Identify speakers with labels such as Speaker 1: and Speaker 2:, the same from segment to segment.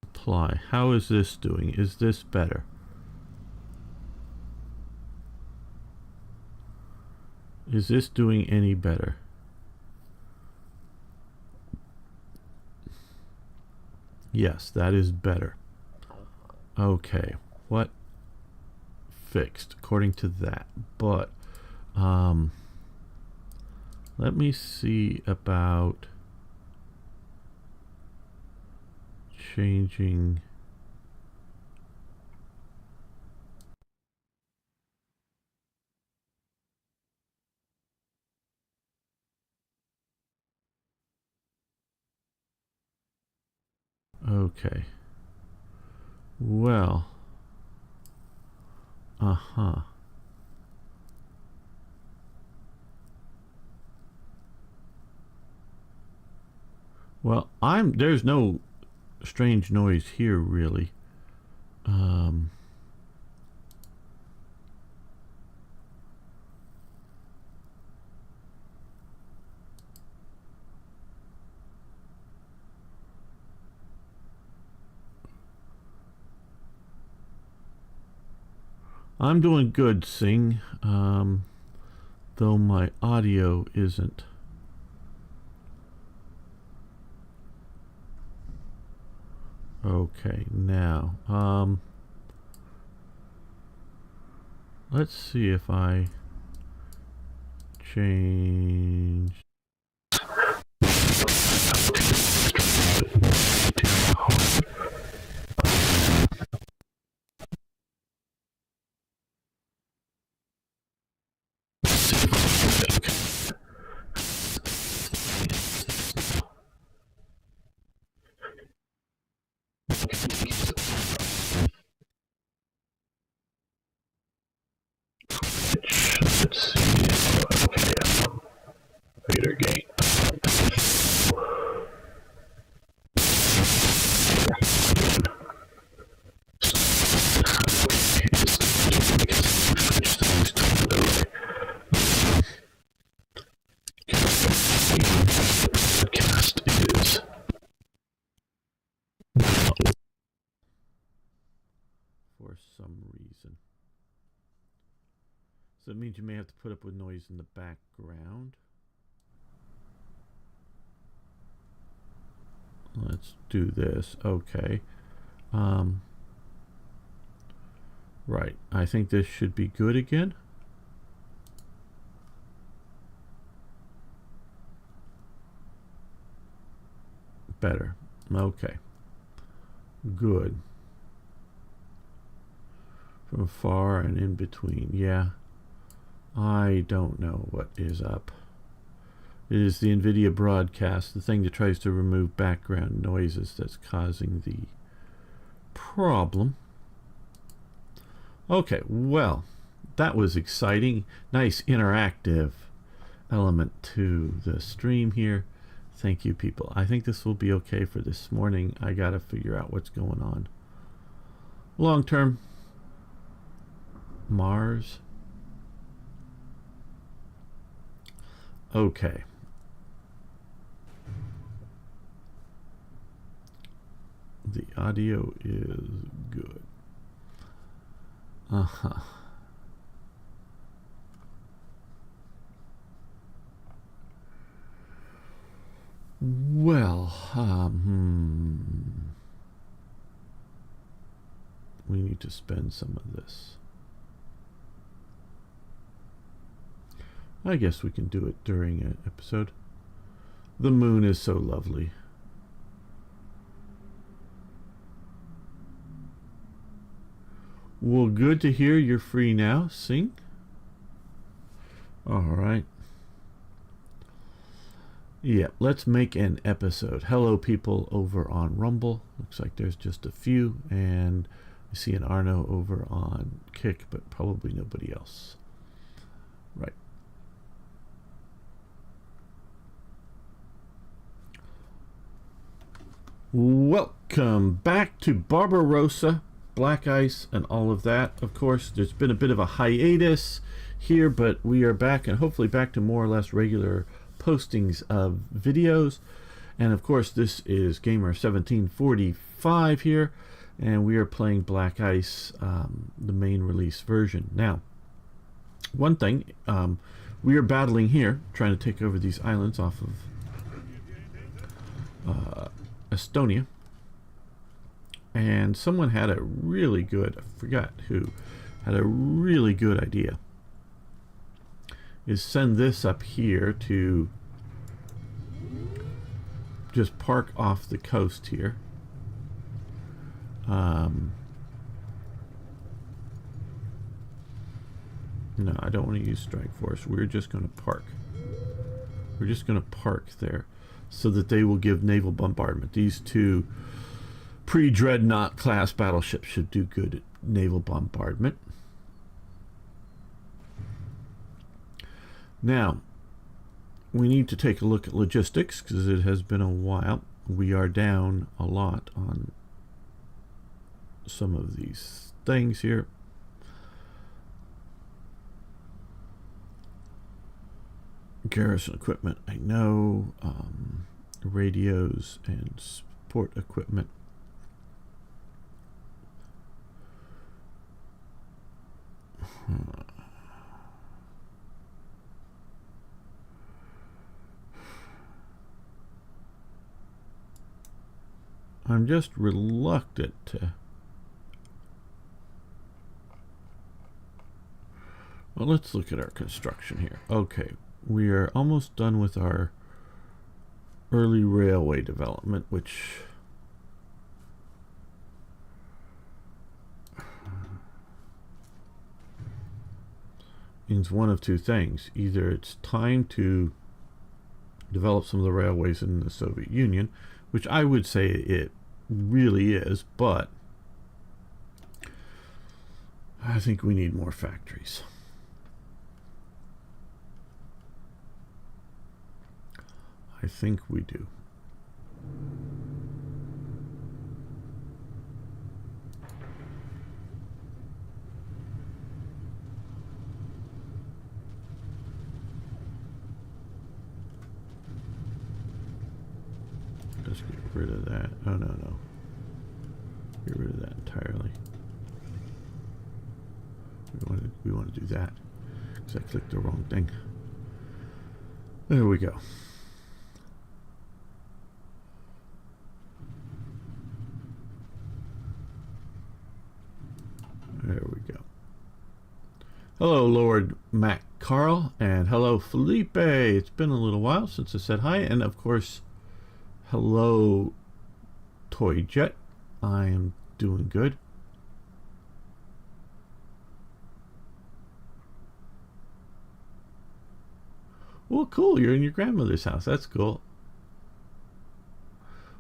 Speaker 1: Apply. How is this doing? Is this better? Is this doing any better? Yes, that is better. Okay, what fixed according to that? But let me see about changing. Okay. Well. Well, there's no strange noise here really. I'm doing good, Sing, though my audio isn't. Okay, now, let's see if I change. for some reason. So it means you may have to put up with noise in the background. Let's do this. Okay. Right. I think this should be good again. Better. Okay. Good. From far and in between. Yeah. I don't know what is up. It is the NVIDIA broadcast, the thing that tries to remove background noises, that's causing the problem. Okay, well, that was exciting. Nice interactive element to the stream here. Thank you, people. I think this will be okay for this morning. I gotta figure out what's going on. Long term, Mars. Okay. The audio is good. Well, we need to spend some of this. I guess we can do it during an episode. The moon is so lovely. Well, good to hear you're free now. Sing. All right. Yeah, let's make an episode. Hello, people over on Rumble. Looks like there's just a few. And I see an Arno over on Kick, but probably nobody else. Right. Welcome back to Barbarossa, Black Ice, and all of that. Of course, there's been a bit of a hiatus here, but we are back, and hopefully back to more or less regular postings of videos. And of course, this is Gamer 1745 here, and we are playing Black Ice, the main release version. Now, one thing, we are battling here, trying to take over these islands off of Estonia, and someone had a really good, I forgot who, had a really good idea, is send this up here to just park off the coast here. No, I don't want to use strike force. We're just going to park. We're just going to park there, so that they will give naval bombardment. These two pre-dreadnought class battleships should do good at naval bombardment. Now, we need to take a look at logistics, because it has been a while. We are down a lot on some of these things here. Garrison equipment, I know. Radios and support equipment. I'm just reluctant to... Well, let's look at our construction here. Okay, we are almost done with our early railway development, which means one of two things. Either it's time to develop some of the railways in the Soviet Union, which I would say it really is, but I think we need more factories. I think we do. Let's get rid of that. Oh, no. Get rid of that entirely. We want to do that because I clicked the wrong thing. There we go. There we go. Hello, Lord Mac Carl, and hello, Felipe. It's been a little while since I said hi, and of course, hello, Toy Jet. I am doing good. Well, cool. You're in your grandmother's house. That's cool.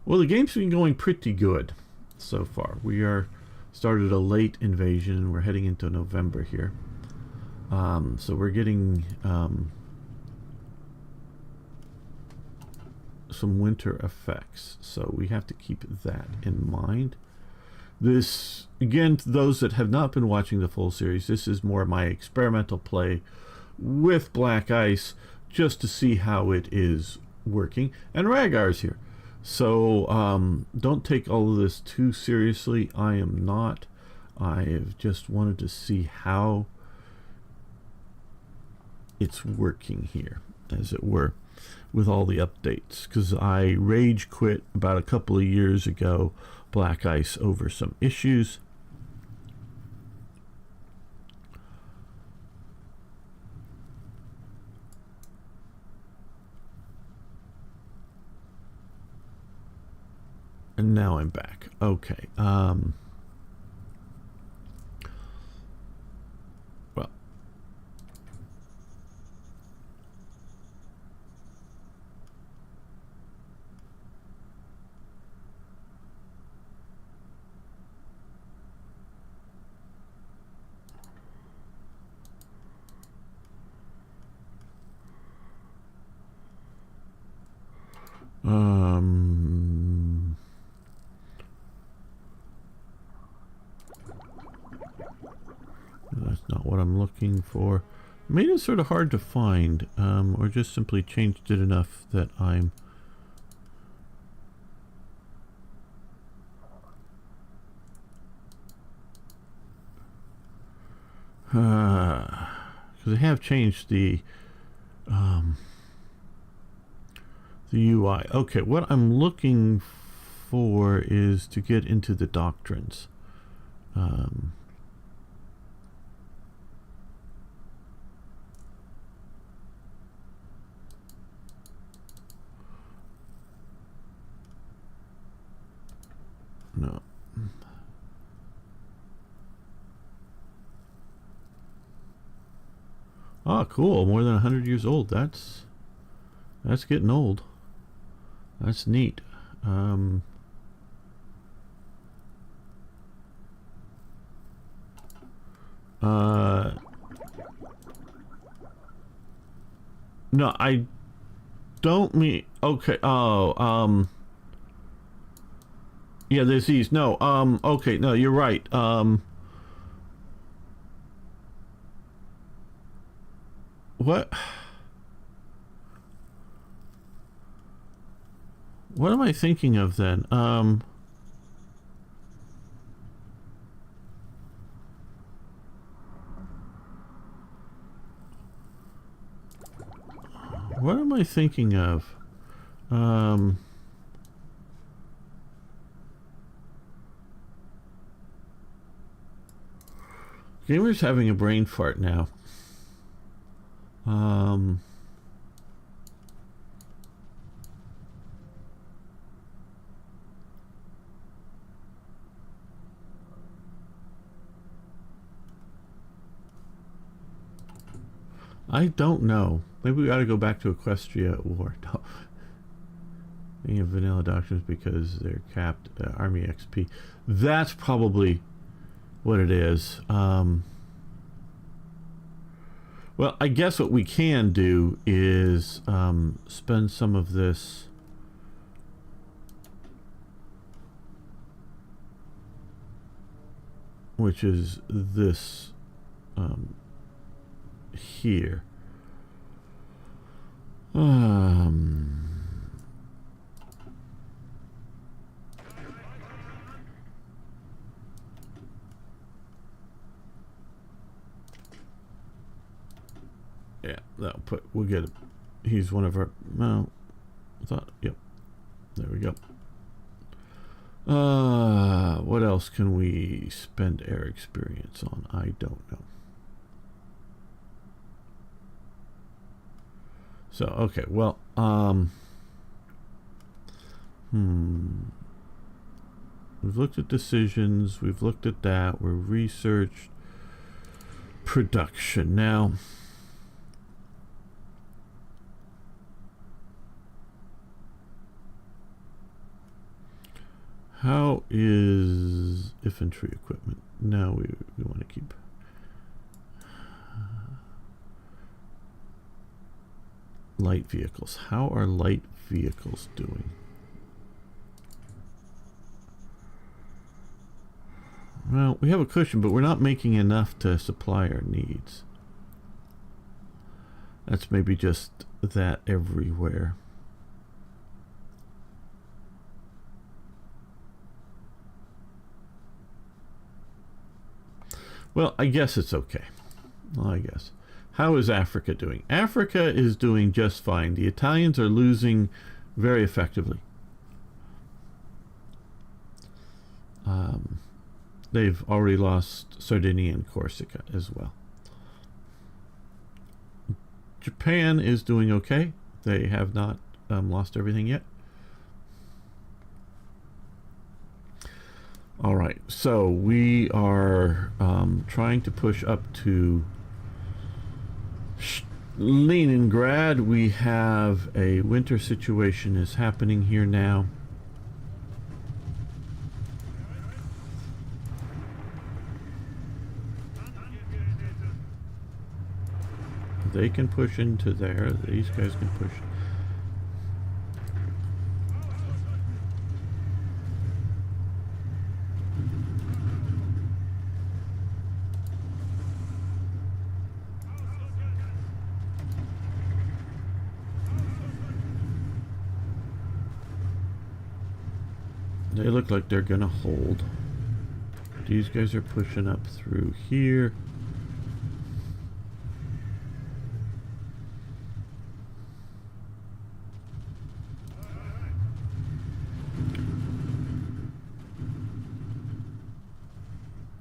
Speaker 1: Well, the game's been going pretty good so far. We are started a late invasion, and we're heading into November here. So we're getting some winter effects. So we have to keep that in mind. This, again, to those that have not been watching the full series, this is more my experimental play with Black Ice, just to see how it is working. And Ragar's here. So don't take all of this too seriously. I am not. I have just wanted to see how it's working here, as it were, with all the updates. Because I rage quit about a couple of years ago, Black Ice, over some issues. And now I'm back. Okay. Well. That's not what I'm looking for. Made it sort of hard to find, or just simply changed it enough that I'm because I have changed the UI. Okay, what I'm looking for is to get into the doctrines. No. Ah, cool. More than 100 years old. That's getting old. That's neat. No, I don't mean. Okay. Oh. Yeah, there's these. No. Okay. No, you're right. What? What am I thinking of then? What am I thinking of? Gamer's having a brain fart now. I don't know. Maybe we ought to go back to Equestria War. No. Thinking of vanilla doctrines because they're capped Army XP. That's probably what it is. Well, I guess what we can do is spend some of this which is this here. yeah, no, we'll get it. He's one of our, no, I thought, yep, there we go. What else can we spend air experience on? I don't know. So, okay, well, we've looked at decisions, we've looked at that, we're researched production. Now, how is infantry equipment? No, we want to keep light vehicles. How are light vehicles doing? Well, we have a cushion, but we're not making enough to supply our needs. That's maybe just that everywhere. Well, I guess it's okay. Well, I guess. How is Africa doing? Africa is doing just fine. The Italians are losing very effectively. They've already lost Sardinia and Corsica as well. Japan is doing okay. They have not lost everything yet. All right, so we are trying to push up to Leningrad. We have a winter situation is happening here now. They can push into there. These guys can push. They look like they're gonna hold. These guys are pushing up through here.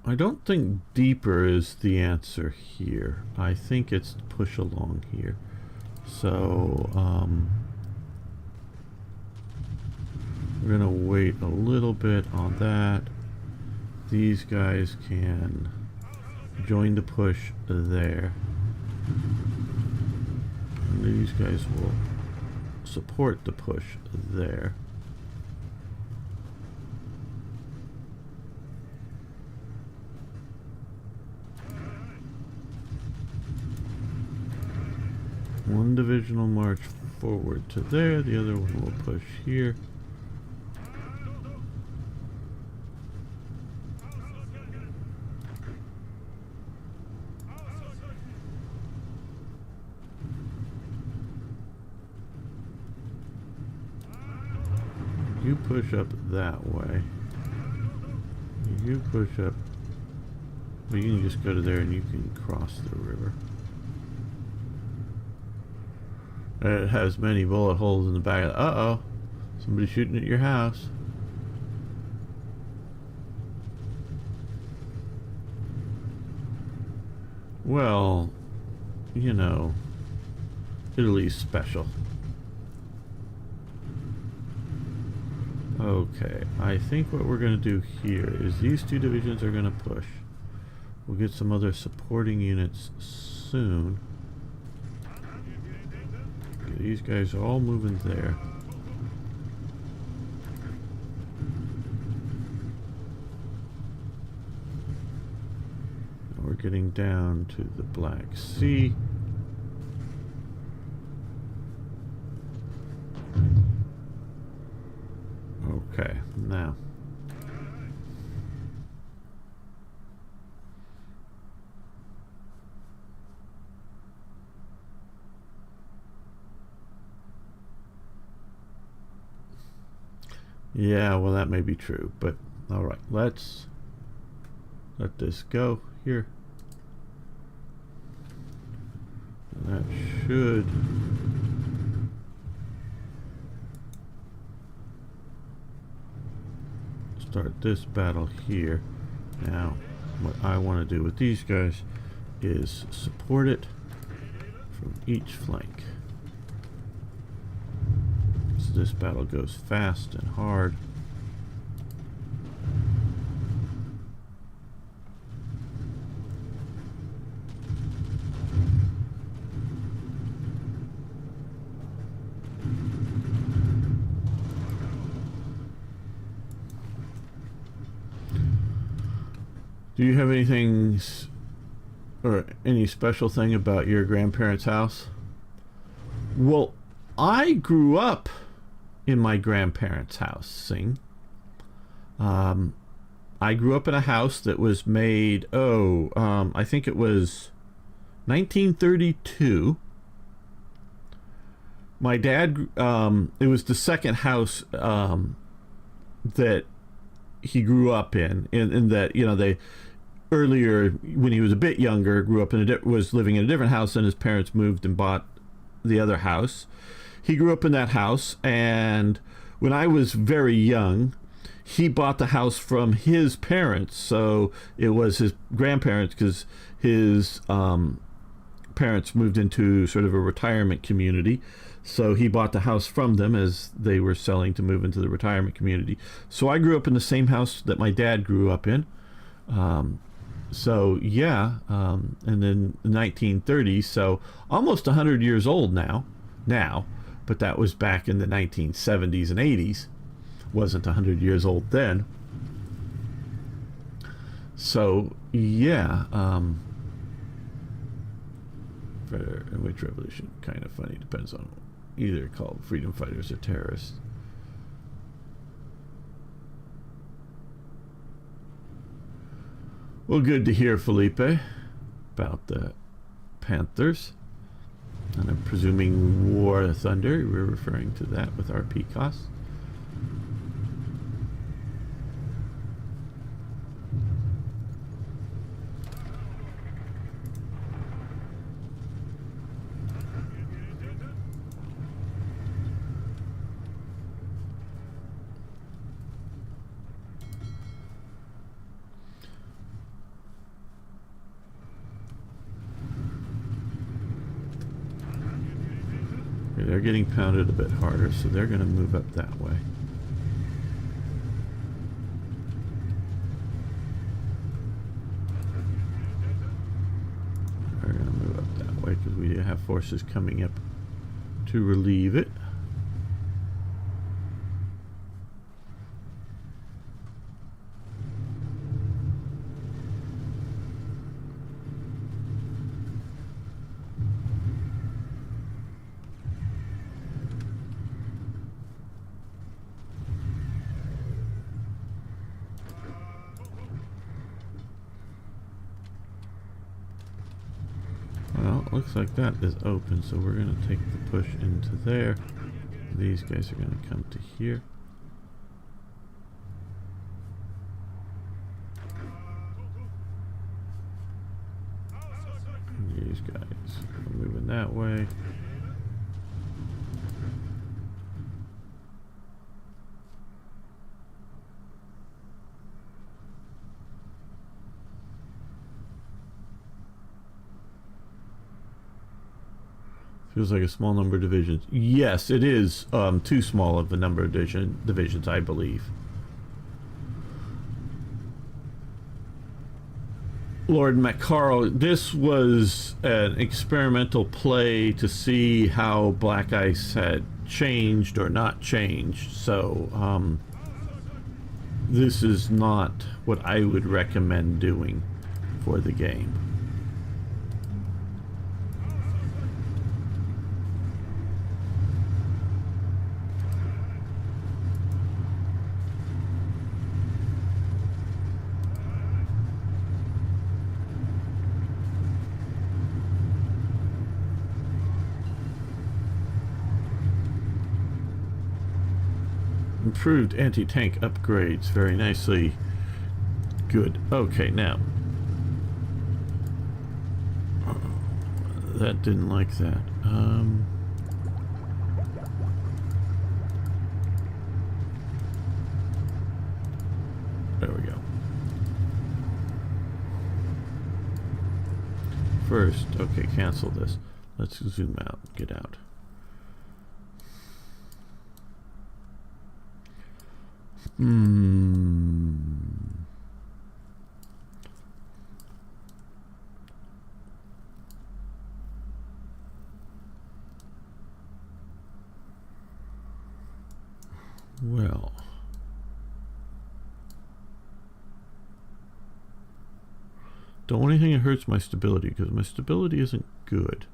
Speaker 1: I don't think deeper is the answer here. I think it's push along here. So, we're gonna wait a little bit on that. These guys can join the push there. And these guys will support the push there. One division will march forward to there, the other one will push here. You push up that way. You push up. Well, you can just go to there and you can cross the river. It has many bullet holes in the back. Uh-oh. Somebody shooting at your house. Well, you know, Italy's special. Okay, I think what we're going to do here is these two divisions are going to push. We'll get some other supporting units soon. These guys are all moving there. Now we're getting down to the Black Sea. Okay, now. Yeah, well, that may be true, but all right, let's let this go here. That should start this battle here. Now, what I want to do with these guys is support it from each flank. So this battle goes fast and hard. Do you have anything or any special thing about your grandparents' house? Well, I grew up in my grandparents' house, Sing. I grew up in a house that was made, I think it was 1932. My dad, it was the second house that he grew up in that, you know, they earlier when he was a bit younger grew up in was living in a different house, and his parents moved and bought the other house. He grew up in that house, and when I was very young, he bought the house from his parents. So it was his grandparents, because his parents moved into sort of a retirement community. So he bought the house from them as they were selling to move into the retirement community. So I grew up in the same house that my dad grew up in. So yeah, and then the 1930s, so almost 100 years old now, but that was back in the 1970s and 80s. Wasn't 100 years old then. So yeah, which revolution? Kind of funny, depends on either called freedom fighters or terrorists. Well, good to hear, Felipe, about the Panthers. And I'm presuming War Thunder, we're referring to that with our PCOS. They're getting pounded a bit harder, so they're going to move up that way. They're going to move up that way because we have forces coming up to relieve it. Well, looks like that is open, so we're going to take the push into there. These guys are going to come to here. And these guys are moving that way. Feels like a small number of divisions. Yes, it is too small of a number of divisions, I believe. Lord MacCarl, this was an experimental play to see how Black Ice had changed or not changed. So this is not what I would recommend doing for the game. Improved anti-tank upgrades, very nicely. Good. Okay, now that didn't like that. There we go. First, okay, cancel this. Let's zoom out, get out. Well, don't want anything that hurts my stability, because my stability isn't good.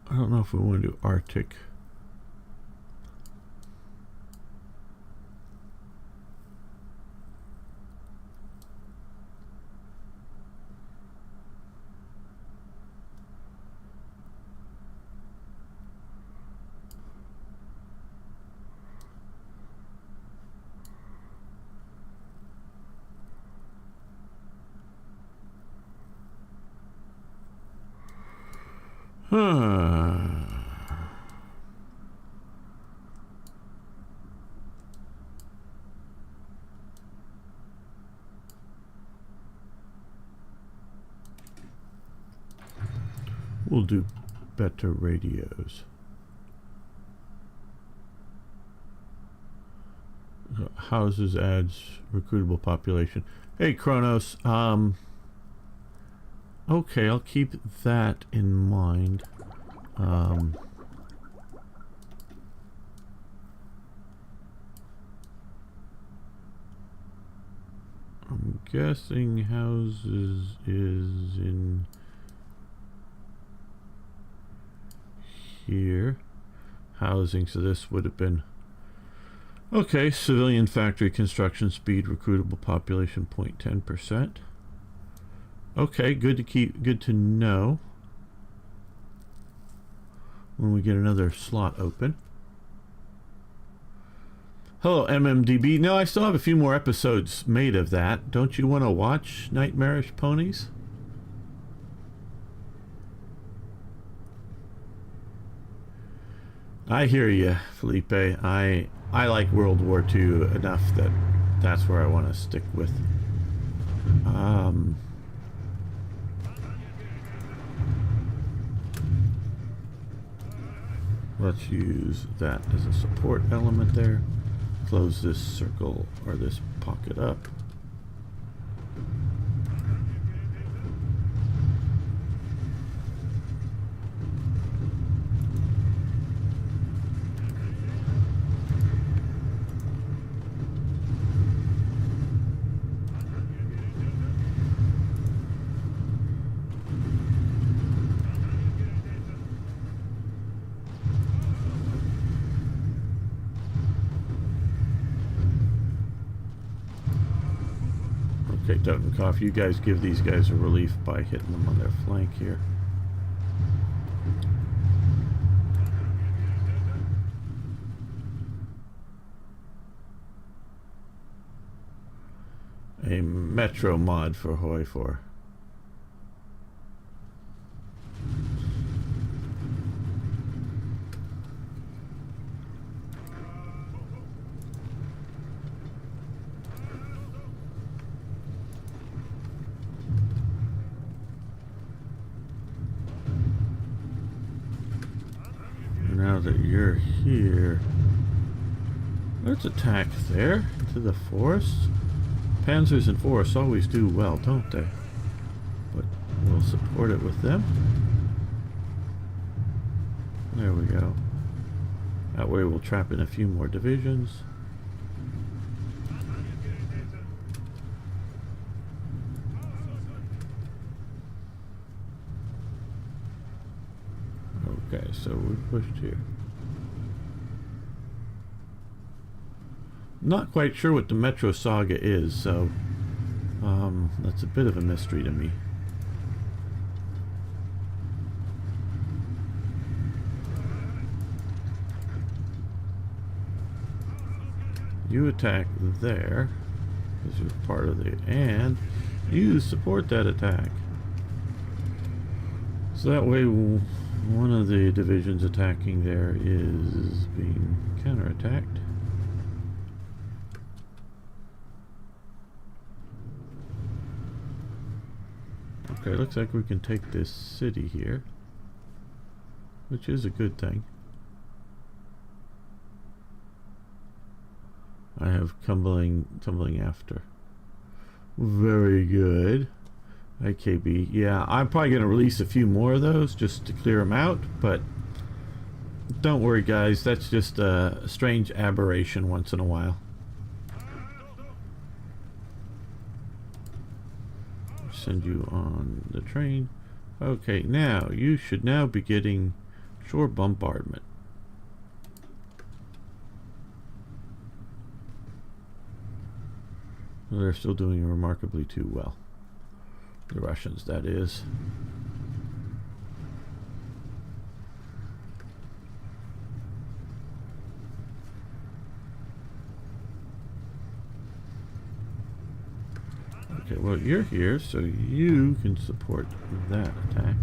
Speaker 1: I don't know if we want to do Arctic. We'll do better radios. Houses adds recruitable population. Hey Kronos, okay, I'll keep that in mind. I'm guessing houses is in here. Housing, so this would have been okay. Civilian factory construction speed, recruitable population 0.10%. Okay, good to keep, good to know when we get another slot open. Hello MMDB. No, I still have a few more episodes made of that. Don't you want to watch Nightmarish Ponies? I hear you, Felipe. I like World War II enough that that's where I want to stick with. Let's use that as a support element there. Close this circle or this pocket up. Okay, Totenkopf, you guys give these guys a relief by hitting them on their flank here. A metro mod for Hoi 4. Now that you're here, let's attack there into the forest. Panzers and forests always do well, don't they? But we'll we'll support it with them. There we go. That way we'll trap in a few more divisions. Okay, so we pushed here. Not quite sure what the Metro Saga is, so that's a bit of a mystery to me. You attack there, because you're part of the, and you support that attack. So that way, one of the divisions attacking there is being counterattacked. Okay, looks like we can take this city here, which is a good thing. I have tumbling after. Very good. IKB. Yeah, I'm probably going to release a few more of those just to clear them out, but don't worry guys, that's just a strange aberration once in a while. Send you on the train. Okay, now you should now be getting shore bombardment. They're still doing remarkably too well. The Russians, that is. Okay, well, you're here, so you can support that attack.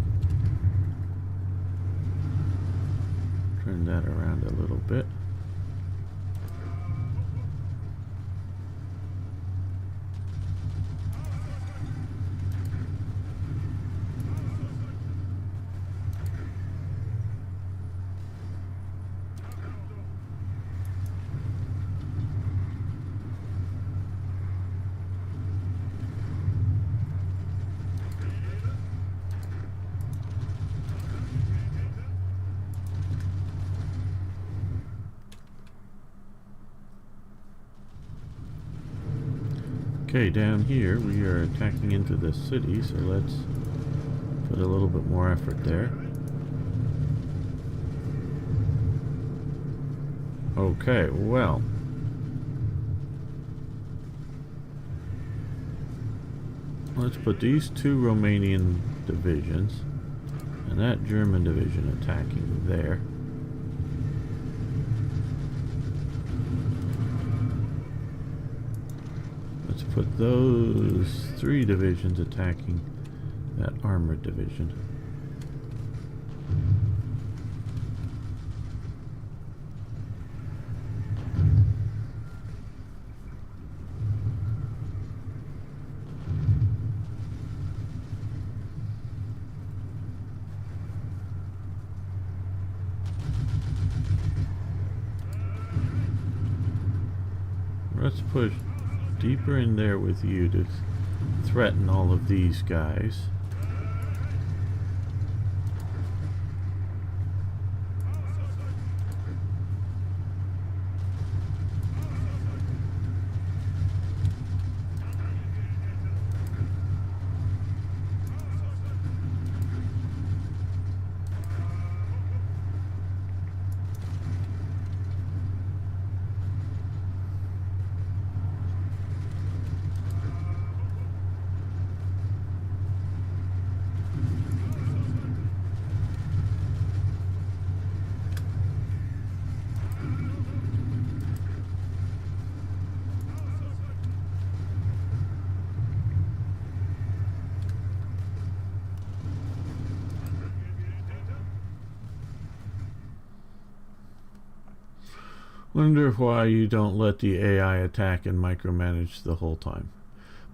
Speaker 1: Turn that around a little bit. Okay, down here we are attacking into the city, so let's put a little bit more effort there. Okay, well. Let's put these two Romanian divisions and that German division attacking there. Let's put those three divisions attacking that armored division. Let's push deeper in there with you to threaten all of these guys. Wonder why you don't let the AI attack and micromanage the whole time.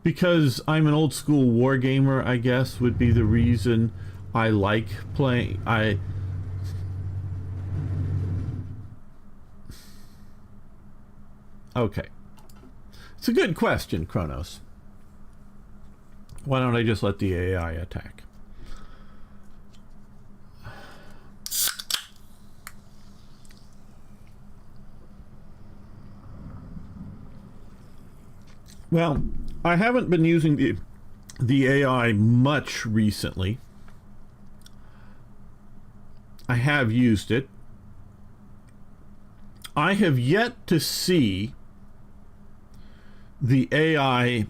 Speaker 1: Because I'm an old school war gamer, I guess, would be the reason I like playing. Okay. It's a good question, Kronos. Why don't I just let the AI attack? Well, I haven't been using the AI much recently. I have used it. I have yet to see the AI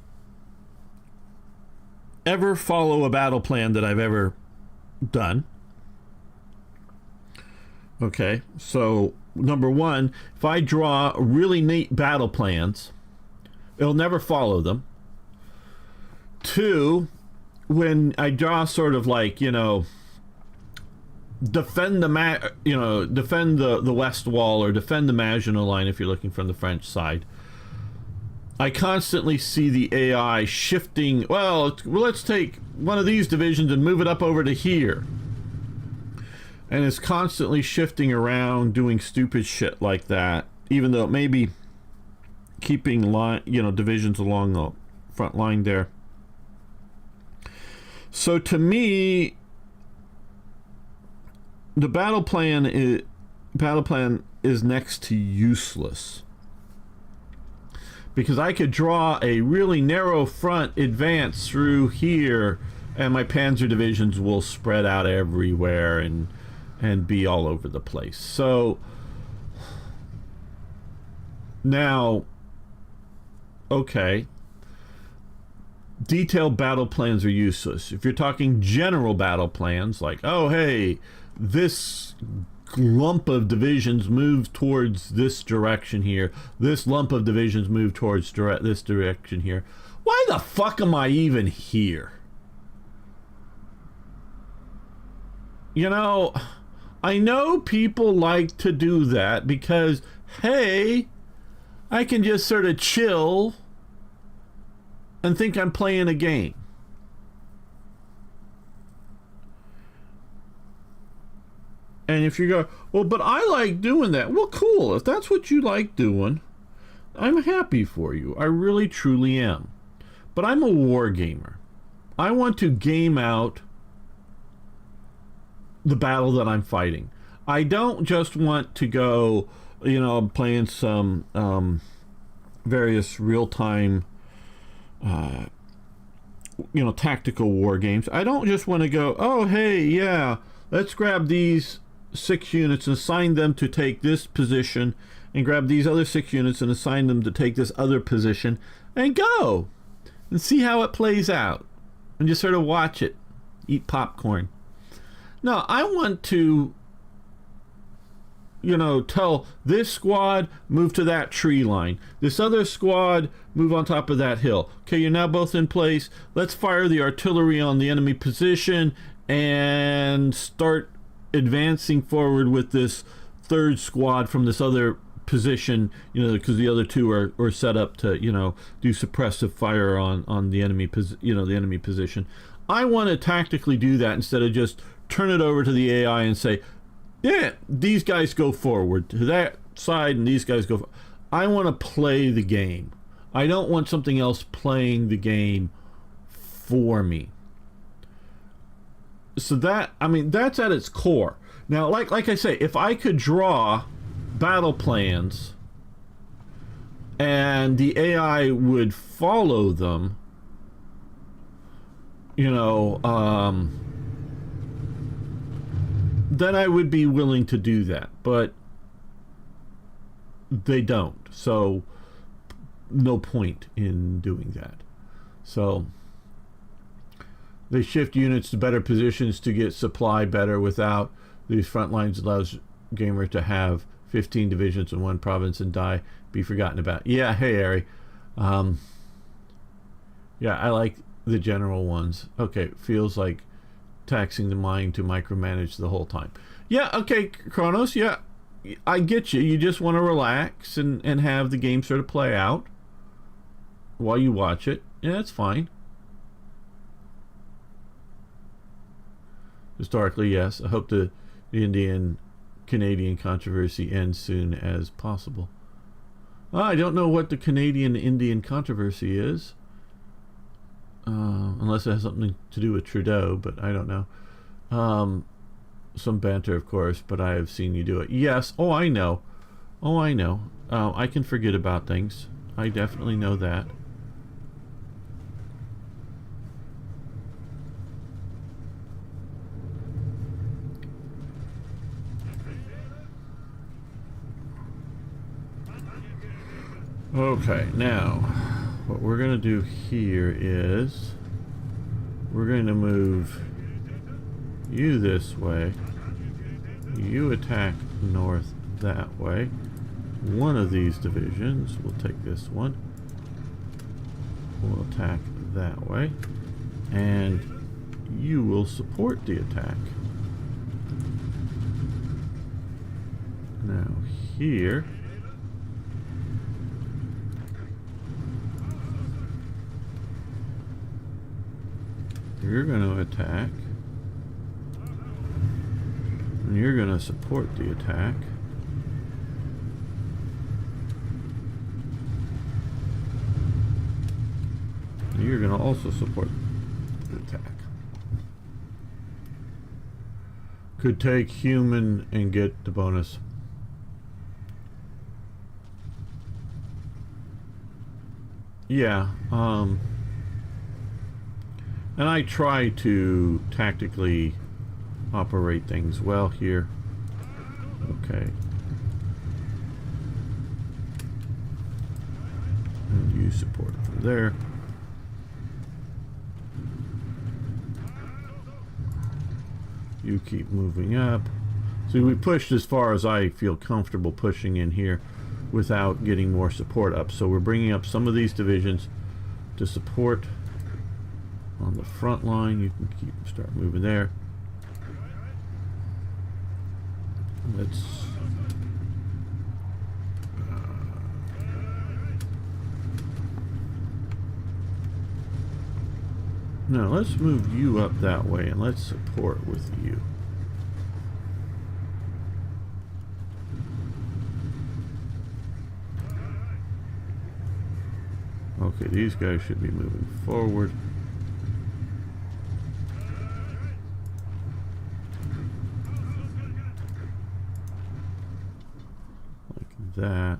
Speaker 1: ever follow a battle plan that I've ever done. Okay, so number one, if I draw really neat battle plans, it'll never follow them. Two, when I draw sort of like, defend the west wall or defend the Maginot Line if you're looking from the French side, I constantly see the AI shifting. Well, let's take one of these divisions and move it up over to here. And it's constantly shifting around, doing stupid shit like that, even though it may be keeping divisions along the front line there. So to me, the battle plan is next to useless, because I could draw a really narrow front advance through here, and my panzer divisions will spread out everywhere and be all over the place. So now, okay, detailed battle plans are useless. If you're talking general battle plans, like, oh, hey, this lump of divisions move towards this direction here, this lump of divisions move towards this direction here, why the fuck am I even here? I know people like to do that because, hey, I can just sort of chill and think I'm playing a game. And if you go, well, but I like doing that. Well, cool. If that's what you like doing, I'm happy for you. I really, truly am. But I'm a war gamer. I want to game out the battle that I'm fighting. I don't just want to go, playing some various real-time, tactical war games. I don't just want to go, oh, hey, yeah, let's grab these 6 units and assign them to take this position, and grab these other 6 units and assign them to take this other position, and go and see how it plays out, and just sort of watch it, eat popcorn. No, I want to, tell this squad, move to that tree line. This other squad, move on top of that hill. Okay, you're now both in place. Let's fire the artillery on the enemy position and start advancing forward with this third squad from this other position, because the other two are set up to, do suppressive fire on the enemy, the enemy position. I want to tactically do that instead of just turn it over to the AI and say, yeah, these guys go forward to that side and these guys go. I want to play the game. I don't want something else playing the game for me. So that's at its core. Now, like I say, if I could draw battle plans and the AI would follow them, then I would be willing to do that, but they don't, so no point in doing that. So they shift units to better positions to get supply better without these front lines. Allows gamer to have 15 divisions in one province and be forgotten about. Yeah, hey Ari. Yeah, I like the general ones. Okay, feels like taxing the mind to micromanage the whole time. Yeah, okay, Kronos, yeah, I get you. You just want to relax and have the game sort of play out while you watch it. Yeah, that's fine. Historically, yes. I hope the Indian-Canadian controversy ends soon as possible. I don't know what the Canadian-Indian controversy is. Unless it has something to do with Trudeau, but I don't know. Some banter, of course, but I have seen you do it. Yes. Oh, I know. I can forget about things. I definitely know that. Okay, now what we're going to do here is we're going to move you this way. You attack north that way. One of these divisions, we'll take this one, we'll attack that way, and you will support the attack. Now here, you're going to attack, and you're going to support the attack. And you're going to also support the attack. Could take human and get the bonus. Yeah, and I try to tactically operate things well here. Okay. And you support it from there. You keep moving up. See, we pushed as far as I feel comfortable pushing in here without getting more support up. So we're bringing up some of these divisions to support on the front line. You can start moving there. Let's now let's move you up that way and let's support with you. Okay, these guys should be moving forward. Like that.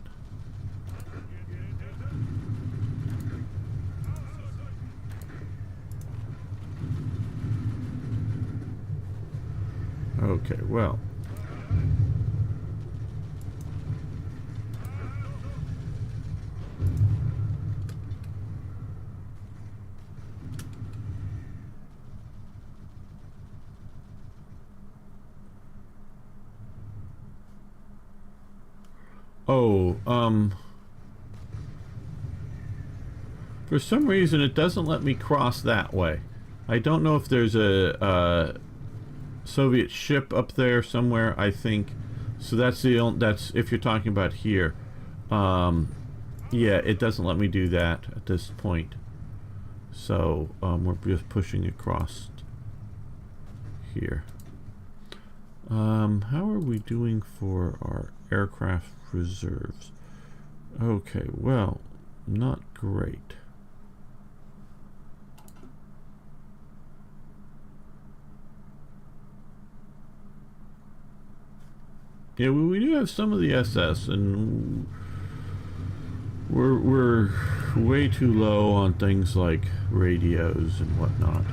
Speaker 1: Okay, well. Oh, for some reason it doesn't let me cross that way. I don't know if there's a Soviet ship up there somewhere, I think. So that's the only, that's if you're talking about here. Yeah, it doesn't let me do that at this point. So we're just pushing across here. How are we doing for our aircraft reserves? Okay, well, not great. Yeah, well, we do have some of the SS, and we're way too low on things like radios and whatnot.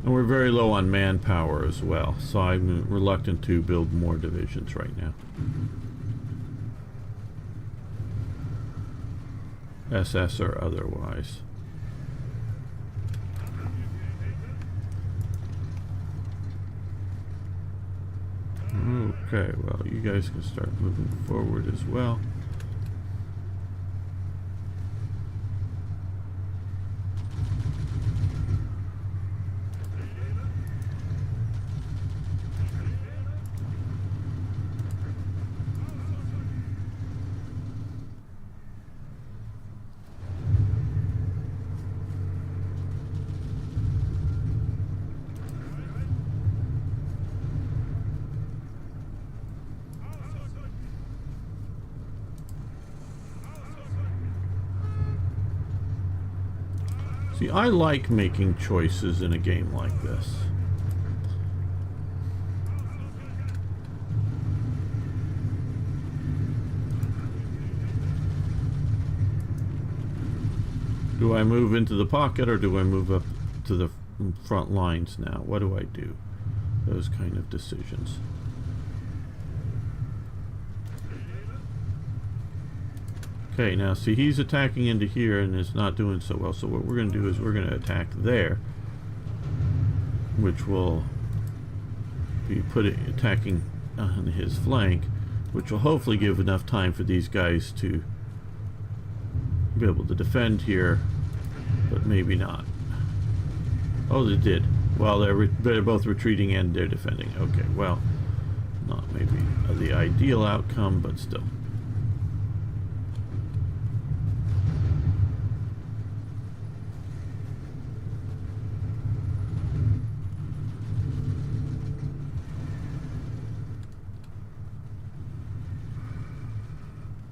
Speaker 1: And we're very low on manpower as well, so I'm reluctant to build more divisions right now. SS or otherwise. Okay, well, you guys can start moving forward as well. See, I like making choices in a game like this. Do I move into the pocket or do I move up to the front lines now? What do I do? Those kind of decisions. Okay, now see, he's attacking into here and is not doing so well. So what we're going to do is we're going to attack there, which will be attacking on his flank, which will hopefully give enough time for these guys to be able to defend here, but maybe not. Oh, they did. Well, they're both retreating and they're defending. Okay, well, not maybe the ideal outcome, but still.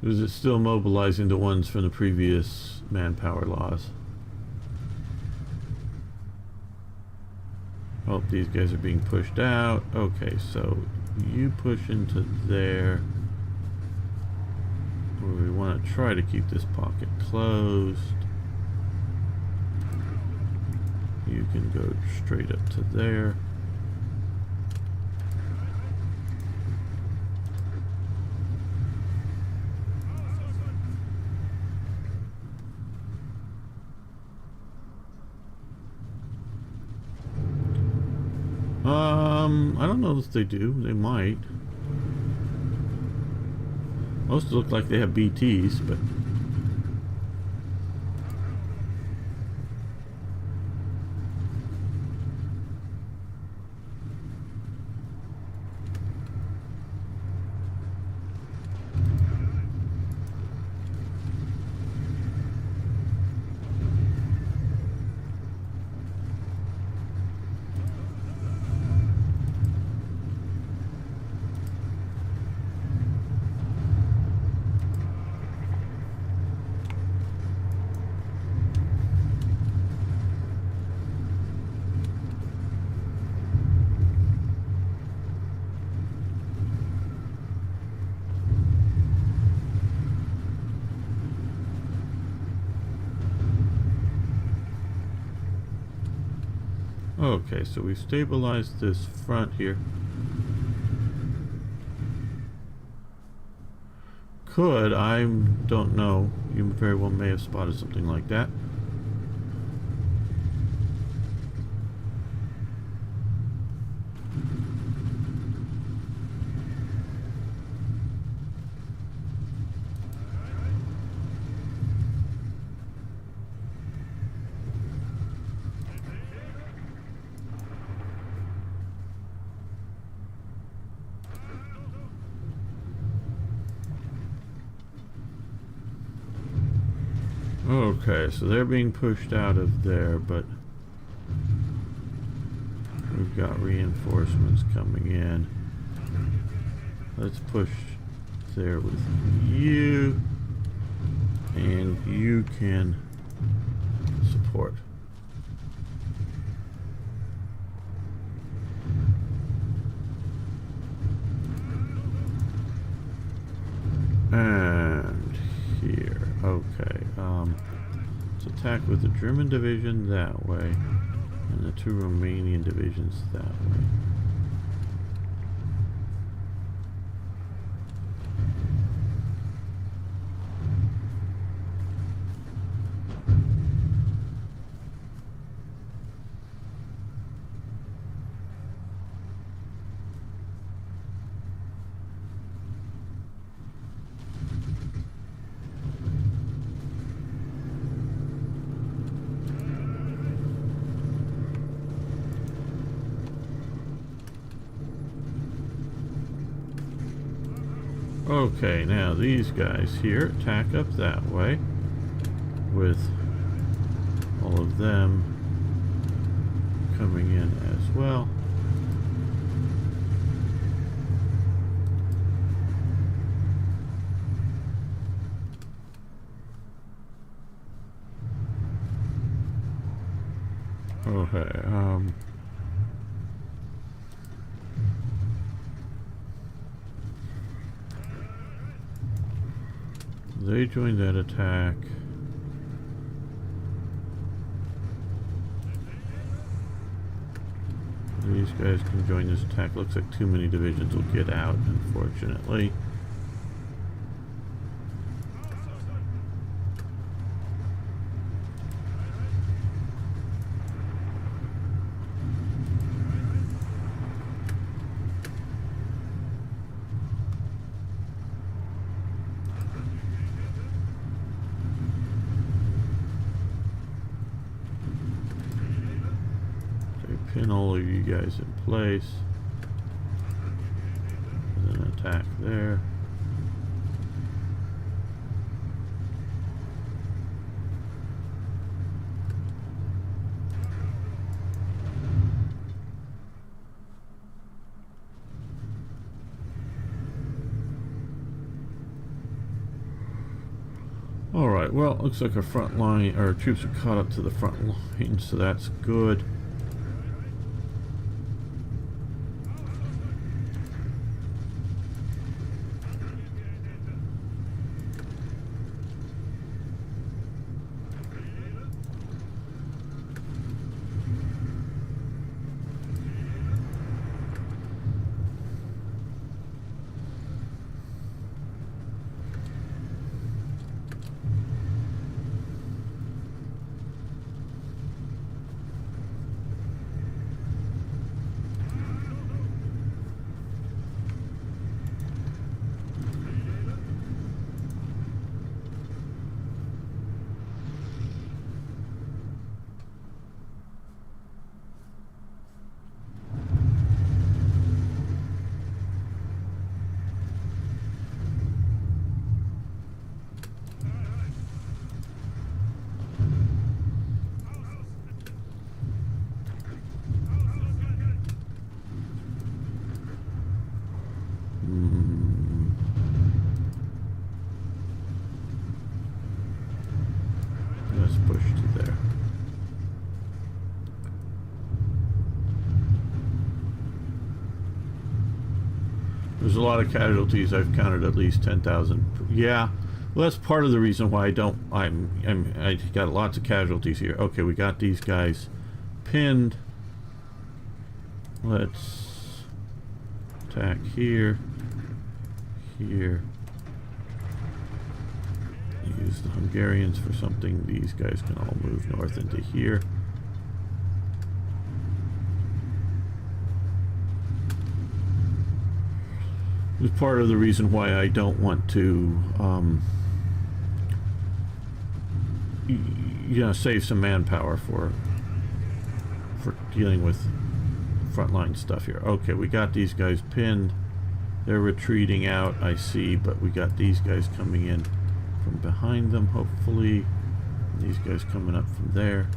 Speaker 1: Is it still mobilizing the ones from the previous manpower laws? Oh, these guys are being pushed out. Okay, so you push into there. We want to try to keep this pocket closed. You can go straight up to there. I don't know if they do. They might. Most look like they have BTs, but okay, so we've stabilized this front here. I don't know. You very well may have spotted something like that. Okay, so they're being pushed out of there, but we've got reinforcements coming in. Let's push there with you, and you can support. And here, okay. Let's attack with the German division that way, and the two Romanian divisions that way. Okay, now these guys here attack up that way with all of them coming in as well. Okay, they joined that attack. These guys can join this attack. Looks like too many divisions will get out, unfortunately. Pin all of you guys in place. And then attack there. Alright, well, it looks like our front line, our troops are caught up to the front line, so that's good. Let's push to there. There's a lot of casualties. I've counted at least 10,000. Yeah, well, that's part of the reason why I got lots of casualties here. Okay, we got these guys pinned. Let's attack here, here. Use the Hungarians for something. These guys can all move north into here. It's part of the reason why I don't want to, you know, save some manpower for dealing with frontline stuff here. Okay, we got these guys pinned. They're retreating out, I see, but we got these guys coming in from behind them, hopefully. These guys coming up from there.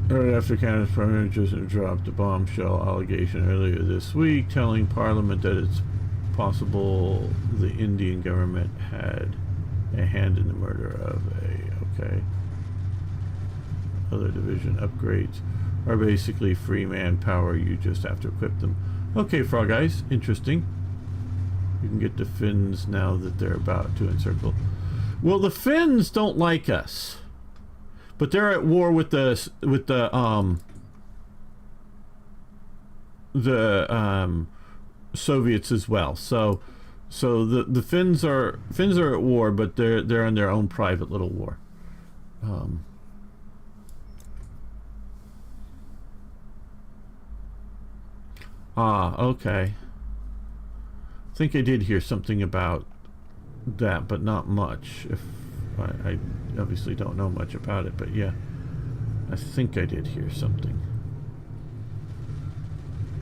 Speaker 1: Right after Canada's Prime Minister dropped a bombshell allegation earlier this week, telling Parliament that it's possible the Indian government had a hand in the murder of other division upgrades are basically free manpower. You just have to equip them. Okay, Frog Eyes, interesting. You can get the Finns now that they're about to encircle. Well, the Finns don't like us. But they're at war with the Soviets as well. So the Finns are at war, but they're in their own private little war. Okay. I think I did hear something about that, but not much. If I obviously don't know much about it, but yeah, I think I did hear something.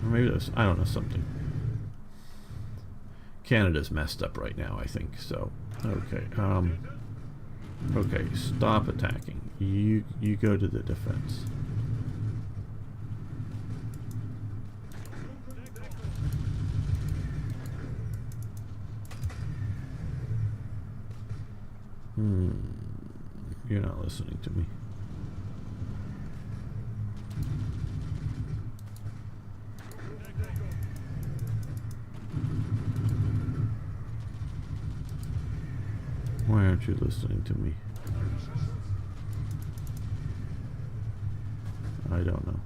Speaker 1: Or maybe that's, I don't know, something. Canada's messed up right now, I think, so. Okay, okay, stop attacking. You go to the defense. You're not listening to me. Why aren't you listening to me? I don't know.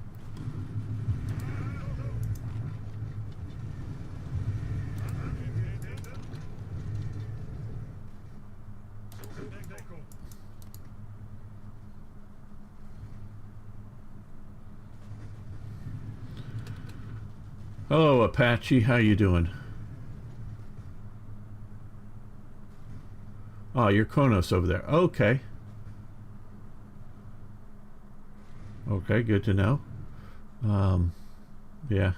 Speaker 1: Hello, Apache. How you doing? Oh, you're Kronos over there. Okay. Okay, good to know. Yeah.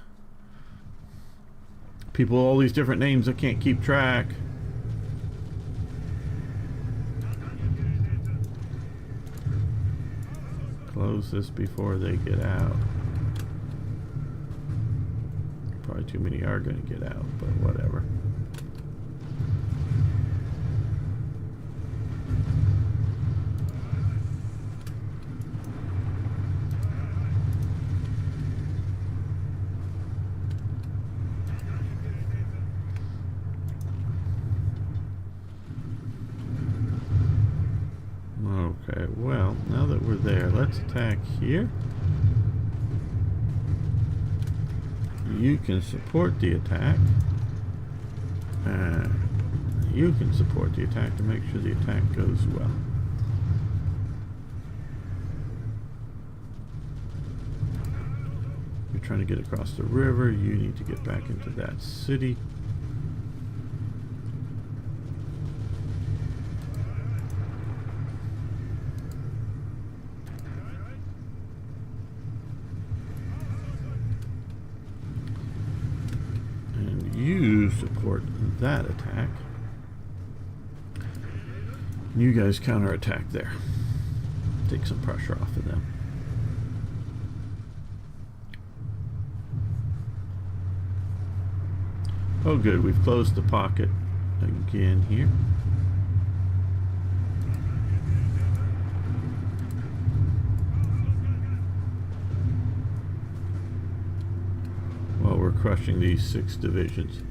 Speaker 1: People, all these different names, I can't keep track. Close this before they get out. Probably too many are going to get out, but whatever. Okay, well, now that we're there, let's attack here. You can support the attack. You can support the attack to make sure the attack goes well. You're trying to get across the river. You need to get back into that city. You support that attack. You guys counterattack there. Take some pressure off of them. Oh good, we've closed the pocket again here. Well, we're crushing these 6 divisions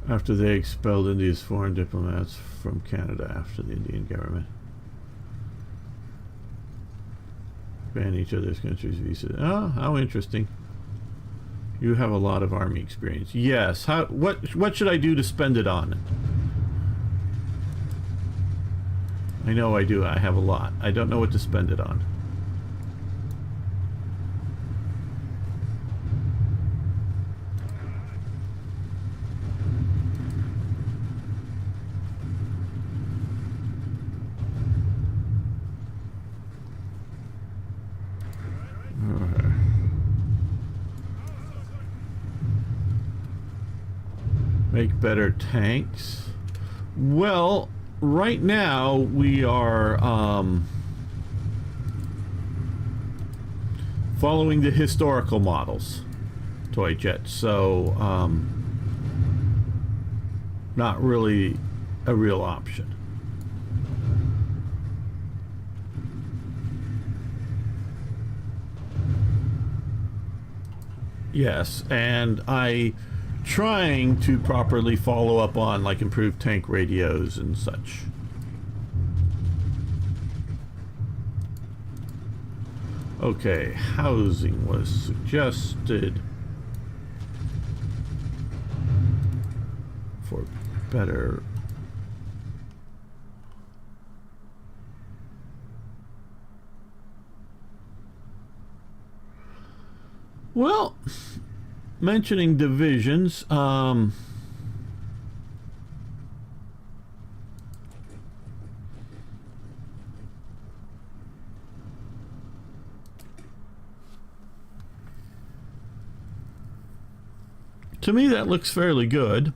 Speaker 1: after they expelled India's foreign diplomats from Canada after the Indian government banned each other's country's visas. Oh, how interesting. You have a lot of army experience. Yes. What should I do to spend it on? I know I do. I have a lot. I don't know what to spend it on. Make better tanks. Well, right now we are following the historical models, toy jet. So not really a real option. Yes, and I trying to properly follow up on like improved tank radios and such. Okay, housing was suggested for better. Well, mentioning divisions, to me that looks fairly good.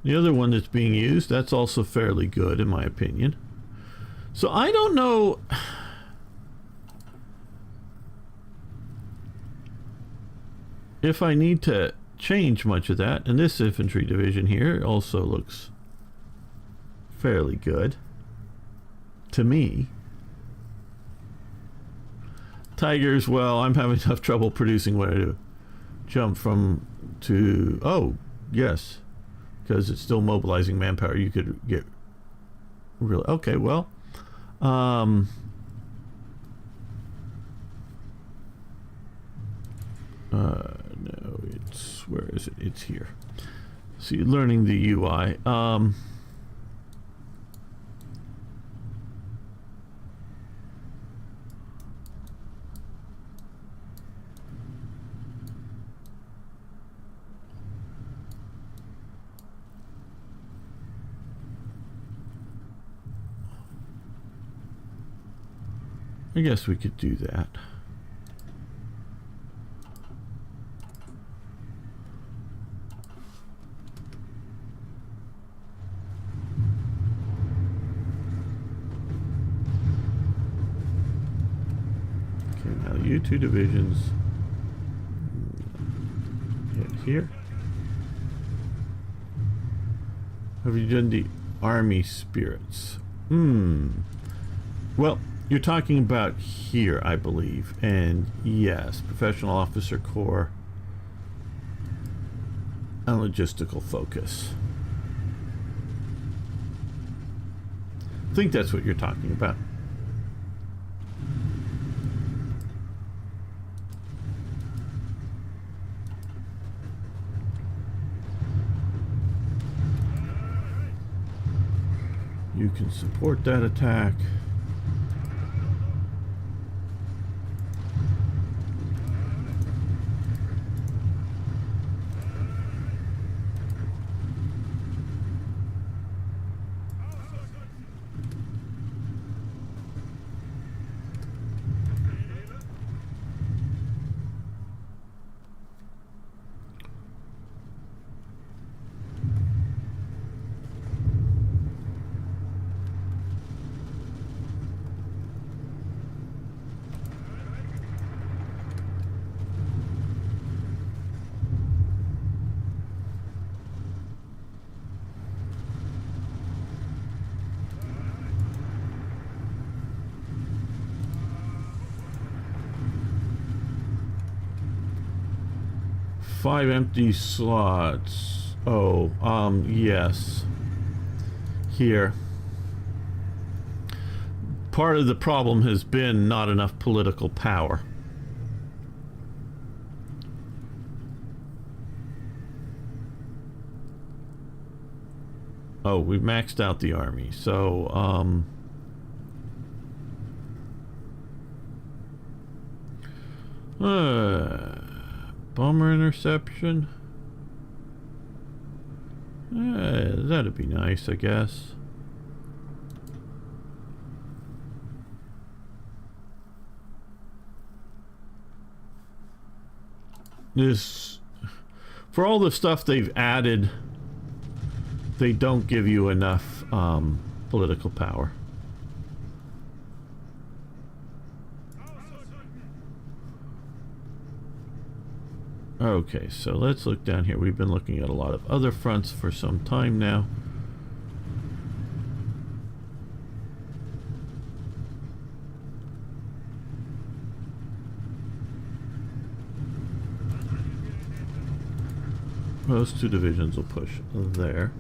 Speaker 1: The other one that's being used, that's also fairly good in my opinion. So I don't know if I need to change much of that. And this infantry division here also looks fairly good to me. Tigers, well, I'm having enough trouble producing where to jump from to... Oh, yes. Because it's still mobilizing manpower. You could get... Really... Okay, well... no, it's... Where is it? It's here. See, learning the UI. I guess we could do that. Okay, now you two divisions hit here. Have you done the army spirits? Well, you're talking about here, I believe. And yes, professional officer corps and logistical focus. I think that's what you're talking about. You can support that attack. Five empty slots. Oh, yes. Here. Part of the problem has been not enough political power. Oh, we've maxed out the army, so, bomber interception. That'd be nice, I guess. This, for all the stuff they've added, they don't give you enough political power. Okay, so let's look down here. We've been looking at a lot of other fronts for some time now. Those two divisions will push there.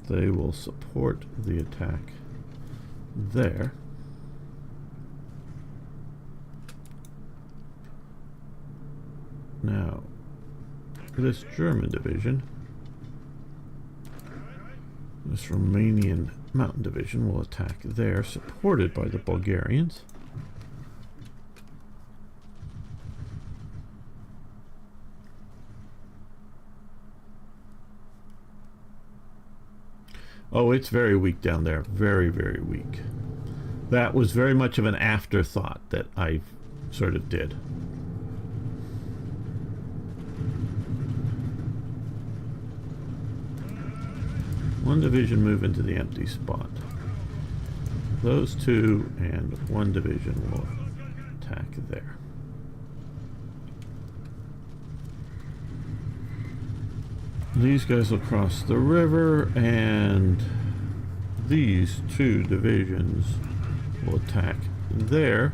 Speaker 1: They will support the attack there. Now, this German division, this Romanian mountain division will attack there, supported by the Bulgarians. Oh, it's very weak down there. Very, very weak. That was very much of an afterthought that I sort of did. One division move into the empty spot. Those two and one division will attack there. These guys will cross the river, and these two divisions will attack there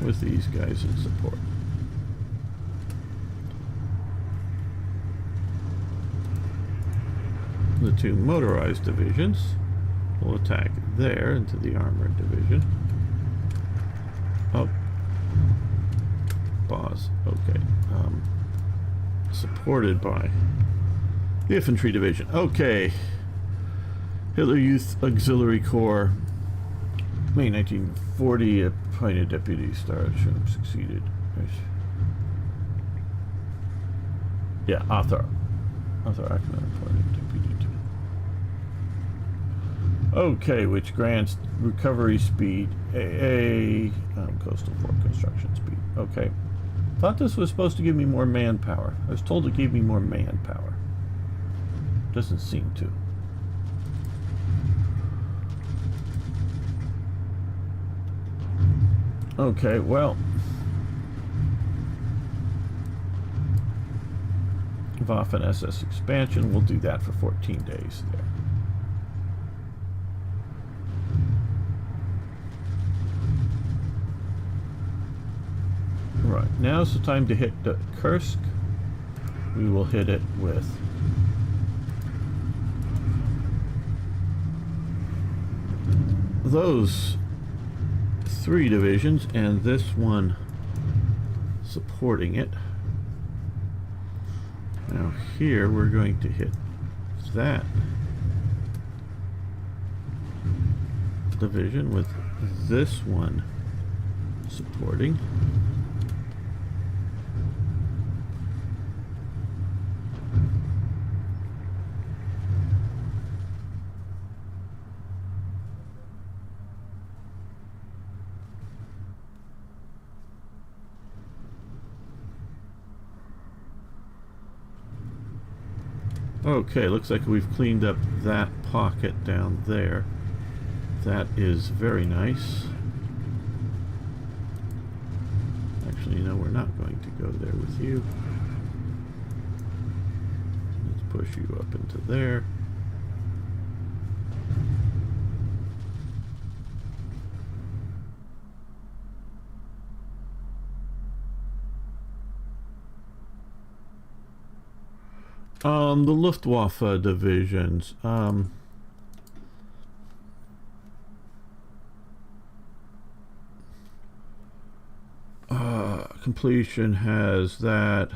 Speaker 1: with these guys in support. The two motorized divisions will attack there into the armored division. Oh, pause. Okay. Supported by the infantry division. Okay. Hitler Youth Auxiliary Corps, May 1940, appointed deputy star succeeded. Yeah, Arthur Ackman appointed deputy. Okay, which grants recovery speed, coastal fort construction speed. Okay. Thought this was supposed to give me more manpower. I was told it gave me more manpower. Doesn't seem to. Okay, well. Waffen SS expansion, we'll do that for 14 days there. Right, now's the time to hit the Kursk. We will hit it with those three divisions and this one supporting it. Now here we're going to hit that division with this one supporting. Okay, looks like we've cleaned up that pocket down there. That is very nice. Actually, no, we're not going to go there with you. Let's push you up into there. The Luftwaffe divisions. Completion has that.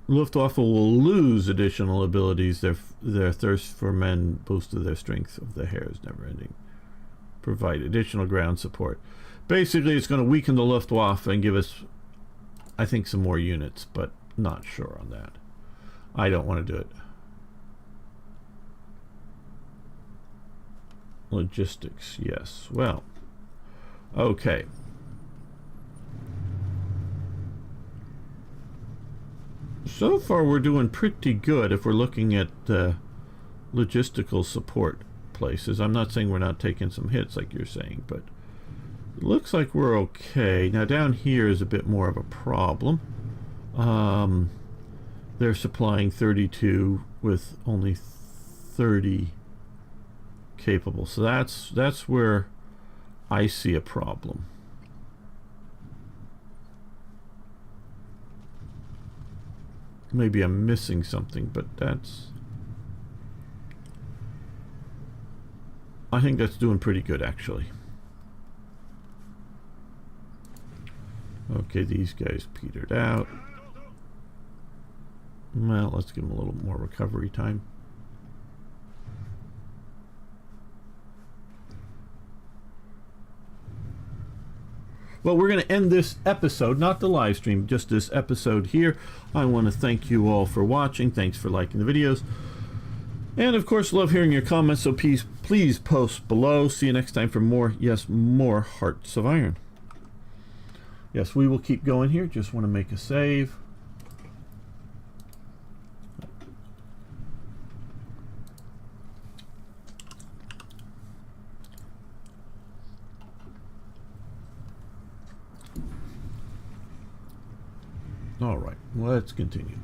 Speaker 1: Luftwaffe will lose additional abilities. Their thirst for men boosted their strength of the hairs never ending. Provide additional ground support. Basically, it's going to weaken the Luftwaffe and give us, I think, some more units, but not sure on that. I don't want to do it. Logistics, yes. Well, okay. So far we're doing pretty good if we're looking at logistical support places. I'm not saying we're not taking some hits like you're saying, but it looks like we're okay. Now down here is a bit more of a problem. They're supplying 32 with only 30 capable. So that's where I see a problem. Maybe I'm missing something, but I think that's doing pretty good actually. Okay, these guys petered out. Well, let's give them a little more recovery time. Well, we're going to end this episode, not the live stream, just this episode here. I want to thank you all for watching. Thanks for liking the videos. And of course, love hearing your comments, so please post below. See you next time for more, yes, more Hearts of Iron. Yes, we will keep going here. Just want to make a save. All right, let's continue.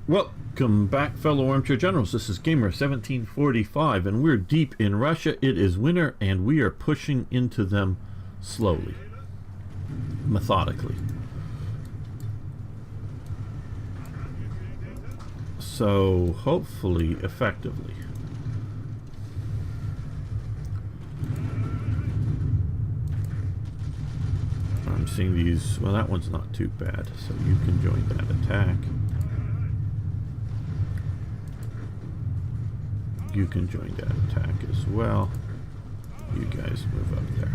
Speaker 1: Welcome back, fellow armchair generals. This is Gamer 1745, and we're deep in Russia. It is winter, and we are pushing into them slowly, methodically. So, hopefully, effectively. I'm seeing these. Well, that one's not too bad, so you can join that attack. You can join that attack as well. You guys move up there.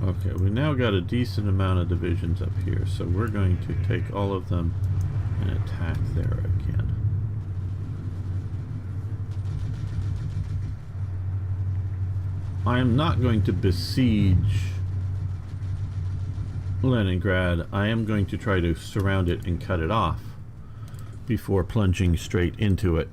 Speaker 1: Okay, we now got a decent amount of divisions up here, so we're going to take all of them and attack there again. I am not going to besiege Leningrad. I am going to try to surround it and cut it off before plunging straight into it.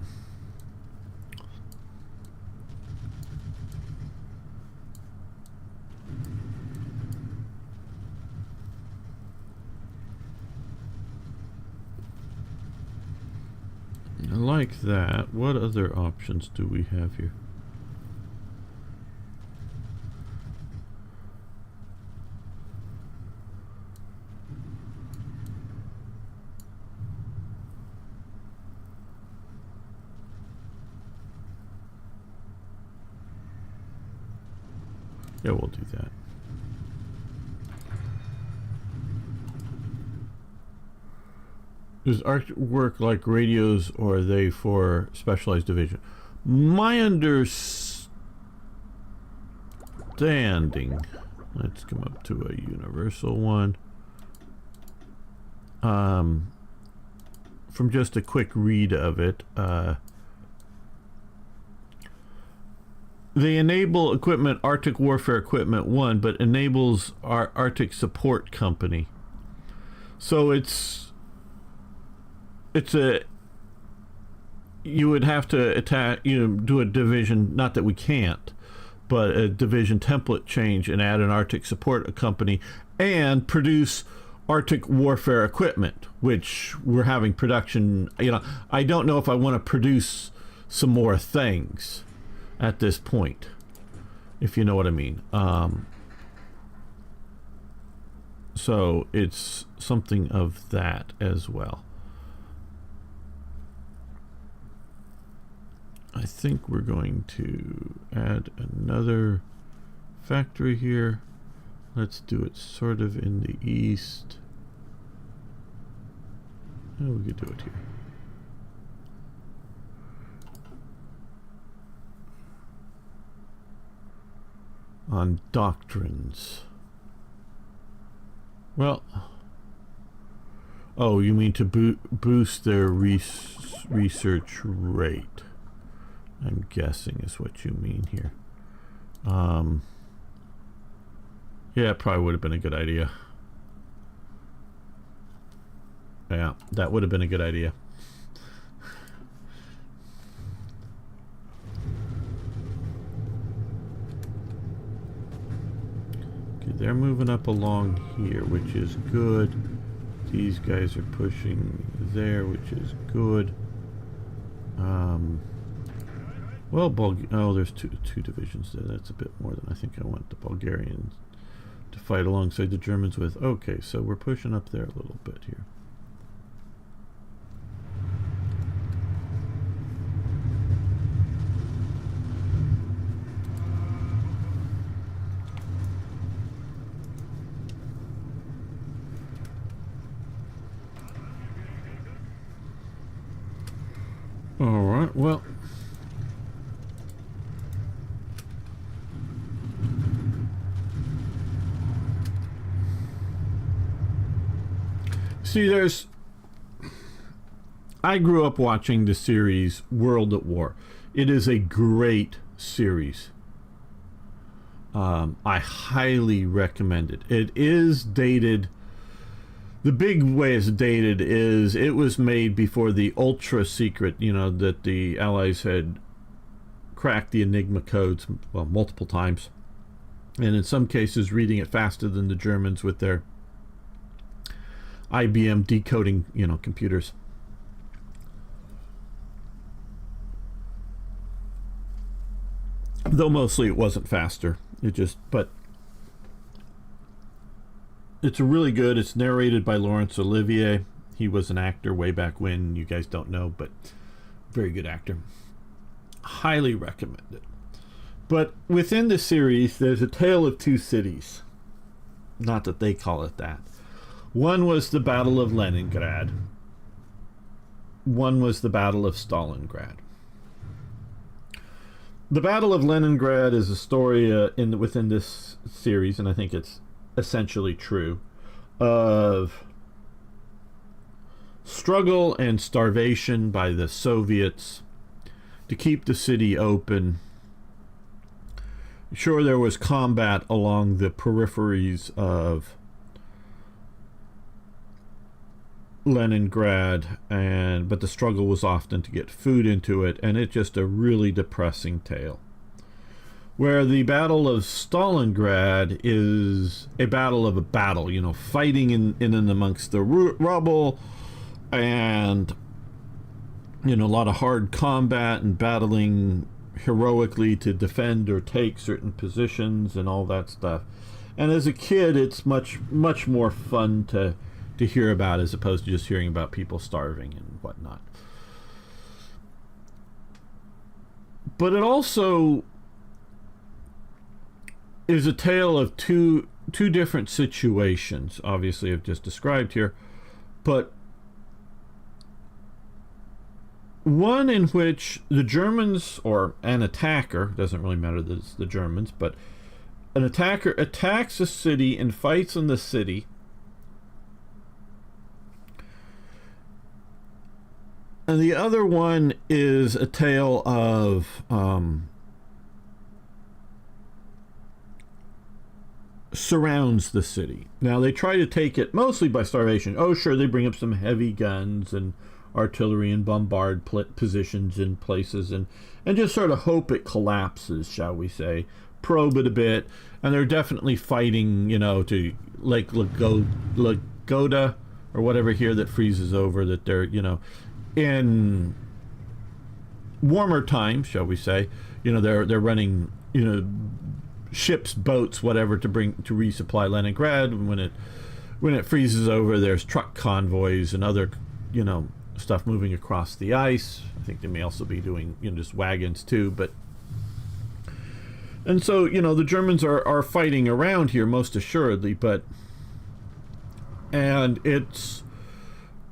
Speaker 1: Like that. What other options do we have here? Yeah, we'll do that. Does ARC work like radios, or are they for specialized division? My understanding, let's come up to a universal one. From just a quick read of it, they enable equipment Arctic Warfare Equipment 1, but enables our Arctic Support Company. So it's a, you would have to attack, do a division, not that we can't, but a division template change and add an Arctic Support Company and produce Arctic Warfare Equipment, which we're having production. I don't know if I want to produce some more things at this point, if you know what I mean. So it's something of that as well. I think we're going to add another factory here. Let's do it sort of in the east. Oh, we could do it here. On doctrines. Well, oh, you mean to boost their research rate? I'm guessing is what you mean here. Yeah, it probably would have been a good idea. Yeah, that would have been a good idea. Okay, they're moving up along here, which is good. These guys are pushing there, which is good. Well, oh, there's two divisions there. That's a bit more than I think I want the Bulgarians to fight alongside the Germans with. Okay, so we're pushing up there a little bit here. All right, well, see, I grew up watching the series World at War. It is a great series. I highly recommend it. It is dated. The big way it's dated is it was made before the ultra secret, that the Allies had cracked the Enigma codes, well, multiple times. And in some cases, reading it faster than the Germans with their IBM decoding, computers. Though mostly it wasn't faster. But it's really good. It's narrated by Laurence Olivier. He was an actor way back when. You guys don't know, but very good actor. Highly recommend it. But within the series, there's a tale of two cities. Not that they call it that. One was the Battle of Leningrad. One was the Battle of Stalingrad. The Battle of Leningrad is a story within this series, and I think it's essentially true, of struggle and starvation by the Soviets to keep the city open. Sure, there was combat along the peripheries of Leningrad, but the struggle was often to get food into it, and it's just a really depressing tale. Where the Battle of Stalingrad is a battle of a battle, fighting in and amongst the rubble, and a lot of hard combat and battling heroically to defend or take certain positions and all that stuff. And as a kid, it's much more fun to hear about, as opposed to just hearing about people starving and whatnot. But it also is a tale of two different situations, obviously I've just described here, but one in which the Germans, or an attacker, doesn't really matter that it's the Germans, but an attacker attacks a city and fights in the city, and the other one is a tale of surrounds the city. Now, they try to take it mostly by starvation. Oh, sure, they bring up some heavy guns and artillery and bombard positions in places and just sort of hope it collapses, shall we say. Probe it a bit. And they're definitely fighting, to Lake Lagoda or whatever here that freezes over, that they're, in warmer times, shall we say, they're running, ships, boats, whatever, to resupply Leningrad. When it freezes over, there's truck convoys and other, stuff moving across the ice. I think they may also be doing, just wagons too. And so, the Germans are fighting around here most assuredly, and it's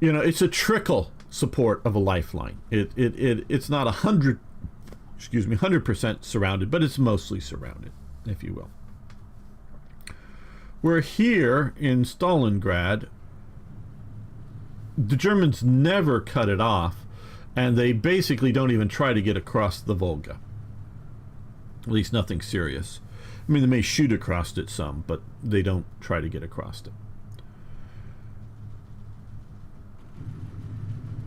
Speaker 1: a trickle support of a lifeline. It's not 100% surrounded, but it's mostly surrounded, if you will. We're here in Stalingrad. The Germans never cut it off, and they basically don't even try to get across the Volga. At least nothing serious. I mean, they may shoot across it some, but they don't try to get across it.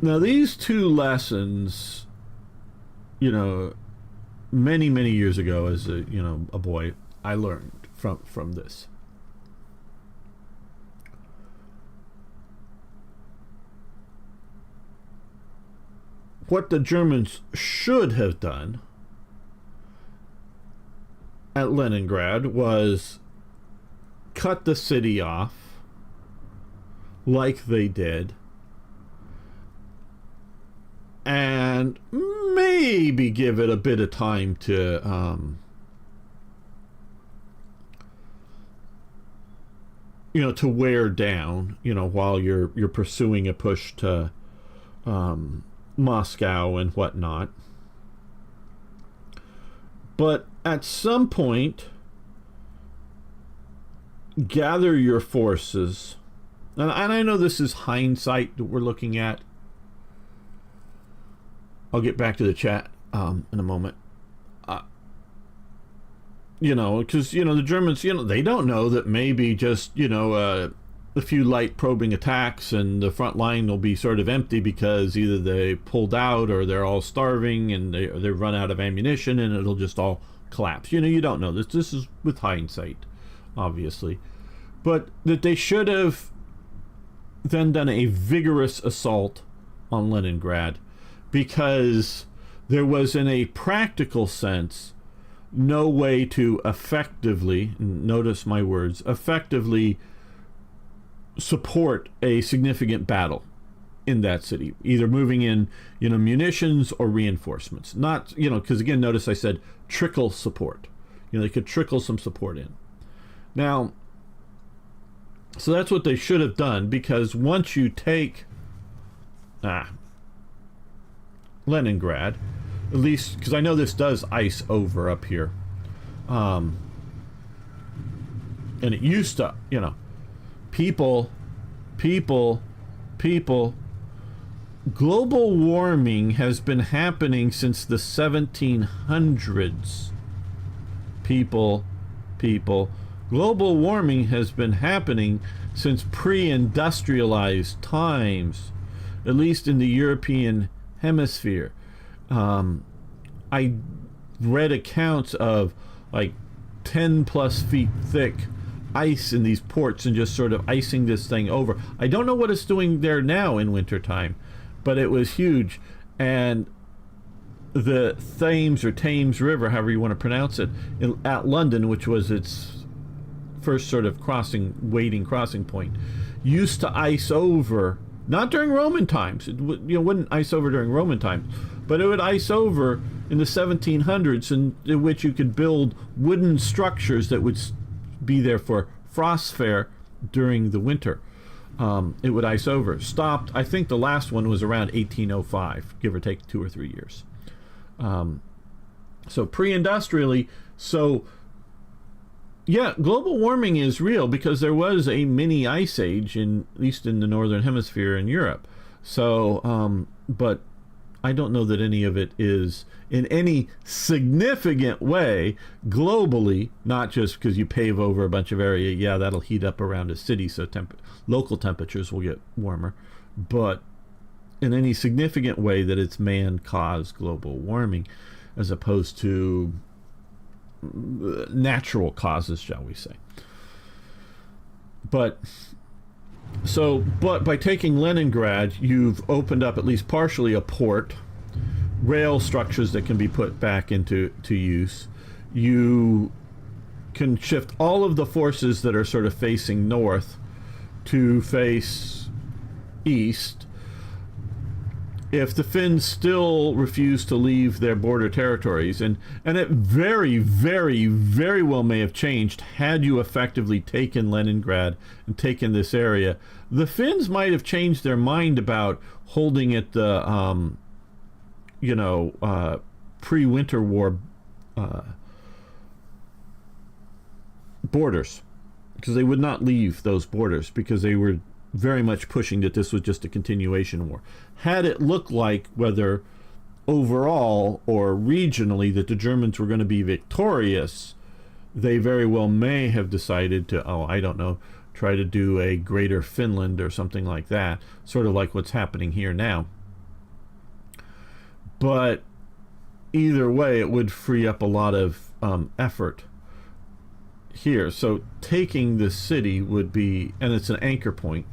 Speaker 1: Now, these two lessons, many, many years ago as a boy, I learned from this. What the Germans should have done at Leningrad was cut the city off like they did, and maybe give it a bit of time to to wear down, while you're pursuing a push to Moscow and whatnot. But at some point, gather your forces. And I know this is hindsight that we're looking at. I'll get back to the chat in a moment. Because, the Germans, they don't know that maybe just, a few light probing attacks and the front line will be sort of empty because either they pulled out or they're all starving and they've run out of ammunition and it'll just all collapse. You don't know this. This is with hindsight, obviously. But that they should have then done a vigorous assault on Leningrad because there was, in a practical sense, no way to effectively, notice my words, effectively support a significant battle in that city, either moving in, munitions or reinforcements. Not, because again, notice I said trickle support. They could trickle some support in. Now, so that's what they should have done, because once you take Leningrad, at least, because I know this does ice over up here. And it used to, people. Global warming has been happening since the 1700s. People. Global warming has been happening since pre-industrialized times, at least in the European hemisphere. I read accounts of like 10 plus feet thick ice in these ports and just sort of icing this thing over. I don't know what it's doing there now in wintertime, but it was huge. And the Thames or Thames River, however you want to pronounce it, at London, which was its first sort of wading crossing point, used to ice over, not during Roman times. It wouldn't ice over during Roman times, but it would ice over in the 1700s, in which you could build wooden structures that would be there for frost fare during the winter. It would ice over. Stopped, I think the last one was around 1805, give or take 2 or 3 years. So pre-industrially, yeah, global warming is real because there was a mini ice age, at least in the northern hemisphere in Europe. So, but I don't know that any of it is in any significant way globally, not just because you pave over a bunch of area. Yeah, that'll heat up around a city, so local temperatures will get warmer. But in any significant way that it's man-caused global warming, as opposed to natural causes, shall we say. But by taking Leningrad, you've opened up at least partially a port, rail structures that can be put back into use. You can shift all of the forces that are sort of facing north to face east. If the Finns still refuse to leave their border territories, and it very, very, very well may have changed had you effectively taken Leningrad and taken this area, the Finns might have changed their mind about holding at the, pre-winter war borders, because they would not leave those borders because they were very much pushing that this was just a continuation war. Had it looked like, whether overall or regionally, that the Germans were going to be victorious, they very well may have decided to, try to do a greater Finland or something like that, sort of like what's happening here now. But either way, it would free up a lot of effort here. So taking the city would be, and it's an anchor point,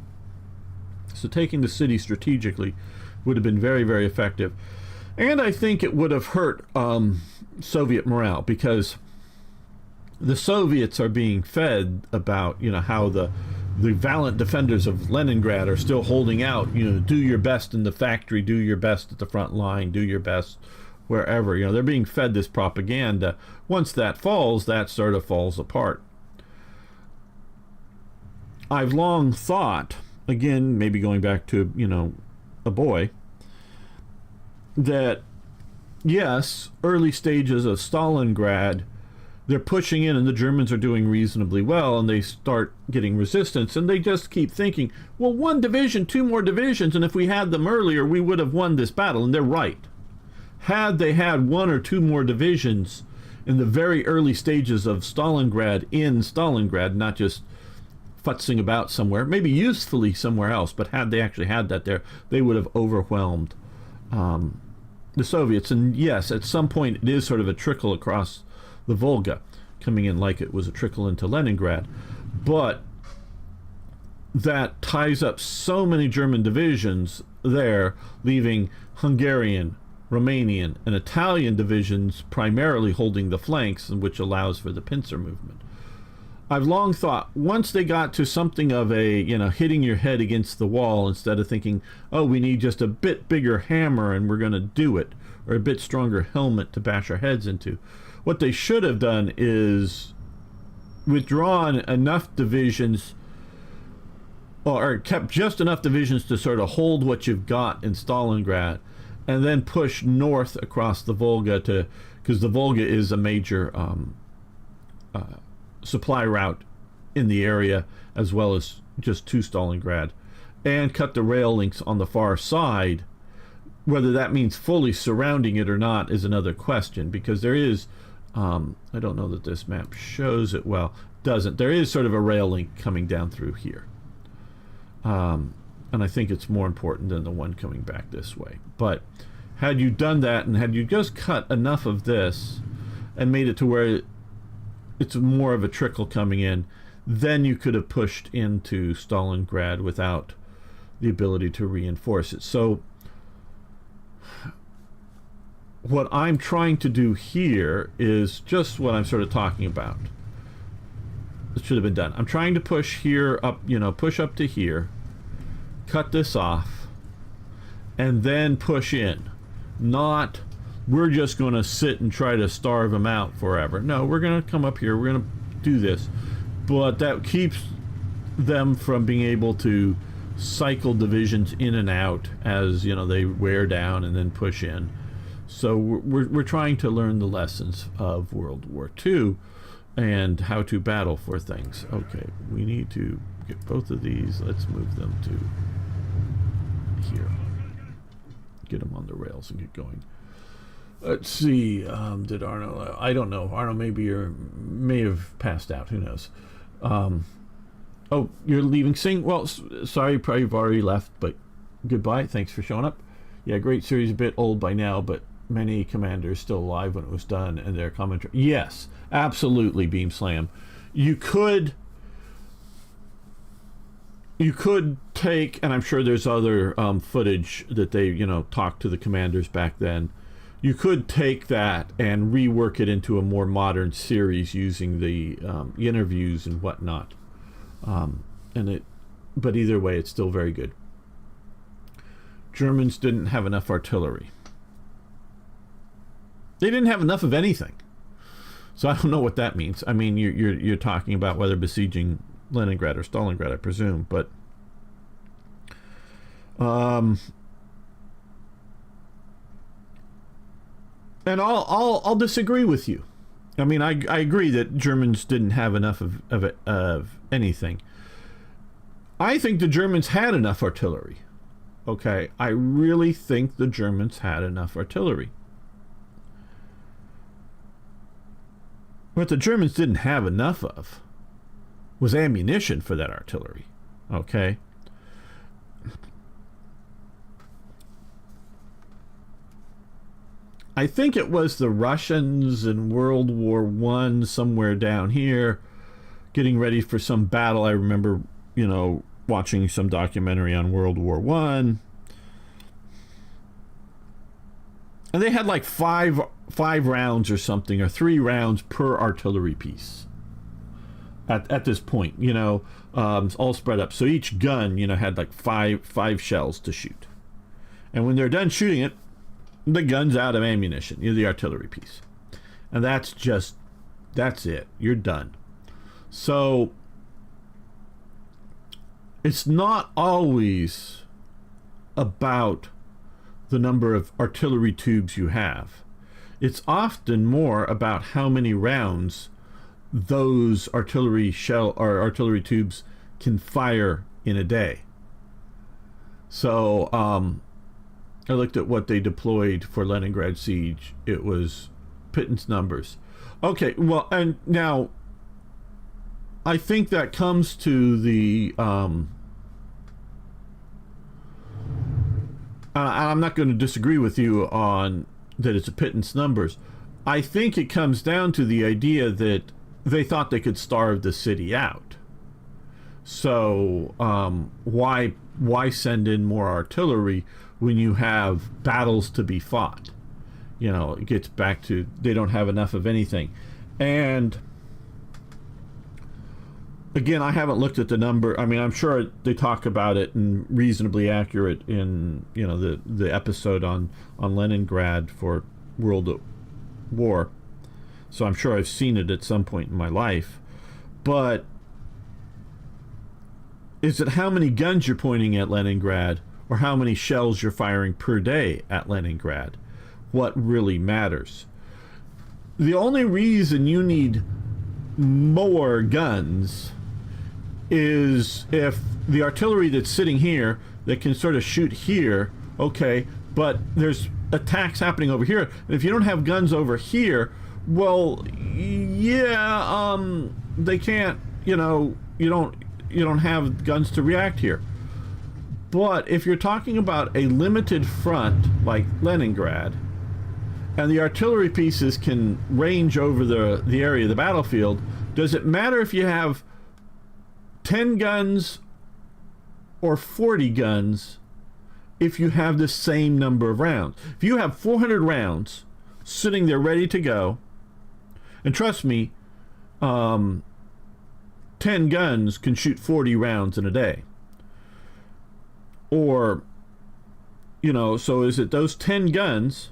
Speaker 1: so taking the city strategically would have been very, very effective. And I think it would have hurt Soviet morale, because the Soviets are being fed about, how the valiant defenders of Leningrad are still holding out. Do your best in the factory, do your best at the front line, do your best wherever. They're being fed this propaganda. Once that falls, that sort of falls apart. I've long thought, again, maybe going back to, a boy, that, yes, early stages of Stalingrad, they're pushing in and the Germans are doing reasonably well, and they start getting resistance, and they just keep thinking, well, one division, two more divisions, and if we had them earlier, we would have won this battle. And they're right. Had they had one or two more divisions in the very early stages of Stalingrad in Stalingrad, not just futzing about somewhere, maybe usefully somewhere else, but had they actually had that there, they would have overwhelmed the Soviets. And yes, at some point it is sort of a trickle across the Volga, coming in like it was a trickle into Leningrad. But that ties up so many German divisions there, leaving Hungarian, Romanian, and Italian divisions primarily holding the flanks, which allows for the pincer movement. I've long thought, once they got to something of a, hitting your head against the wall, instead of thinking, oh, we need just a bit bigger hammer and we're going to do it, or a bit stronger helmet to bash our heads into, what they should have done is withdrawn enough divisions, or kept just enough divisions to sort of hold what you've got in Stalingrad, and then push north across the Volga because the Volga is a major supply route in the area, as well as just to Stalingrad, and cut the rail links on the far side. Whether that means fully surrounding it or not is another question, because there is, I don't know that this map shows it well, doesn't. There is sort of a rail link coming down through here. And I think it's more important than the one coming back this way. But had you done that, and had you just cut enough of this and made it to where it's more of a trickle coming in, then you could have pushed into Stalingrad without the ability to reinforce it. So what I'm trying to do here is just what I'm sort of talking about. It should have been done. I'm trying to push here up, push up to here, cut this off, and then push in. Not, we're just going to sit and try to starve them out forever. No, we're going to come up here, we're going to do this. But that keeps them from being able to cycle divisions in and out as, they wear down and then push in. So we're trying to learn the lessons of World War II and how to battle for things. Okay, we need to get both of these. Let's move them to here. Get them on the rails and get going. Let's see. Did Arno? I don't know. Arno may have passed out. Who knows? Oh, you're leaving Sing? Well, sorry, probably you've already left, but goodbye. Thanks for showing up. Yeah, great series. A bit old by now, but many commanders still alive when it was done, and their commentary. Yes, absolutely, Beam Slam. You could take, and I'm sure there's other footage that they, talked to the commanders back then. You could take that and rework it into a more modern series using the interviews and whatnot. But either way, it's still very good. Germans didn't have enough artillery. They didn't have enough of anything. So I don't know what that means. I mean, you're talking about whether besieging Leningrad or Stalingrad, I presume, but and I'll disagree with you. I mean, I agree that Germans didn't have enough of anything. I think the Germans had enough artillery. Okay, I really think the Germans had enough artillery. What the Germans didn't have enough of was ammunition for that artillery. Okay? I think it was the Russians in World War I, somewhere down here, getting ready for some battle. I remember, watching some documentary on World War I. And they had like five rounds or something, or 3 rounds per artillery piece at this point, all spread up. So each gun, had like five shells to shoot. And when they're done shooting it, the gun's out of ammunition, the artillery piece. And that's it. You're done. So it's not always about the number of artillery tubes you have. It's often more about how many rounds those artillery tubes can fire in a day. So I looked at what they deployed for Leningrad siege. It was pittance numbers. Okay, well, and now I think that comes to the I'm not going to disagree with you on that it's a pittance numbers. I think it comes down to the idea that they thought they could starve the city out. So why send in more artillery when you have battles to be fought? You know, it gets back to they don't have enough of anything. And again, I haven't looked at the number. I mean, I'm sure they talk about it and reasonably accurate in, you know, the episode on Leningrad for World at War. So I'm sure I've seen it at some point in my life. But is it how many guns you're pointing at Leningrad or how many shells you're firing per day at Leningrad? What really matters? The only reason you need more guns is if the artillery that's sitting here that can sort of shoot here, okay, but there's attacks happening over here. And if you don't have guns over here, well, yeah, they can't, you know, you don't have guns to react here. But if you're talking about a limited front like Leningrad, and the artillery pieces can range over the area of the battlefield, does it matter if you have 10 guns or 40 guns if you have the same number of rounds? If you have 400 rounds sitting there ready to go, and trust me, 10 guns can shoot 40 rounds in a day. Or, you know, so is it those 10 guns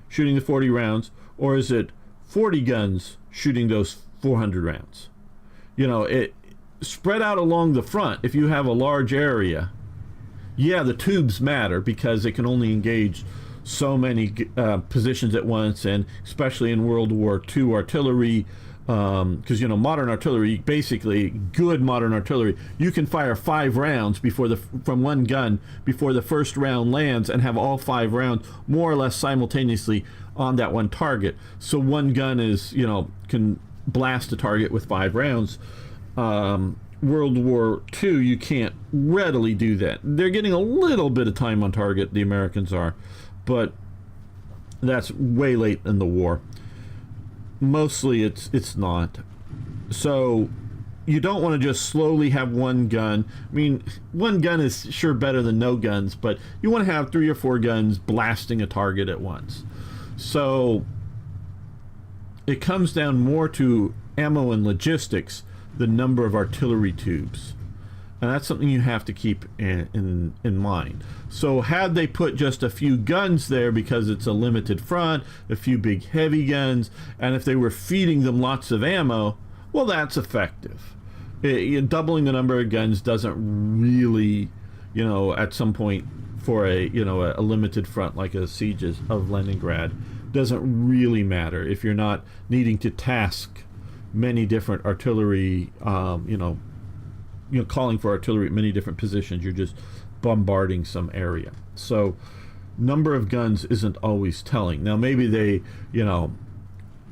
Speaker 1: shooting the 40 rounds, or is it 40 guns shooting those 400 rounds? You know, it spread out along the front. If you have a large area, yeah, the tubes matter because it can only engage so many positions at once, and especially in World War II artillery, because you know, modern artillery, basically good modern artillery, you can fire 5 rounds from one gun before the first round lands and have all 5 rounds more or less simultaneously on that one target. So one gun is, you know, can blast a target with 5 rounds. World War II, you can't readily do that. They're getting a little bit of time on target, the Americans are, but that's way late in the war. Mostly it's not. So you don't want to just slowly have one gun. I mean, one gun is sure better than no guns, but you want to have 3 or 4 guns blasting a target at once. So it comes down more to ammo and logistics, the number of artillery tubes. And that's something you have to keep in mind. So had they put just a few guns there because it's a limited front, a few big heavy guns, and if they were feeding them lots of ammo, well, that's effective. Doubling the number of guns doesn't really, you know, at some point for a limited front like a siege of Leningrad, doesn't really matter if you're not needing to task many different artillery, calling for artillery at many different positions. You're just bombarding some area. So number of guns isn't always telling. Now maybe they, you know,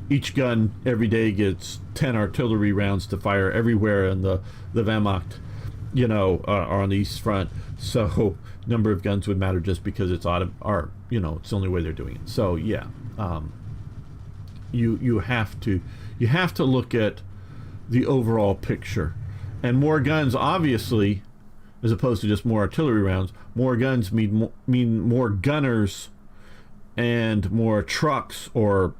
Speaker 1: each gun every day gets 10 artillery rounds to fire everywhere in the Wehrmacht, you know, or on the East Front. So number of guns would matter just because it's it's the only way they're doing it. So yeah, you have to look at the overall picture. And more guns, obviously, as opposed to just more artillery rounds, more guns mean more gunners and more trucks or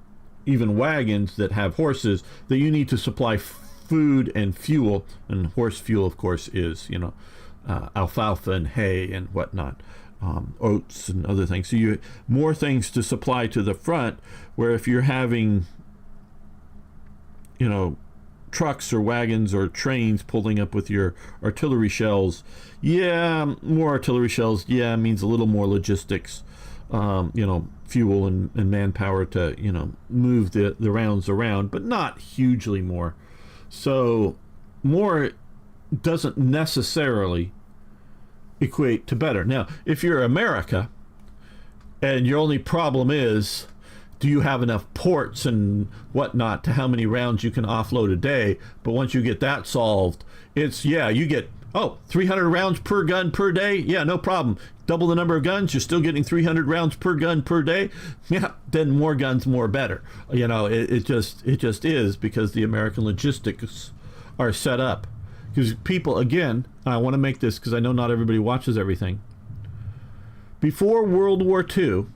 Speaker 1: even wagons that have horses that you need to supply food and fuel. And horse fuel, of course, is, you know, alfalfa and hay and whatnot, oats and other things. So you more things to supply to the front, where if you're having, you know, trucks or wagons or trains pulling up with your artillery shells, yeah, more artillery shells, yeah, means a little more logistics. fuel and manpower to, move the rounds around, but not hugely more. So more doesn't necessarily equate to better. Now, if you're America and your only problem is, do you have enough ports and whatnot to how many rounds you can offload a day? But once you get that solved, you get 300 rounds per gun per day. Yeah, no problem. Double the number of guns, you're still getting 300 rounds per gun per day. Yeah, then more guns, more better. It just is, because the American logistics are set up. Because people, again, I want to make this because I know not everybody watches everything. Before World War II,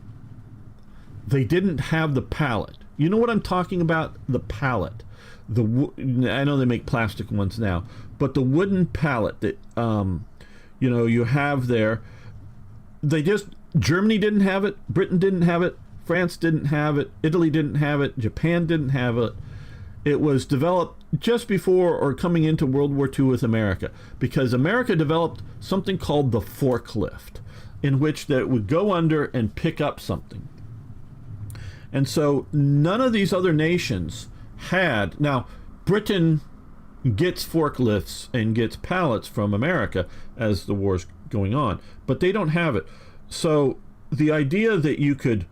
Speaker 1: they didn't have the pallet. You know what I'm talking about? The pallet. I know they make plastic ones now, but the wooden pallet that you have there, Germany didn't have it, Britain didn't have it, France didn't have it, Italy didn't have it, Japan didn't have it. It was developed just before or coming into World War II with America, because America developed something called the forklift, in which that would go under and pick up something. And so none of these other nations had. Now, Britain gets forklifts and gets pallets from America as the war's going on, but they don't have it. So the idea that you could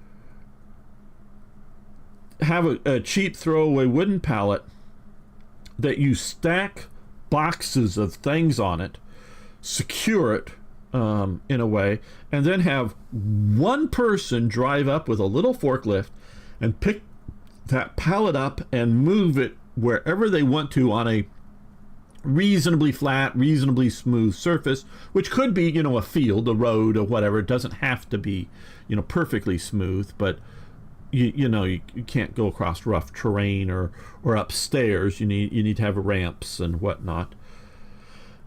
Speaker 1: have a cheap throwaway wooden pallet that you stack boxes of things on it, secure it in a way, and then have one person drive up with a little forklift and pick that pallet up and move it wherever they want to on a reasonably flat, reasonably smooth surface, which could be, a field, a road, or whatever. It doesn't have to be, perfectly smooth, but you can't go across rough terrain or upstairs. You need to have ramps and whatnot.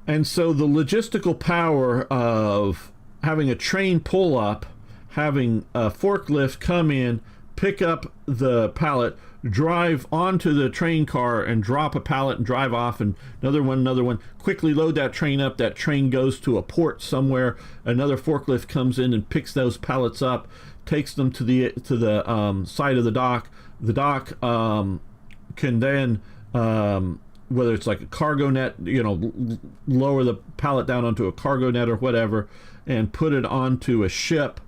Speaker 1: And so the logistical power of having a train pull up, having a forklift come in, pick up the pallet, drive onto the train car and drop a pallet and drive off, and another one, quickly load that train up. That train goes to a port somewhere. Another forklift comes in and picks those pallets up, takes them to the side of the dock. The dock can then, whether it's like a cargo net, lower the pallet down onto a cargo net or whatever, and put it onto a ship,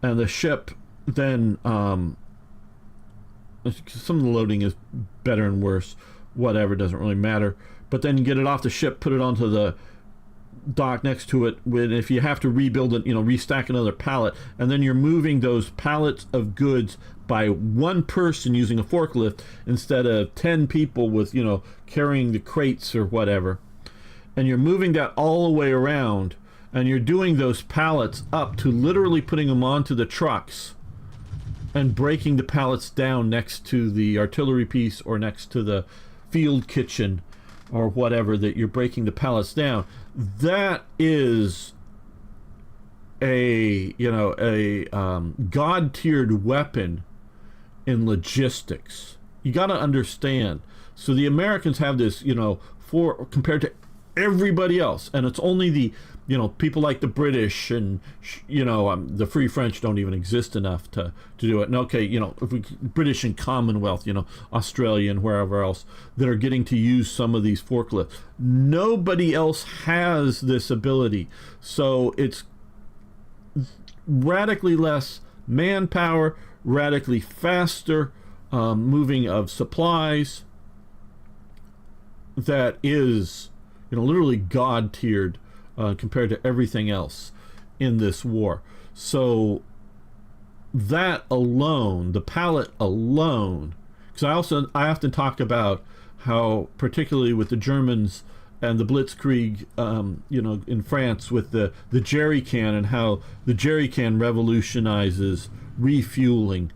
Speaker 1: and the ship then, some of the loading is better and worse, whatever, doesn't really matter, but then get it off the ship, put it onto the dock next to it. If you have to rebuild it, restack another pallet, and then you're moving those pallets of goods by one person using a forklift instead of 10 people with carrying the crates or whatever, and you're moving that all the way around, and you're doing those pallets up to literally putting them onto the trucks and breaking the pallets down next to the artillery piece or next to the field kitchen or whatever that you're breaking the pallets down. That is a god-tiered weapon in logistics. You got to understand. So the Americans have this, compared to everybody else, and it's only the people like the British and the Free French don't even exist enough to do it. And okay, if we British and Commonwealth, Australia and wherever else, that are getting to use some of these forklifts. Nobody else has this ability, so it's radically less manpower, radically faster moving of supplies. That is, literally god-tiered compared to everything else in this war. So that alone, the pallet alone, because I often talk about how, particularly with the Germans and the Blitzkrieg, in France with the jerry can, and how the jerry can revolutionizes refueling.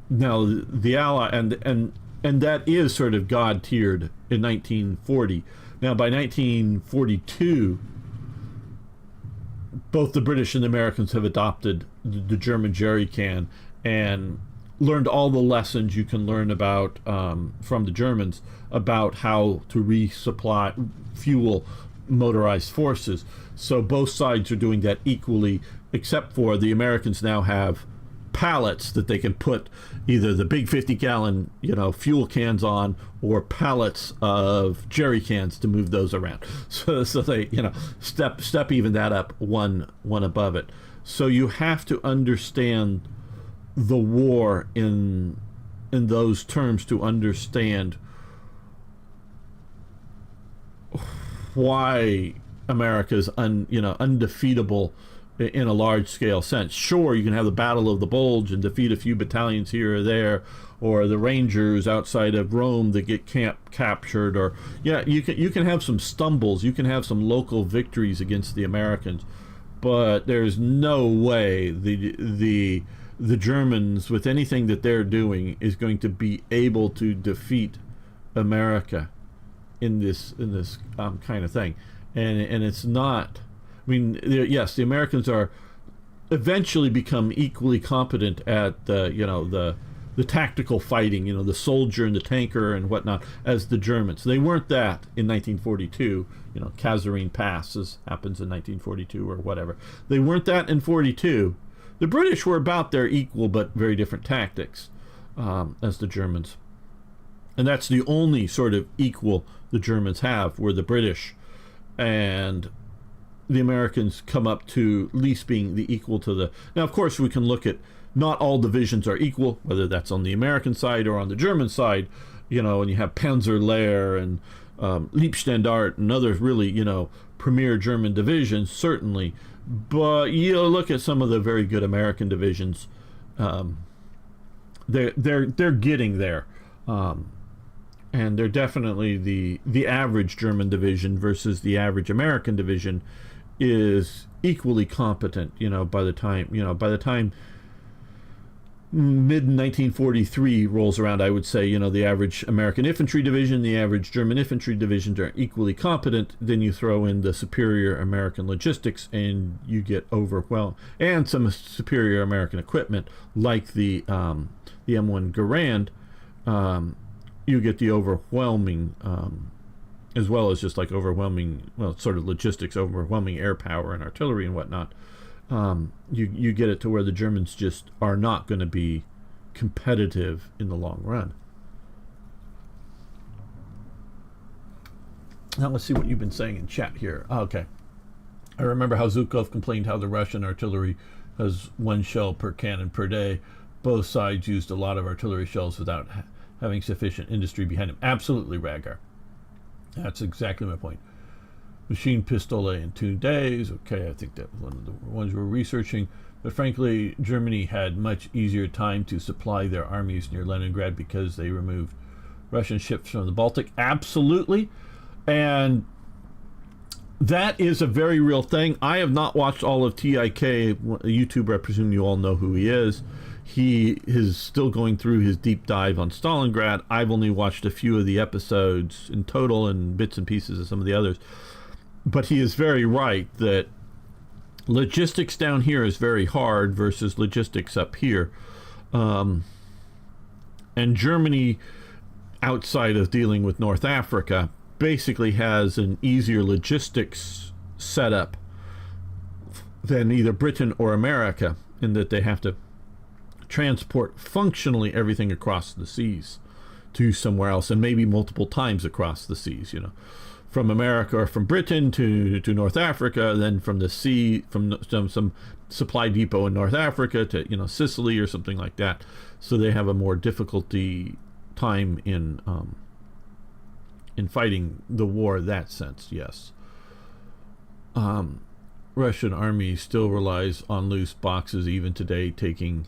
Speaker 1: Now the Ally and that is sort of god-tiered in 1940. Now by 1942, both the British and the Americans have adopted the German jerry can and learned all the lessons you can learn about from the Germans about how to resupply fuel motorized forces. So both sides are doing that equally, except for the Americans now have pallets that they can put either the big 50-gallon, fuel cans on, or pallets of jerry cans to move those around. So they, step even that up one above it. So you have to understand the war in those terms to understand why America's undefeatable in a large scale sense. Sure, you can have the Battle of the Bulge and defeat a few battalions here or there, or the Rangers outside of Rome that get captured, or you can have some stumbles, you can have some local victories against the Americans, but there's no way the Germans, with anything that they're doing, is going to be able to defeat America in this kind of thing. And it's not. I mean, yes, the Americans are eventually become equally competent at the tactical fighting, the soldier and the tanker and whatnot, as the Germans. They weren't that in 1942. Kasserine Pass happens in 1942 or whatever. They weren't that in 42. The British were about their equal but very different tactics as the Germans. And that's the only sort of equal the Germans have, were the British. And the Americans come up to at least being the equal to the... Now, of course, we can look at, not all divisions are equal, whether that's on the American side or on the German side, and you have Panzerlehr and Leibstandarte and other really, premier German divisions, certainly. But you look at some of the very good American divisions, they're getting there. And they're definitely the average German division versus the average American division is equally competent. By the time mid 1943 rolls around, I would say the average American infantry division, the average German infantry division are equally competent. Then you throw in the superior American logistics, and you get overwhelmed, and some superior American equipment like the M1 Garand. You get the overwhelming, as well as just like overwhelming, sort of logistics, overwhelming air power and artillery and whatnot. You get it to where the Germans just are not going to be competitive in the long run. Now let's see what you've been saying in chat here. Okay. I remember how Zhukov complained how the Russian artillery has one shell per cannon per day. Both sides used a lot of artillery shells without having sufficient industry behind them. Absolutely, Ragar. That's exactly my point. Machine pistol in 2 days. Okay, I think that was one of the ones we're researching. But frankly, Germany had much easier time to supply their armies near Leningrad because they removed Russian ships from the Baltic. Absolutely. And that is a very real thing. I have not watched all of TIK, a YouTuber. I presume you all know who he is. He is still going through his deep dive on Stalingrad. I've only watched a few of the episodes in total and bits and pieces of some of the others. But he is very right that logistics down here is very hard versus logistics up here. And Germany, outside of dealing with North Africa, basically has an easier logistics setup than either Britain or America, in that they have to transport functionally everything across the seas to somewhere else, and maybe multiple times across the seas, from America or from Britain to North Africa, then from the sea, from some supply depot in North Africa to Sicily or something like that. So they have a more difficulty time in fighting the war in that sense. Yes. Russian army still relies on loose boxes even today, taking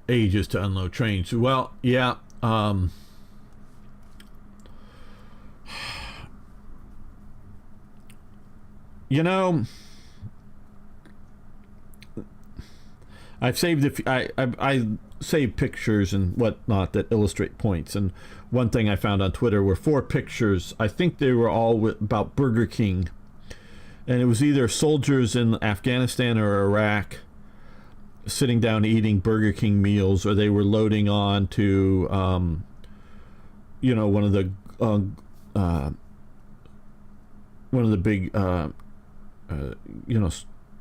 Speaker 1: ages to unload trains. Well, yeah. I've saved I saved pictures and whatnot that illustrate points, and one thing I found on Twitter were 4 pictures. I think they were all about Burger King, and it was either soldiers in Afghanistan or Iraq sitting down eating Burger King meals, or they were loading on to one of the big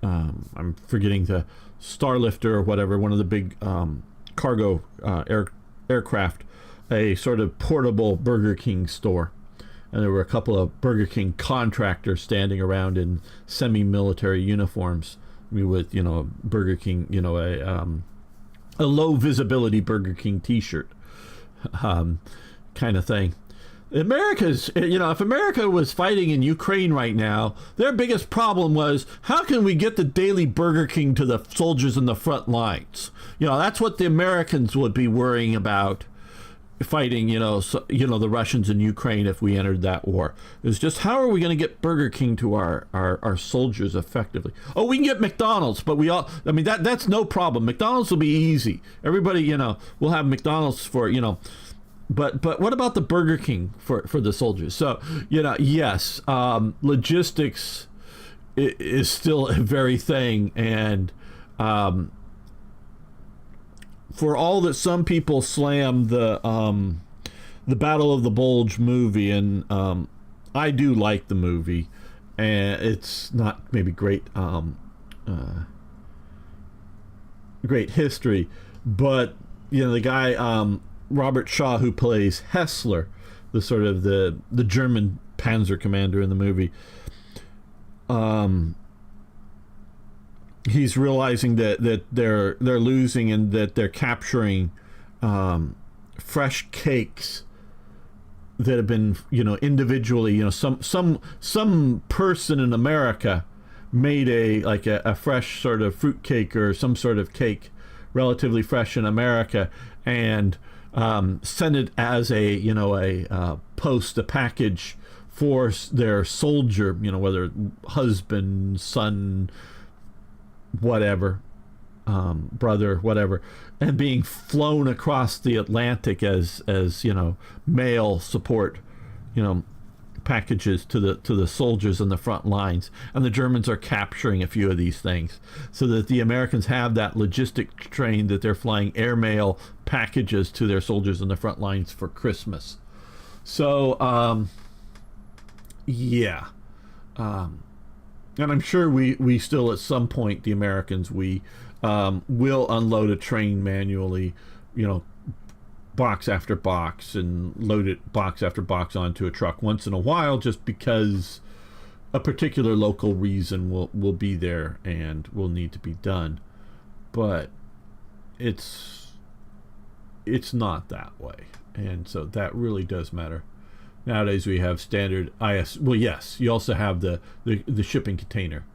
Speaker 1: I'm forgetting the Starlifter or whatever, one of the big cargo aircraft, a sort of portable Burger King store. And there were a couple of Burger King contractors standing around in semi-military uniforms with, you know, Burger King, you know, a low visibility Burger King t-shirt kind of thing. America's, you know, if America was fighting in Ukraine right now, their biggest problem was, how can we get the daily Burger King to the soldiers in the front lines? You know, that's what the Americans would be worrying about fighting, you know, the Russians in Ukraine if we entered that war. It's just, how are we going to get Burger King to our soldiers effectively? Oh, we can get McDonald's, but I mean, that's no problem. McDonald's will be easy. Everybody, you know, will have McDonald's for, you know, but what about the Burger King for the soldiers? So, you know, yes, logistics is still a very thing, and for all that some people slam the Battle of the Bulge movie, and I do like the movie, and it's not maybe great history, but you know, the guy Robert Shaw, who plays Hessler, the sort of the German Panzer commander in the movie, he's realizing that they're losing, and that they're capturing fresh cakes that have been, you know, individually, you know, some person in America made a fresh sort of fruit cake or some sort of cake, relatively fresh in America, and sent it as a package for their soldier, you know, whether husband, son, whatever, brother, whatever, and being flown across the Atlantic as you know, mail support, you know, packages to the soldiers in the front lines. And the Germans are capturing a few of these things, so that the Americans have that logistic train that they're flying airmail packages to their soldiers in the front lines for Christmas. So yeah, and I'm sure we still, at some point, the Americans, we will unload a train manually, you know, box after box, and load it box after box onto a truck once in a while, just because a particular local reason will be there and will need to be done. But it's not that way, and so that really does matter. Nowadays we have standard IS. Well, yes, you also have the shipping container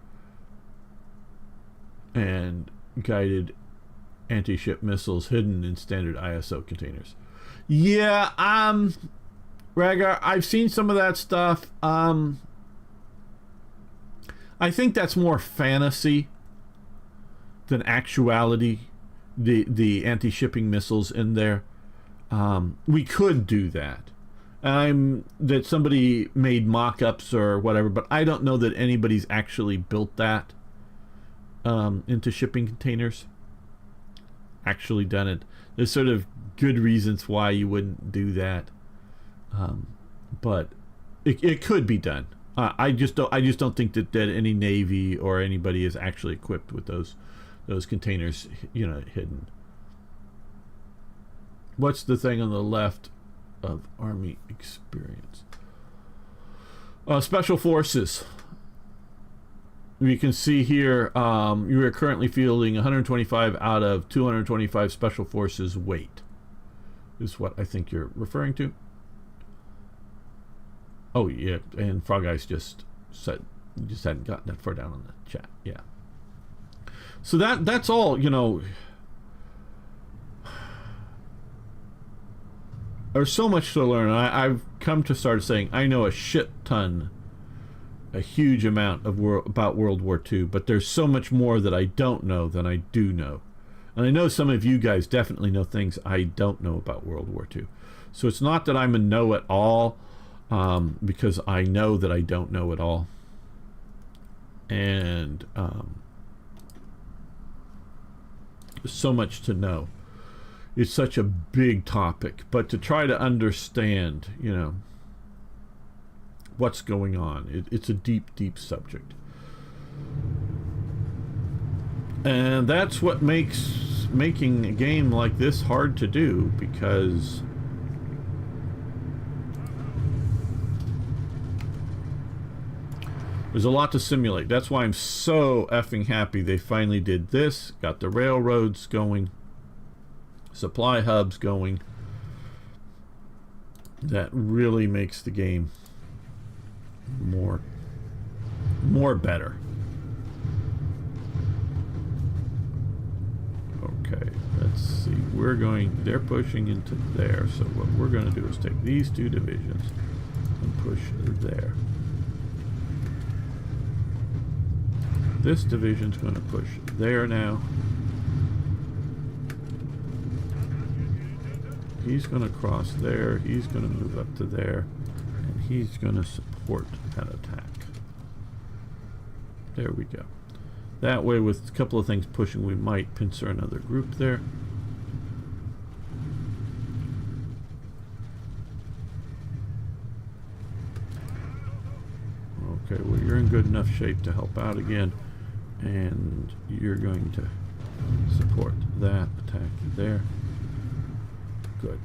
Speaker 1: and guided anti-ship missiles hidden in standard ISO containers. Yeah, Ragar, I've seen some of that stuff. I think that's more fantasy than actuality. The anti-shipping missiles in there. We could do that. That somebody made mock-ups or whatever, but I don't know that anybody's actually built that into shipping containers. Actually done it. There's sort of good reasons why you wouldn't do that, but it could be done. I just don't think that any Navy or anybody is actually equipped with those containers, you know, hidden. What's the thing on the left of Army experience? Special Forces. You can see here, you are currently fielding 125 out of 225 Special Forces weight, is what I think you're referring to. Oh yeah, and Frog Eyes just said you just hadn't gotten that far down on the chat. Yeah. So that's all, you know. There's so much to learn. I've come to start saying I know a shit ton, a huge amount of about World War II, but there's so much more that I don't know than I do know. And I know some of you guys definitely know things I don't know about World War II. So it's not that I'm a know-it-all, because I know that I don't know it all. And there's so much to know. It's such a big topic, but to try to understand, you know, what's going on, it's a deep, deep subject. And that's what makes making a game like this hard to do, because there's a lot to simulate. That's why I'm so effing happy they finally did this, got the railroads going, supply hubs going. That really makes the game more better. Okay, let's see. They're pushing into there. So what we're going to do is take these two divisions and push there. This division's going to push there now. He's going to cross there. He's going to move up to there. And he's going to support that attack. There we go. That way, with a couple of things pushing, we might pincer another group there. Okay, well, you're in good enough shape to help out again. And you're going to support that attack there. Good.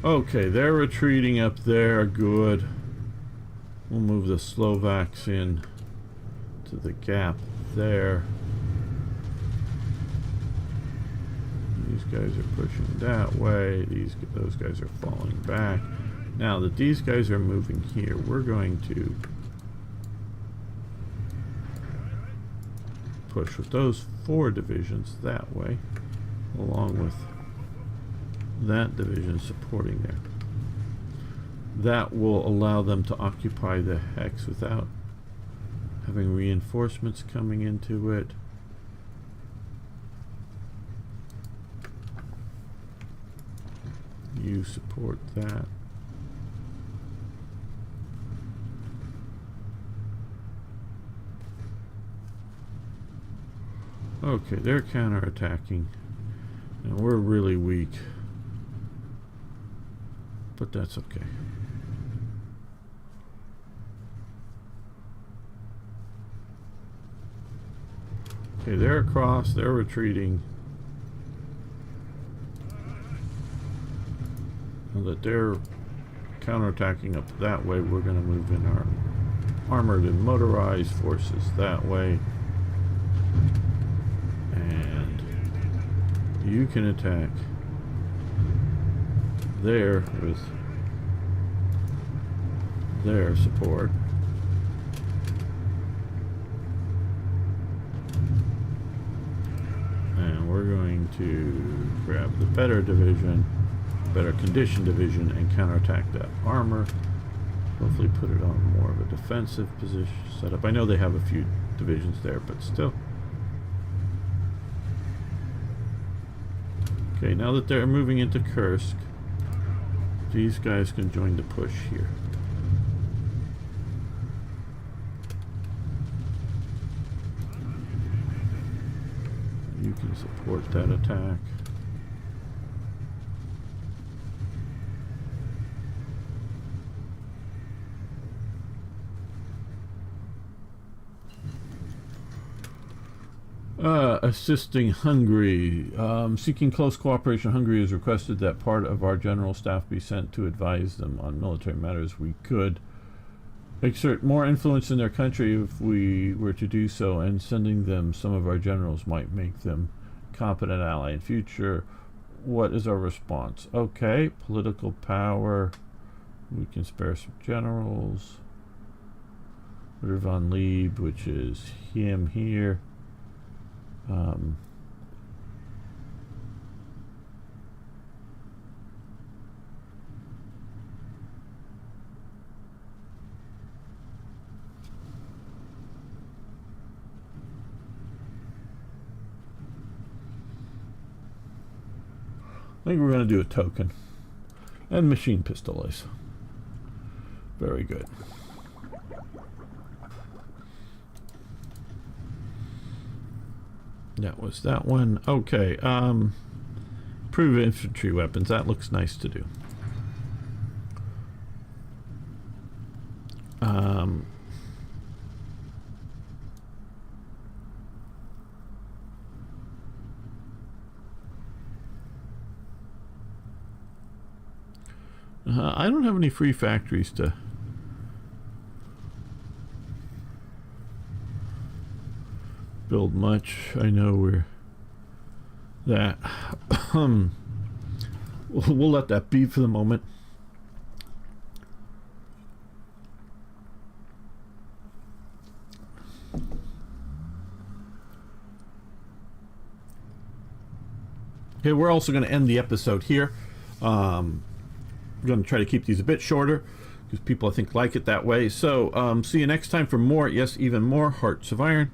Speaker 1: Okay, they're retreating up there. Good. We'll move the Slovaks in to the gap there. These guys are pushing that way. Those guys are falling back. Now that these guys are moving here, we're going to push with those 4 divisions that way, along with that division supporting there. That will allow them to occupy the hex without having reinforcements coming into it. You support that. Okay, they're counterattacking, and we're really weak. But that's okay. Okay, they're across, they're retreating. Now that they're counterattacking up that way, we're going to move in our armored and motorized forces that way. And you can attack there with their support. And we're going to grab the better division, better condition division, and counterattack that armor. Hopefully put it on more of a defensive position setup. I know they have a few divisions there, but still. Okay, now that they're moving into Kursk, these guys can join the push here. You can support that attack. Assisting Hungary. Seeking close cooperation, Hungary has requested that part of our general staff be sent to advise them on military matters. We could exert more influence in their country if we were to do so, and sending them some of our generals might make them competent ally in future. What is our response? Okay, political power. We can spare some generals. Ritter von Lieb, which is him here. I think we're going to do a token and machine pistols. Very good. That was that one. Okay. Improve infantry weapons. That looks nice to do. I don't have any free factories to build much. I know we're that. We'll let that be for the moment. Okay, we're also going to end the episode here. We're going to try to keep these a bit shorter because people, I think, like it that way. So see you next time for more, yes, even more Hearts of Iron.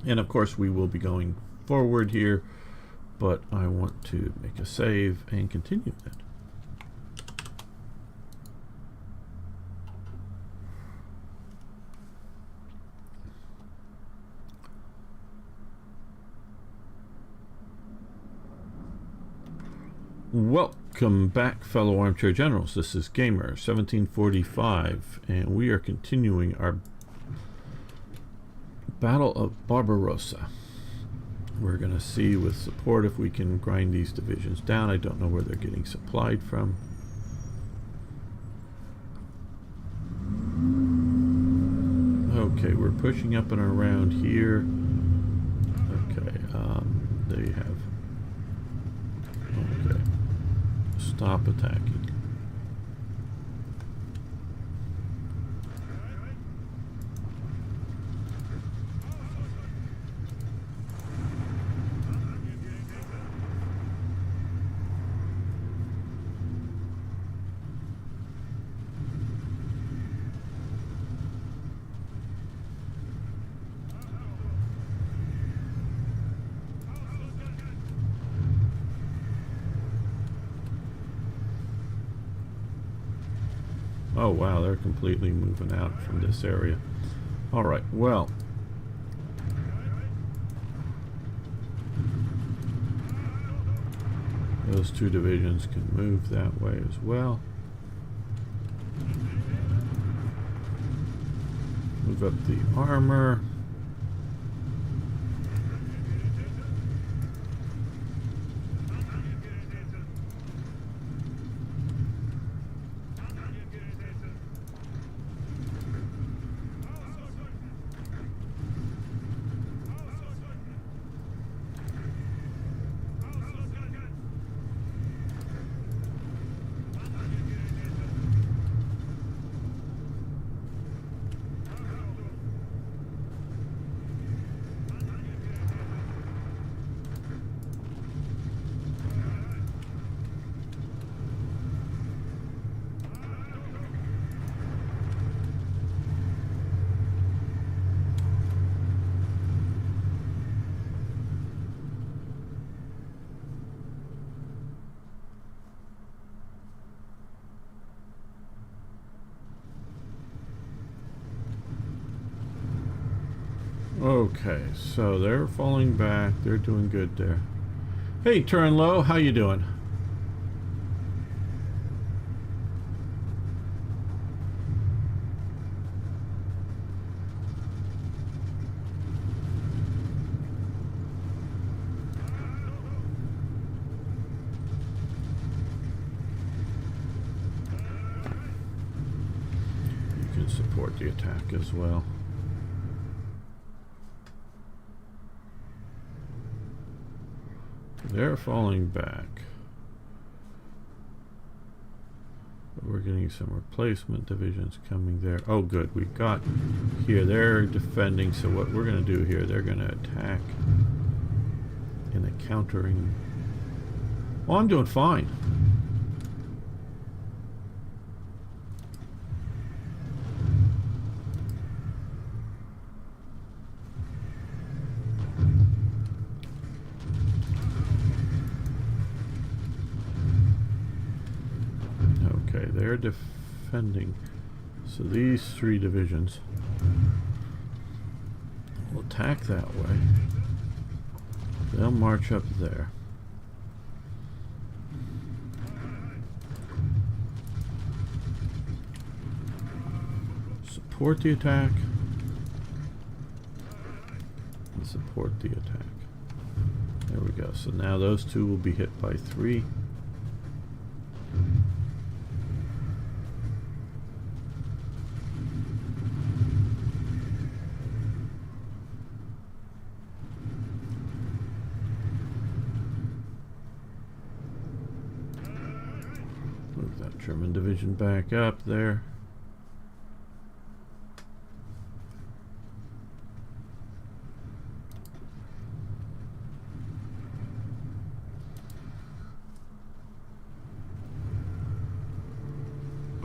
Speaker 1: And of course we will be going forward here, but I want to make a save and continue that. Welcome back, fellow armchair generals. This is Gamer 1745, and we are continuing our Battle of Barbarossa. We're going to see with support if we can grind these divisions down. I don't know where they're getting supplied from. Okay, we're pushing up and around here. Okay, they have... Okay. Stop attacking. Oh wow, they're completely moving out from this area. Alright, well. Those two divisions can move that way as well. Move up the armor. Okay, so they're falling back. They're doing good there. Hey, Turnlow, how you doing? You can support the attack as well. They're falling back. But we're getting some replacement divisions coming there. Oh good, we've got here, they're defending, so what we're going to do here, they're going to attack in a countering. Oh, I'm doing fine. They're defending. So these 3 divisions will attack that way. They'll march up there. Support the attack. And support the attack. There we go. So now those 2 will be hit by 3. Move that German division back up there.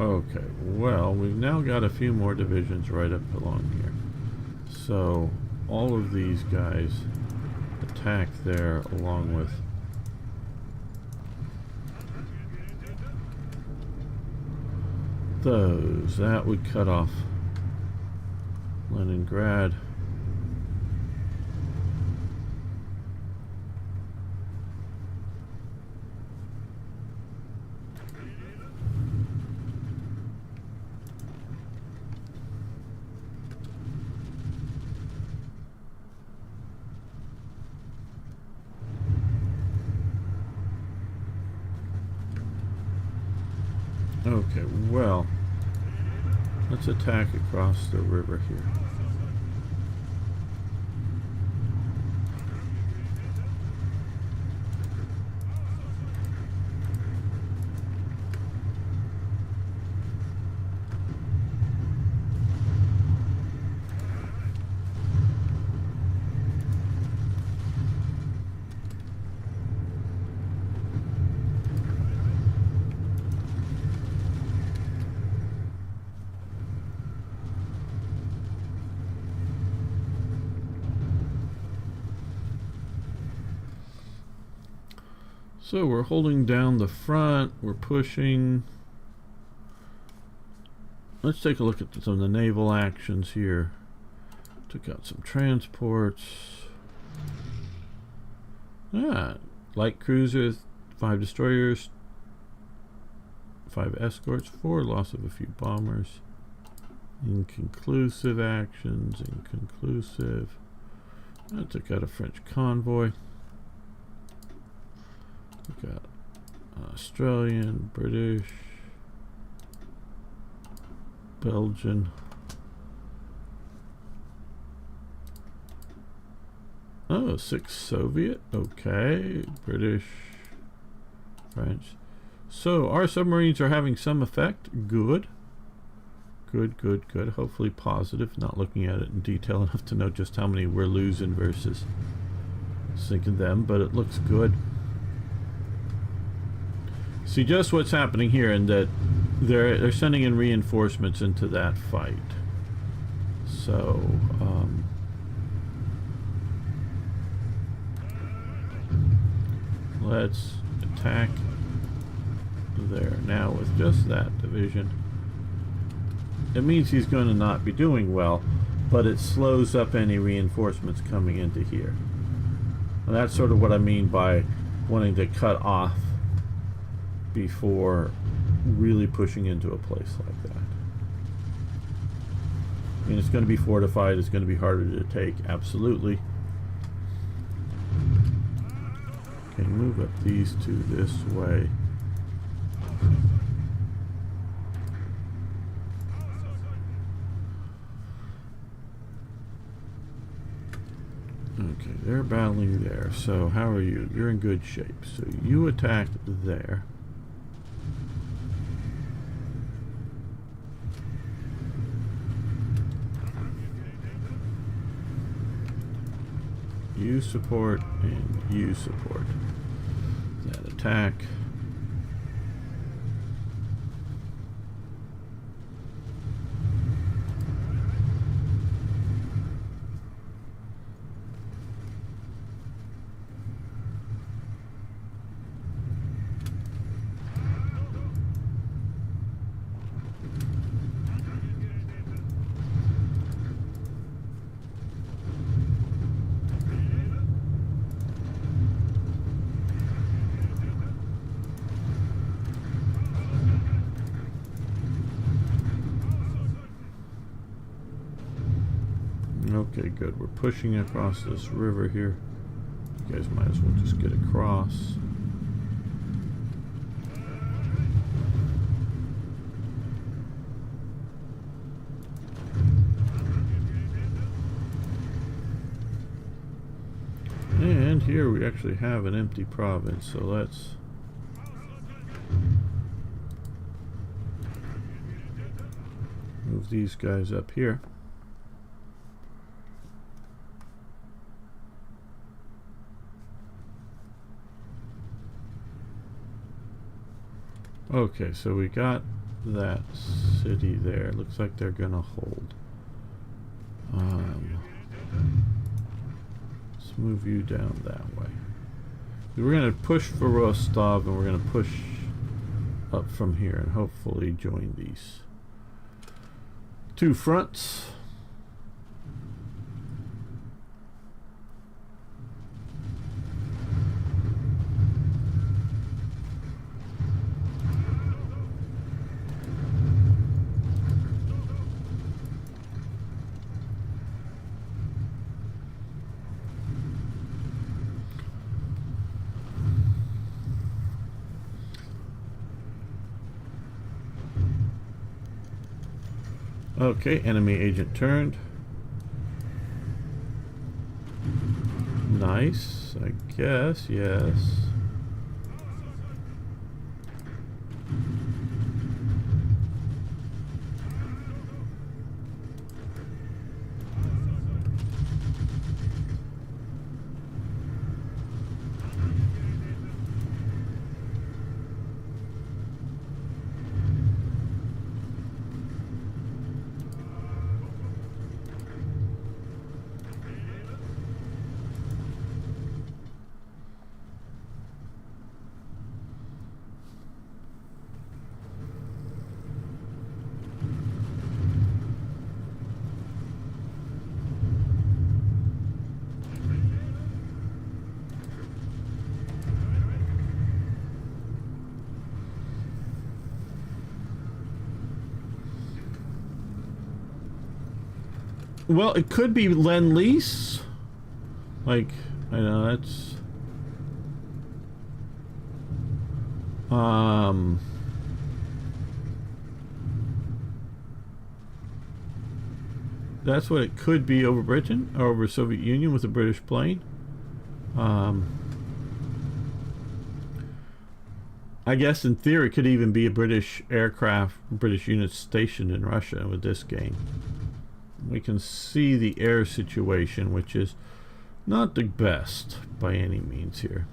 Speaker 1: Okay, well, we've now got a few more divisions right up along here. So all of these guys attack there along with those. That would cut off Leningrad. Okay, well, let's attack across the river here. So we're holding down the front, we're pushing. Let's take a look at some of the naval actions here. Took out some transports. Light cruisers, 5 destroyers, 5 escorts, 4 loss of a few bombers. Inconclusive actions, inconclusive. I took out a French convoy. We got Australian, British, Belgian. Oh, 6 Soviet. Okay. British, French. So our submarines are having some effect. Good. Good, good, good. Hopefully positive. Not looking at it in detail enough to know just how many we're losing versus sinking them, but it looks good. See just what's happening here, and that they're sending in reinforcements into that fight. So let's attack there. Now with just that division, it means he's going to not be doing well, but it slows up any reinforcements coming into here. And that's sort of what I mean by wanting to cut off before really pushing into a place like that. I mean, it's going to be fortified, it's going to be harder to take, absolutely. Okay, move up these 2 this way. Okay, they're battling there. So how are you? You're in good shape. So you attack there. You support and you support that attack. Okay, good. We're pushing across this river here. You guys might as well just get across. And here we actually have an empty province, so let's move these guys up here. Okay, so we got that city there. Looks like they're gonna hold. Let's move you down that way. We're gonna push for Rostov, and we're gonna push up from here and hopefully join these two fronts. Okay, enemy agent turned. Nice, I guess, yes. Well, it could be Lend-Lease. Like, I know that's... That's what it could be over Britain, or over Soviet Union with a British plane. I guess in theory it could even be a British aircraft, British unit stationed in Russia with this game. We can see the air situation, which is not the best by any means here.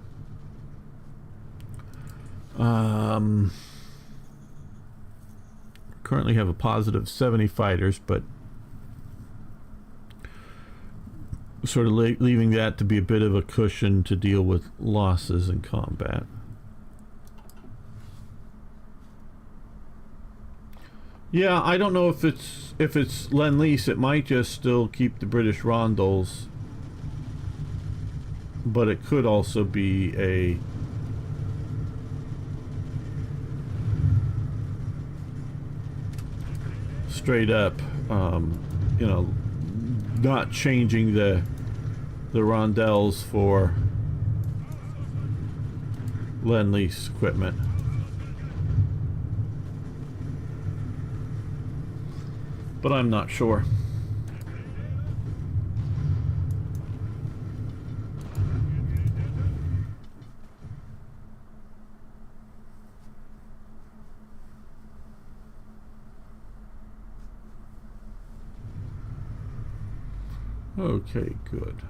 Speaker 1: Currently have a positive 70 fighters, but sort of leaving that to be a bit of a cushion to deal with losses in combat. Yeah, I don't know if it's Lend-Lease. It might just still keep the British rondels, but it could also be a straight up, you know, not changing the rondels for Lend-Lease equipment. But I'm not sure. Okay, good.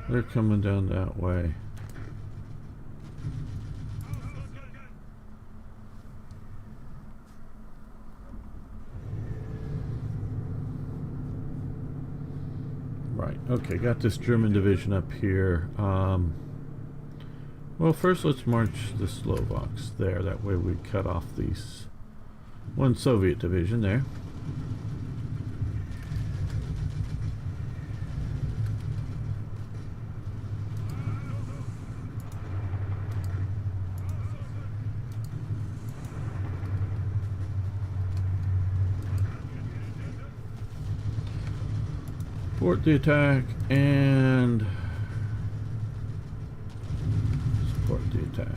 Speaker 1: They're coming down that way. Right, okay, got this German division up here. Well, first let's march the Slovaks there. That way we cut off these one Soviet division there. Support the attack and support the attack.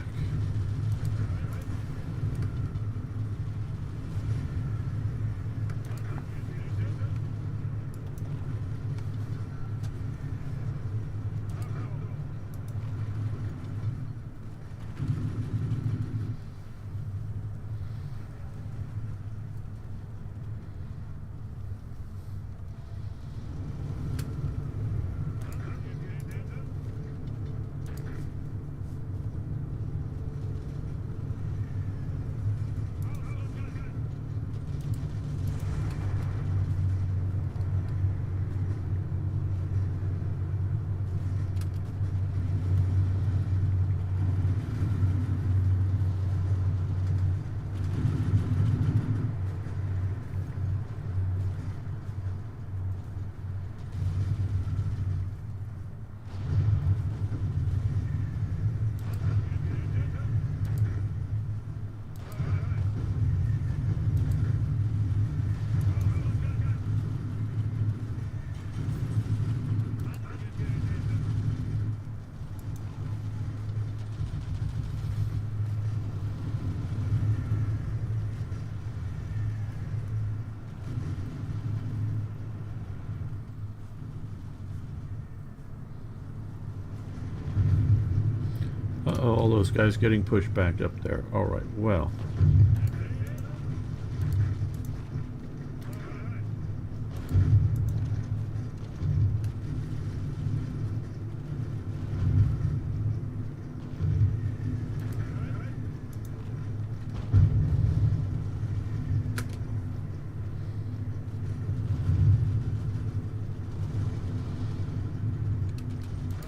Speaker 1: Uh-oh, all those guys getting pushed back up there. All right, well.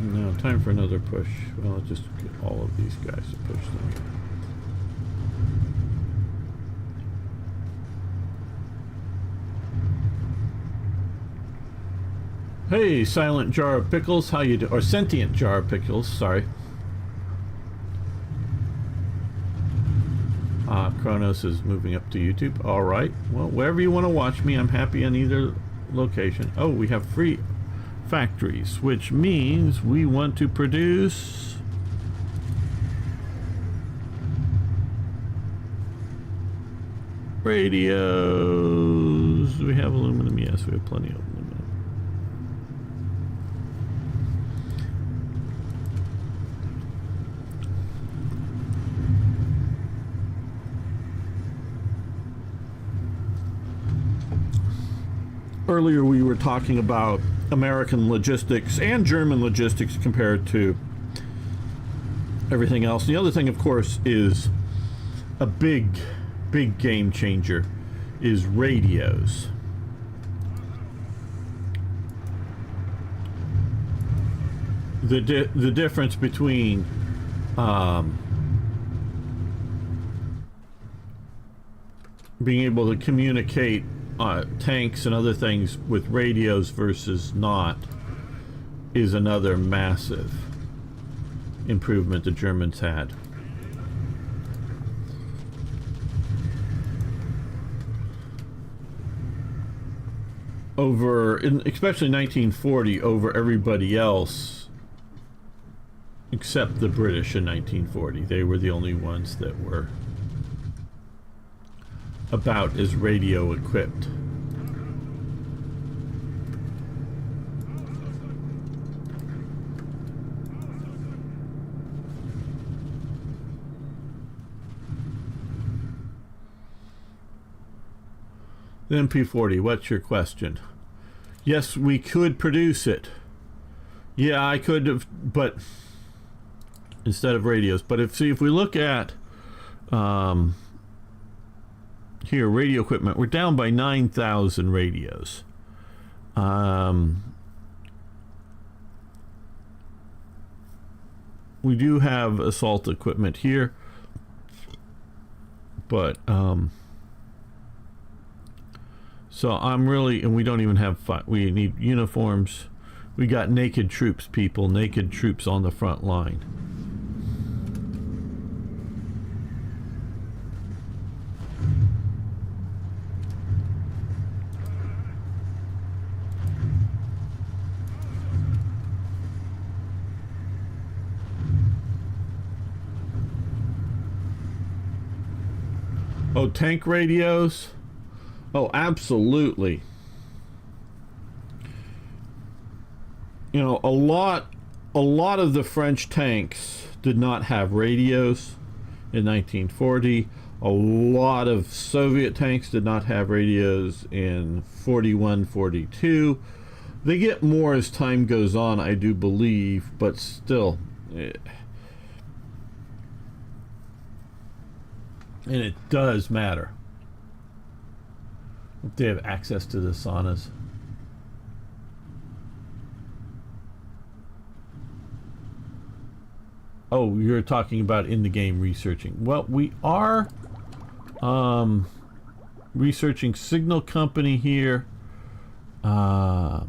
Speaker 1: Now, time for another push. Well, I'll just get all of these guys to push them. Hey, Silent Jar of Pickles, how you do? Or Sentient Jar of Pickles, sorry. Kronos is moving up to YouTube. All right. Well, wherever you want to watch me, I'm happy on either location. Oh, we have free factories, which means we want to produce radios. Do we have aluminum? Yes, we have plenty of aluminum. Earlier we were talking about American logistics and German logistics compared to everything else. The other thing, of course, is a big game changer is radios. The difference between being able to communicate tanks and other things with radios versus not is another massive improvement the Germans had. Especially 1940, over everybody else except the British in 1940. They were the only ones that were about as radio equipped. The MP40, what's your question? Yes, we could produce it. Yeah, I could have, but instead of radios. But if we look at here, radio equipment, we're down by 9,000 radios. We do have assault equipment here, but so I'm really, and we don't even have we need uniforms. We got naked troops, people, naked troops on the front line. Oh, tank radios? Oh, absolutely. You know, a lot of the French tanks did not have radios in 1940. A lot of Soviet tanks did not have radios in 41, 42. They get more as time goes on, I do believe, but still. And it does matter if they have access to the saunas. Oh, you're talking about in the game researching. Well, we are researching Signal Company here. I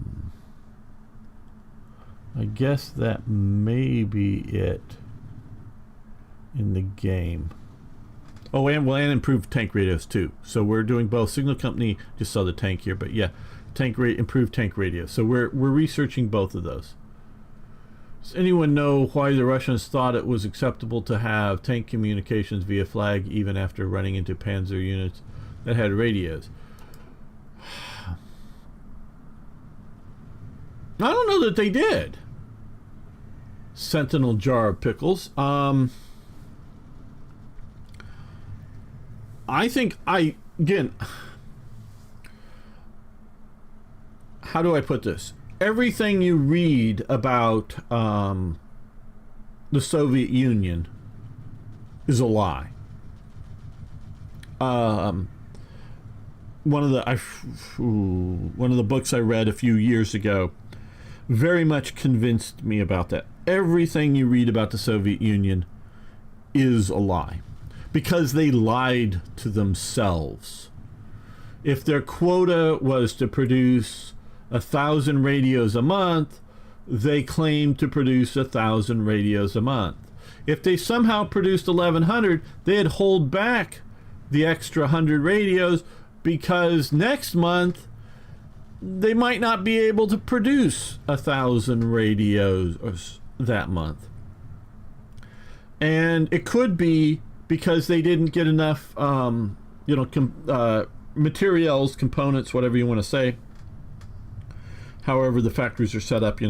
Speaker 1: guess that may be it in the game. Oh, and improved tank radios too. So we're doing both. Signal Company just saw the tank here, but yeah, improved tank radios. So we're researching both of those. Does anyone know why the Russians thought it was acceptable to have tank communications via flag even after running into panzer units that had radios? I don't know that they did. Sentinel jar of pickles. I think again, how do I put this? Everything you read about the Soviet Union is a lie. One of the books I read a few years ago very much convinced me about that. Everything you read about the Soviet Union is a lie because they lied to themselves. If their quota was to produce 1,000 radios a month, they claimed to produce 1,000 radios a month. If they somehow produced 1,100, they'd hold back the extra 100 radios because next month they might not be able to produce 1,000 radios that month. And it could be because they didn't get enough, materials, components, whatever you want to say. However the factories are set up,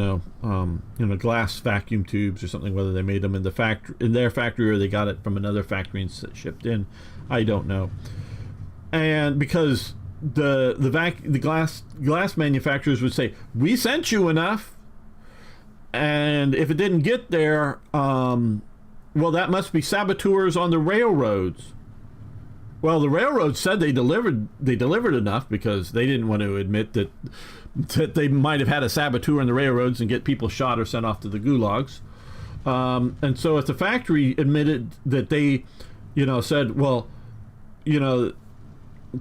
Speaker 1: glass vacuum tubes or something, whether they made them in their factory or they got it from another factory and shipped in, I don't know. And because the glass manufacturers would say, we sent you enough, and if it didn't get there, well, that must be saboteurs on the railroads. Well, the railroads said they delivered enough because they didn't want to admit that they might have had a saboteur in the railroads and get people shot or sent off to the gulags. And so if the factory admitted that they, said, well,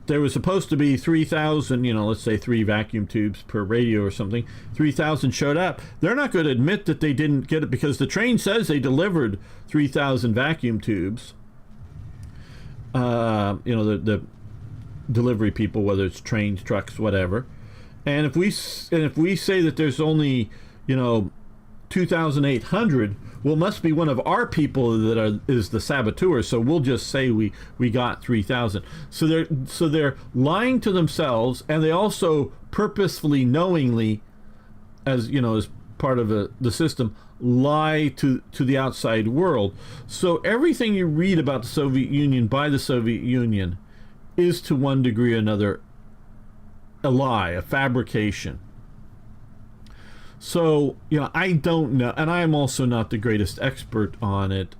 Speaker 1: there was supposed to be 3,000, let's say 3 vacuum tubes per radio or something, 3,000 showed up, they're not going to admit that they didn't get it because the train says they delivered 3,000 vacuum tubes. The delivery people, whether it's trains, trucks, whatever. And if we say that there's only 2,800, well, it must be one of our people that is the saboteur. So we'll just say we got 3,000. So they're lying to themselves, and they also purposefully, knowingly, as part of the system, lie to the outside world. So everything you read about the Soviet Union by the Soviet Union is to one degree or another a lie, a fabrication. So, I don't know, and I'm also not the greatest expert on it.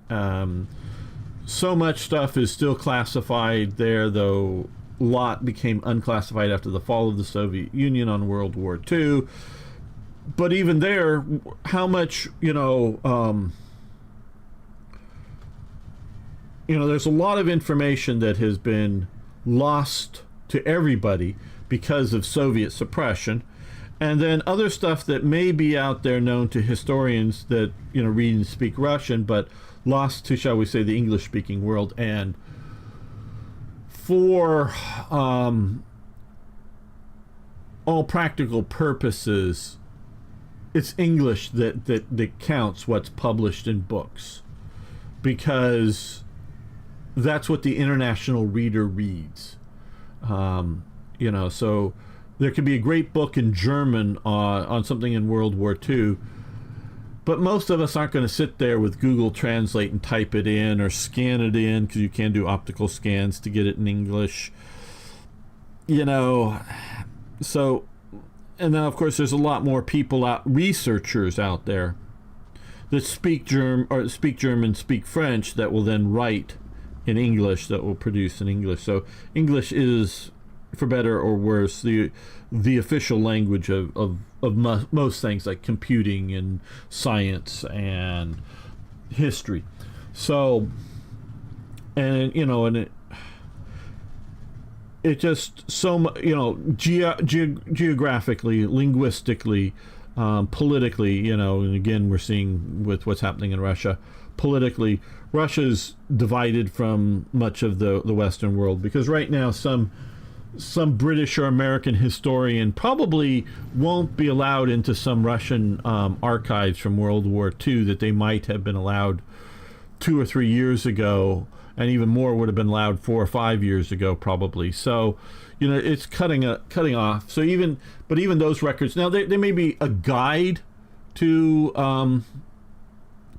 Speaker 1: So much stuff is still classified there, though a lot became unclassified after the fall of the Soviet Union on World War II. But even there, how much, there's a lot of information that has been lost to everybody because of Soviet suppression. And then other stuff that may be out there known to historians that, read and speak Russian, but lost to, shall we say, the English-speaking world. And for all practical purposes, it's English that counts what's published in books. Because that's what the international reader reads. So there could be a great book in German on something in World War II, but most of us aren't going to sit there with Google Translate and type it in or scan it in, because you can do optical scans to get it in English. So, and then of course there's a lot more researchers out there that speak German, speak French, that will then write in English, that will produce in English. So English is, for better or worse, the official language of most things like computing and science and history. So, and it just so geographically, linguistically, politically, and again we're seeing with what's happening in Russia, politically, Russia's divided from much of the Western world, because right now some British or American historian probably won't be allowed into some Russian archives from World War II that they might have been allowed 2 or 3 years ago, and even more would have been allowed 4 or 5 years ago probably. So, it's cutting off. So even those records now, they may be a guide to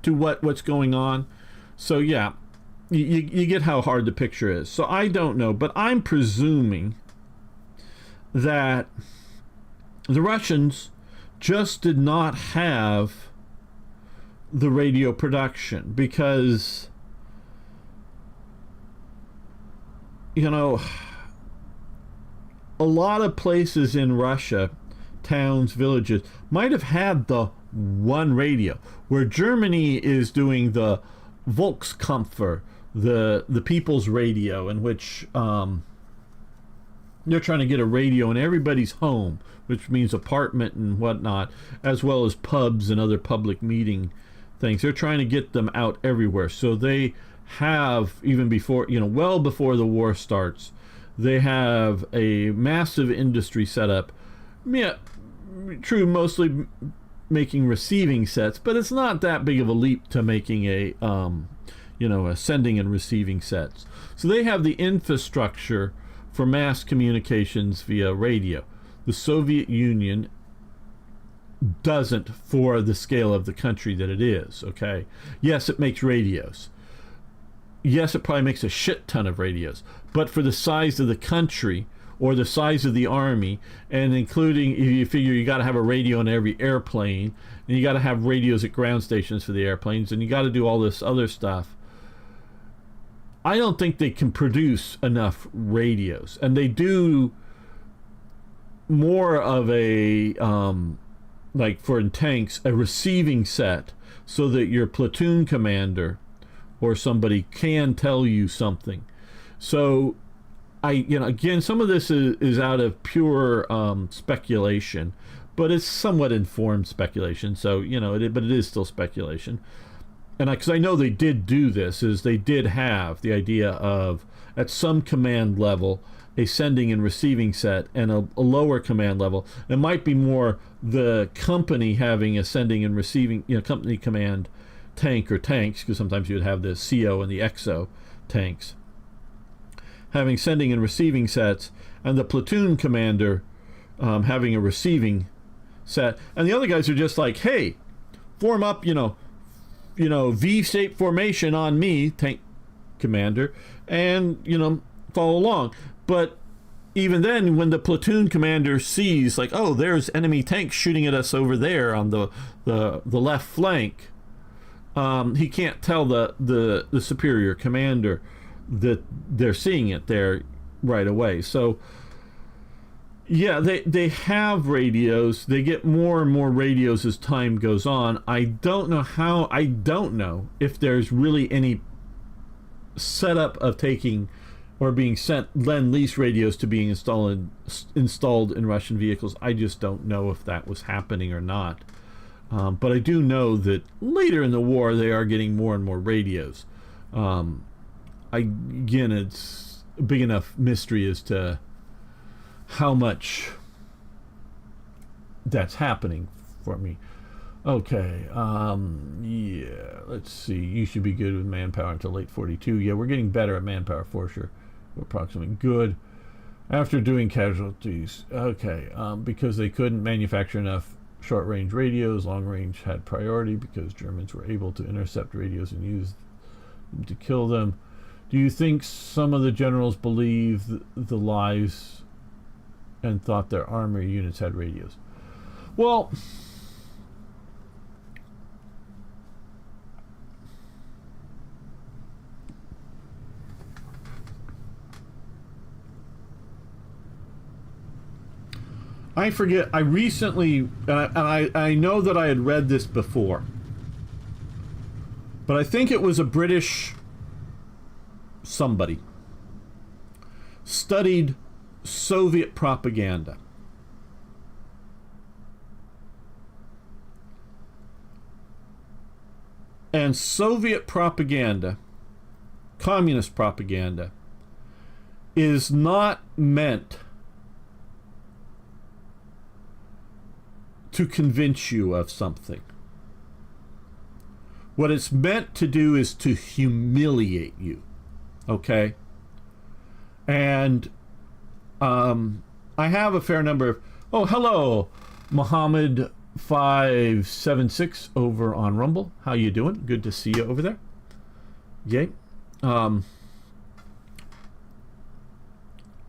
Speaker 1: what's going on. So yeah, you get how hard the picture is. So I don't know, but I'm presuming that the Russians just did not have the radio production, because a lot of places in Russia, towns, villages, might have had the one radio, where Germany is doing the Volkskampfer, the people's radio, in which they're trying to get a radio in everybody's home, which means apartment and whatnot, as well as pubs and other public meeting things. They're trying to get them out everywhere. So they have, even before, well before the war starts, they have a massive industry set up. Yeah, true, mostly making receiving sets, but it's not that big of a leap to making a sending and receiving sets. So they have the infrastructure for mass communications via radio. The Soviet Union doesn't, for the scale of the country that it is, okay? Yes, it makes radios. Yes, it probably makes a shit ton of radios. But for the size of the country, or the size of the army, and including, if you figure you got to have a radio in every airplane, and you got to have radios at ground stations for the airplanes, and you got to do all this other stuff, I don't think they can produce enough radios. And they do more of a, like for in tanks, a receiving set, so that your platoon commander or somebody can tell you something. So again, some of this is out of pure speculation, but it's somewhat informed speculation. So, but it is still speculation. And because I know they did do this, is they did have the idea of, at some command level, a sending and receiving set, and a lower command level. It might be more the company having a sending and receiving, company command tank or tanks, because sometimes you would have the CO and the XO tanks, having sending and receiving sets, and the platoon commander having a receiving set. And the other guys are just like, hey, form up, V-shaped formation on me, tank commander, and, follow along. But even then, when the platoon commander sees, like, oh, there's enemy tanks shooting at us over there on the left flank, he can't tell the superior commander that they're seeing it there right away. So yeah, they have radios. They get more and more radios as time goes on. I don't know if there's really any setup of taking or being sent Lend-Lease radios to being installed in Russian vehicles. I just don't know if that was happening or not. But I do know that later in the war they are getting more and more radios. Again, it's a big enough mystery as to how much that's happening for me. Okay, yeah, let's see. You should be good with manpower until late 42. Yeah, we're getting better at manpower for sure. We're approximately good. After doing casualties, okay, because they couldn't manufacture enough short-range radios, long-range had priority because Germans were able to intercept radios and use them to kill them. Do you think some of the generals believed the lies and thought their armory units had radios? Well, I forget. I recently, I know that I had read this before, but I think it was a British somebody studied Soviet propaganda. And Soviet propaganda, communist propaganda, is not meant to convince you of something. What it's meant to do is to humiliate you. Okay? And I have a fair number of... Oh, hello, Muhammad 576 over on Rumble. How you doing? Good to see you over there. Yay.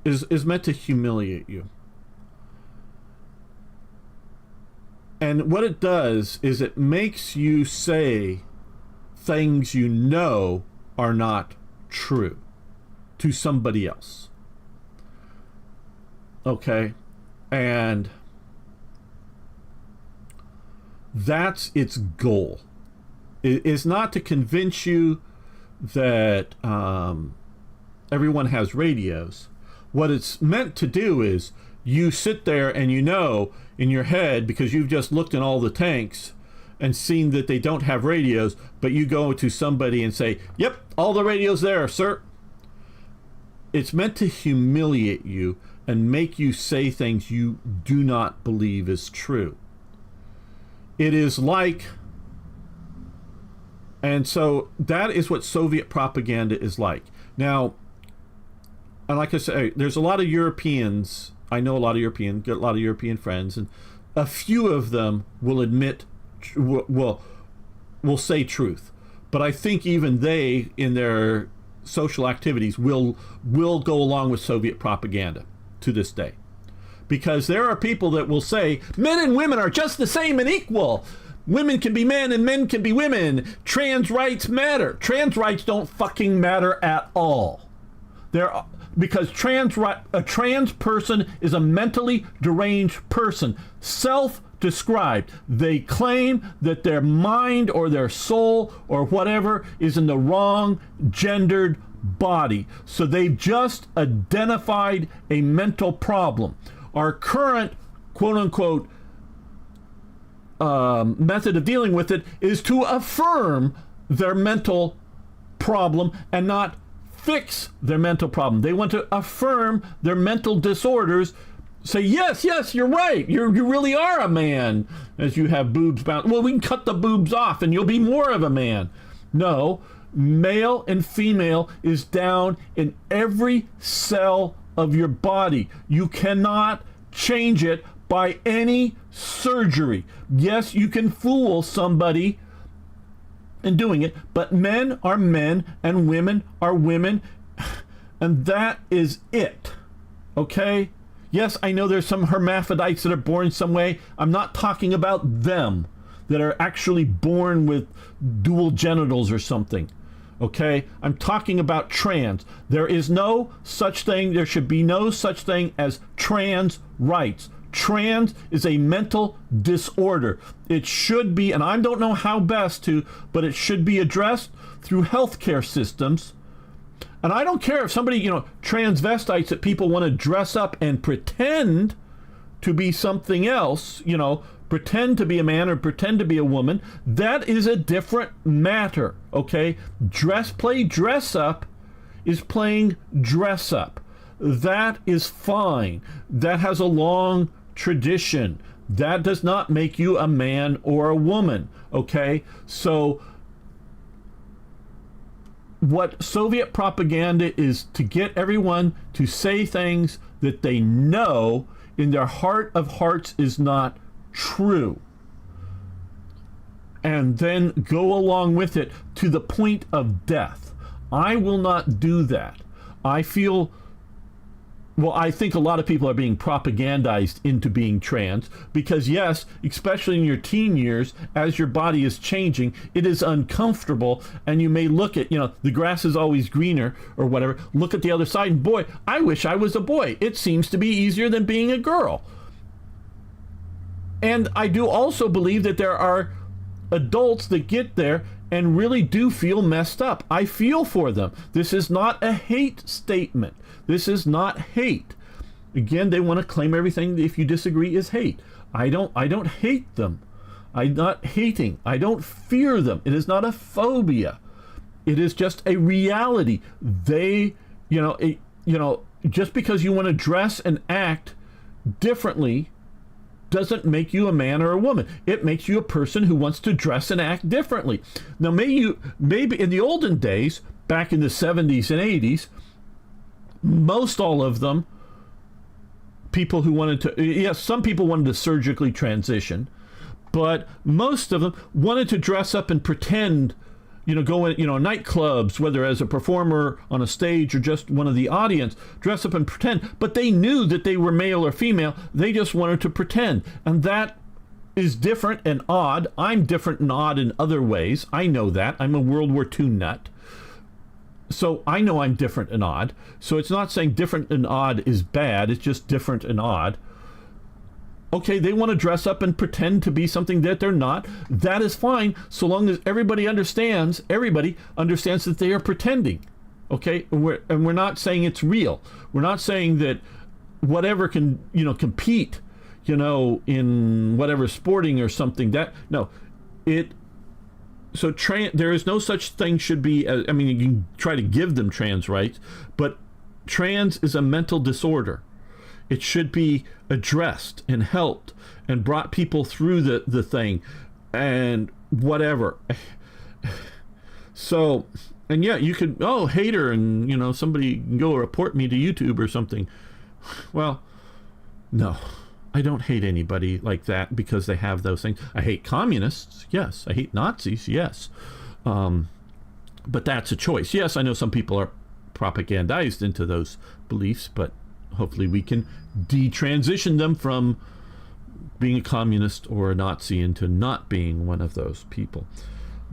Speaker 1: Is meant to humiliate you. And what it does is it makes you say things you know are not true to somebody else. Okay? And that's its goal. It is not to convince you that everyone has radios. What it's meant to do is you sit there and you know in your head, because you've just looked in all the tanks and seen that they don't have radios, but you go to somebody and say, yep, all the radios there, sir. It's meant to humiliate you and make you say things you do not believe is true. It is like, and so that is what Soviet propaganda is like. Now, and like I say, there's a lot of Europeans. I know a lot of European friends, and a few of them will admit, will say truth. But I think even they, in their social activities, will go along with Soviet propaganda to this day. Because there are people that will say, men and women are just the same and equal. Women can be men and men can be women. Trans rights matter. Trans rights don't fucking matter at all. Because a trans person is a mentally deranged person, self-described. They claim that their mind or their soul or whatever is in the wrong gendered body. So they've just identified a mental problem. Our current, quote-unquote, method of dealing with it is to affirm their mental problem and not fix their mental problem. They want to affirm their mental disorders. Say, yes, you're right. You really are a man, as you have boobs bound. Well, we can cut the boobs off and you'll be more of a man. No, male and female is down in every cell of your body. You cannot change it by any surgery. Yes, you can fool somebody in doing it, but men are men and women are women, and that is it. Okay? Yes, I know there's some hermaphrodites that are born some way. I'm not talking about them that are actually born with dual genitals or something. Okay? I'm talking about trans. There is no such thing, there should be no such thing as trans rights. Trans is a mental disorder. It should be, and I don't know how best to, but it should be addressed through healthcare systems. And I don't care if somebody, transvestites, that people want to dress up and pretend to be something else, pretend to be a man or pretend to be a woman. That is a different matter, okay? Play dress up is playing dress up. That is fine. That has a long tradition. That does not make you a man or a woman, okay? So what Soviet propaganda is to get everyone to say things that they know in their heart of hearts is not true, and then go along with it to the point of death. I will not do that. I think a lot of people are being propagandized into being trans because, yes, especially in your teen years, as your body is changing, it is uncomfortable, and you may look at, the grass is always greener or whatever. Look at the other side, and boy, I wish I was a boy. It seems to be easier than being a girl. And I do also believe that there are adults that get there and really do feel messed up. I feel for them. This is not a hate statement. This is not hate. Again, they want to claim everything, if you disagree, is hate. I don't hate them. I'm not hating. I don't fear them. It is not a phobia. It is just a reality. They, just because you want to dress and act differently doesn't make you a man or a woman. It makes you a person who wants to dress and act differently. Now, maybe in the olden days, back in the 70s and 80s, most all of them, people who wanted to, yes, some people wanted to surgically transition, but most of them wanted to dress up and pretend, go in, nightclubs, whether as a performer on a stage or just one of the audience, dress up and pretend. But they knew that they were male or female. They just wanted to pretend. And that is different and odd. I'm different and odd in other ways. I know that. I'm a World War II nut. So I know I'm different and odd. So it's not saying different and odd is bad. It's just different and odd. Okay, they want to dress up and pretend to be something that they're not. That is fine, so long as everybody understands that they are pretending. Okay, and we're not saying it's real. We're not saying that whatever can compete, in whatever sporting or something. There is no such thing should be. You can try to give them trans rights, but trans is a mental disorder. It should be addressed and helped and brought people through the thing and whatever. So, and yeah, you could, hater, and, somebody can go report me to YouTube or something. Well, no, I don't hate anybody like that because they have those things. I hate communists. Yes. I hate Nazis. Yes. But that's a choice. Yes, I know some people are propagandized into those beliefs, but hopefully we can detransition them from being a communist or a Nazi into not being one of those people.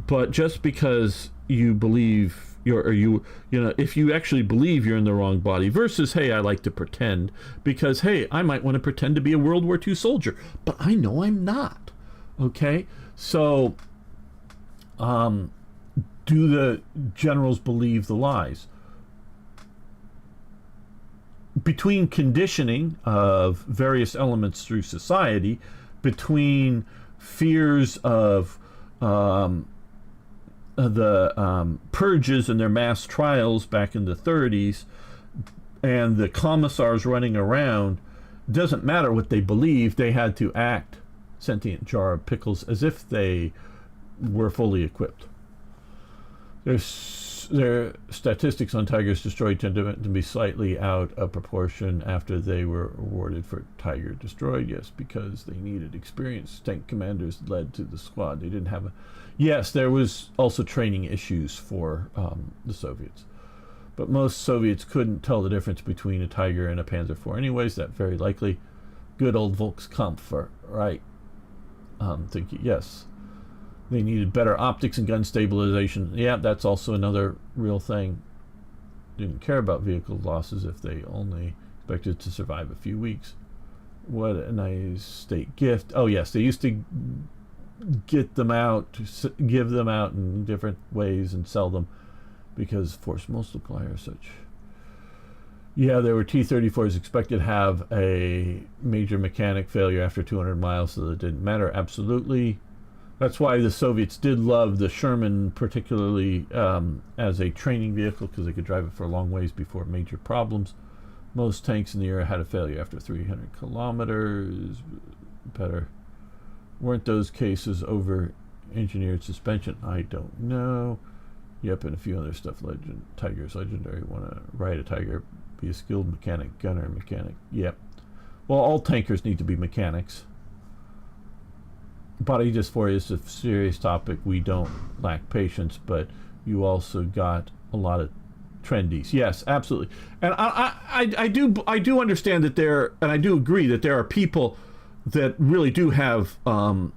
Speaker 1: But just because you believe if you actually believe you're in the wrong body versus, hey, I like to pretend because, hey, I might want to pretend to be a World War II soldier, but I know I'm not. Okay? So, do the generals believe the lies? Between conditioning of various elements through society, between fears of the purges and their mass trials back in the 30s, and the commissars running around, doesn't matter what they believe, they had to act sentient jar of pickles as if they were fully equipped. Their statistics on Tigers destroyed tend to be slightly out of proportion after they were awarded for Tiger destroyed. Yes, because they needed experienced tank commanders led to the squad. They didn't have a... Yes, there was also training issues for the Soviets. But most Soviets couldn't tell the difference between a Tiger and a Panzer IV. Anyways, that very likely. Good old Volkskampf, right? Yes. They needed better optics and gun stabilization. Yeah, that's also another real thing. Didn't care about vehicle losses if they only expected to survive a few weeks. What a nice state gift. Oh, yes, they used to give them out in different ways and sell them because force multiplier such. Yeah, there were T-34s expected to have a major mechanic failure after 200 miles, so it didn't matter. Absolutely. That's why the Soviets did love the Sherman, particularly as a training vehicle, because they could drive it for long ways before major problems. Most tanks in the era had a failure after 300 kilometers. better. Weren't those cases over engineered suspension? I don't know. Yep, and a few other stuff. Tiger's legendary. Want to ride a Tiger, be a skilled mechanic, gunner, mechanic. Yep. Well, all tankers need to be mechanics. Body dysphoria is a serious topic. We don't lack patience, but you also got a lot of trendies. Yes, absolutely. And I do understand that there, and I do agree that there are people that really do have body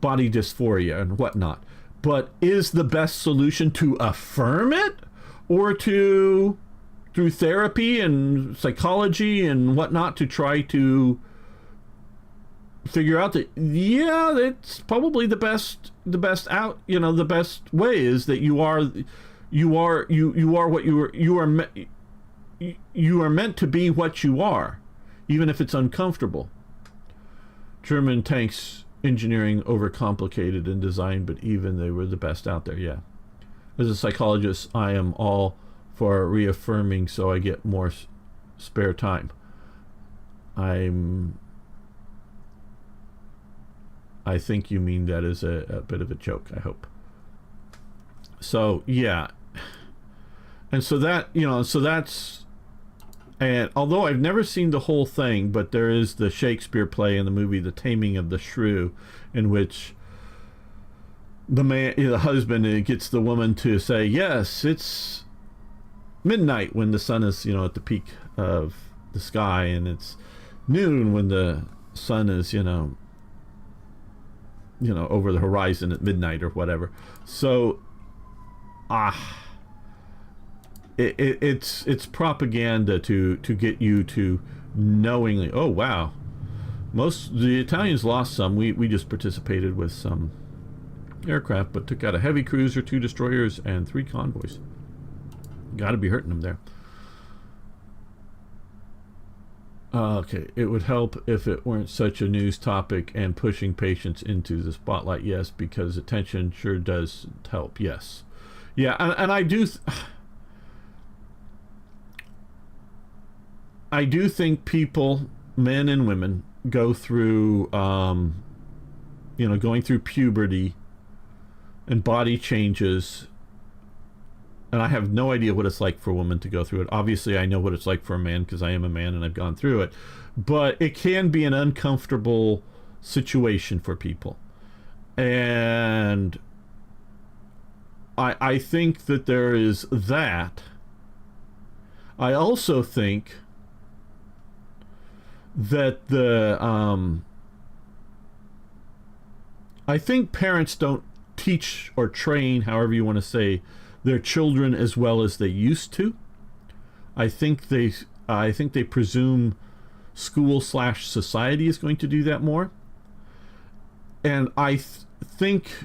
Speaker 1: dysphoria and whatnot. But is the best solution to affirm it, or to, through therapy and psychology and whatnot, to try to figure out that, yeah, that's probably the best out, the best way is that you are what you are meant to be, what you are, even if it's uncomfortable. German tanks engineering overcomplicated in design, but even they were the best out there. Yeah. As a psychologist, I am all for reaffirming so I get more spare time. I think you mean that as a bit of a joke, I hope. So, yeah. And so that's, and although I've never seen the whole thing, but there is the Shakespeare play in the movie The Taming of the Shrew, in which the husband gets the woman to say, yes, it's midnight when the sun is, at the peak of the sky, and it's noon when the sun is, over the horizon at midnight or whatever. So, it's propaganda to get you to knowingly, oh wow, the Italians lost some. We just participated with some aircraft, but took out a heavy cruiser, 2 destroyers, and 3 convoys. Got to be hurting them there. Okay, it would help if it weren't such a news topic and pushing patients into the spotlight. Yes, because attention sure does help. Yes. Yeah, and I do... I do think people, men and women, go through, going through puberty and body changes. And I have no idea what it's like for a woman to go through it. Obviously, I know what it's like for a man because I am a man and I've gone through it. But it can be an uncomfortable situation for people. And I think that there is that. I also think that I think parents don't teach or train, however you want to say, their children as well as they used to. I think they presume school/society is going to do that more. And I think,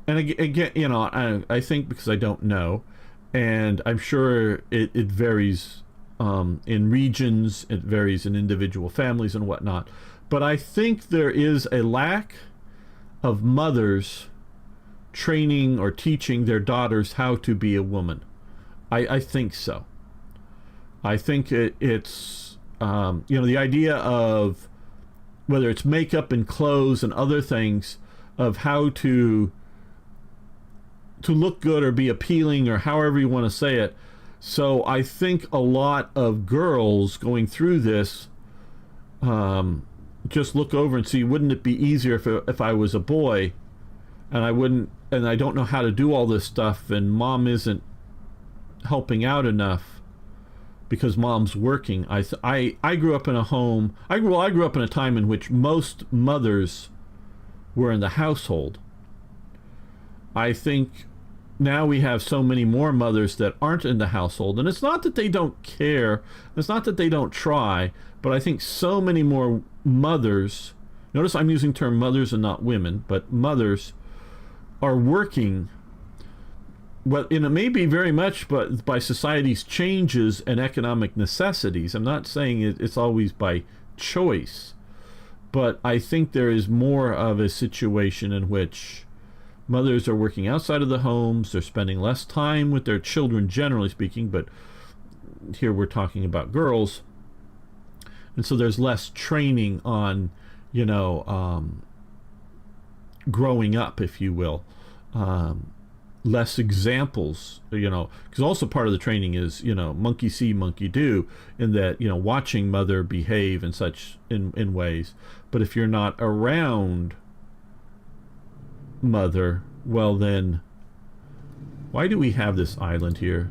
Speaker 1: and again, I think because I don't know, and I'm sure it varies in regions, it varies in individual families and whatnot. But I think there is a lack of mothers training or teaching their daughters how to be a woman. I think so. I think it's the idea of whether it's makeup and clothes and other things, of how to look good or be appealing or however you want to say it. So I think a lot of girls going through this just look over and see, wouldn't it be easier if I was a boy, and I don't know how to do all this stuff, and mom isn't helping out enough because mom's working. I grew up in a home. I grew up in a time in which most mothers were in the household. I think now we have so many more mothers that aren't in the household, and it's not that they don't care, it's not that they don't try, but I think so many more mothers, notice I'm using the term mothers and not women, but mothers are working, well, it may be very much but by society's changes and economic necessities. I'm not saying it's always by choice, but I think there is more of a situation in which mothers are working outside of the homes. They're spending less time with their children, generally speaking, but here we're talking about girls. and so there's less training on, you know, growing up, if you will. Less examples, you know, because also part of the training is, you know, monkey see, monkey do, in that, you know, watching mother behave and such in ways. But if you're not around mother, well then, why do we have this island here?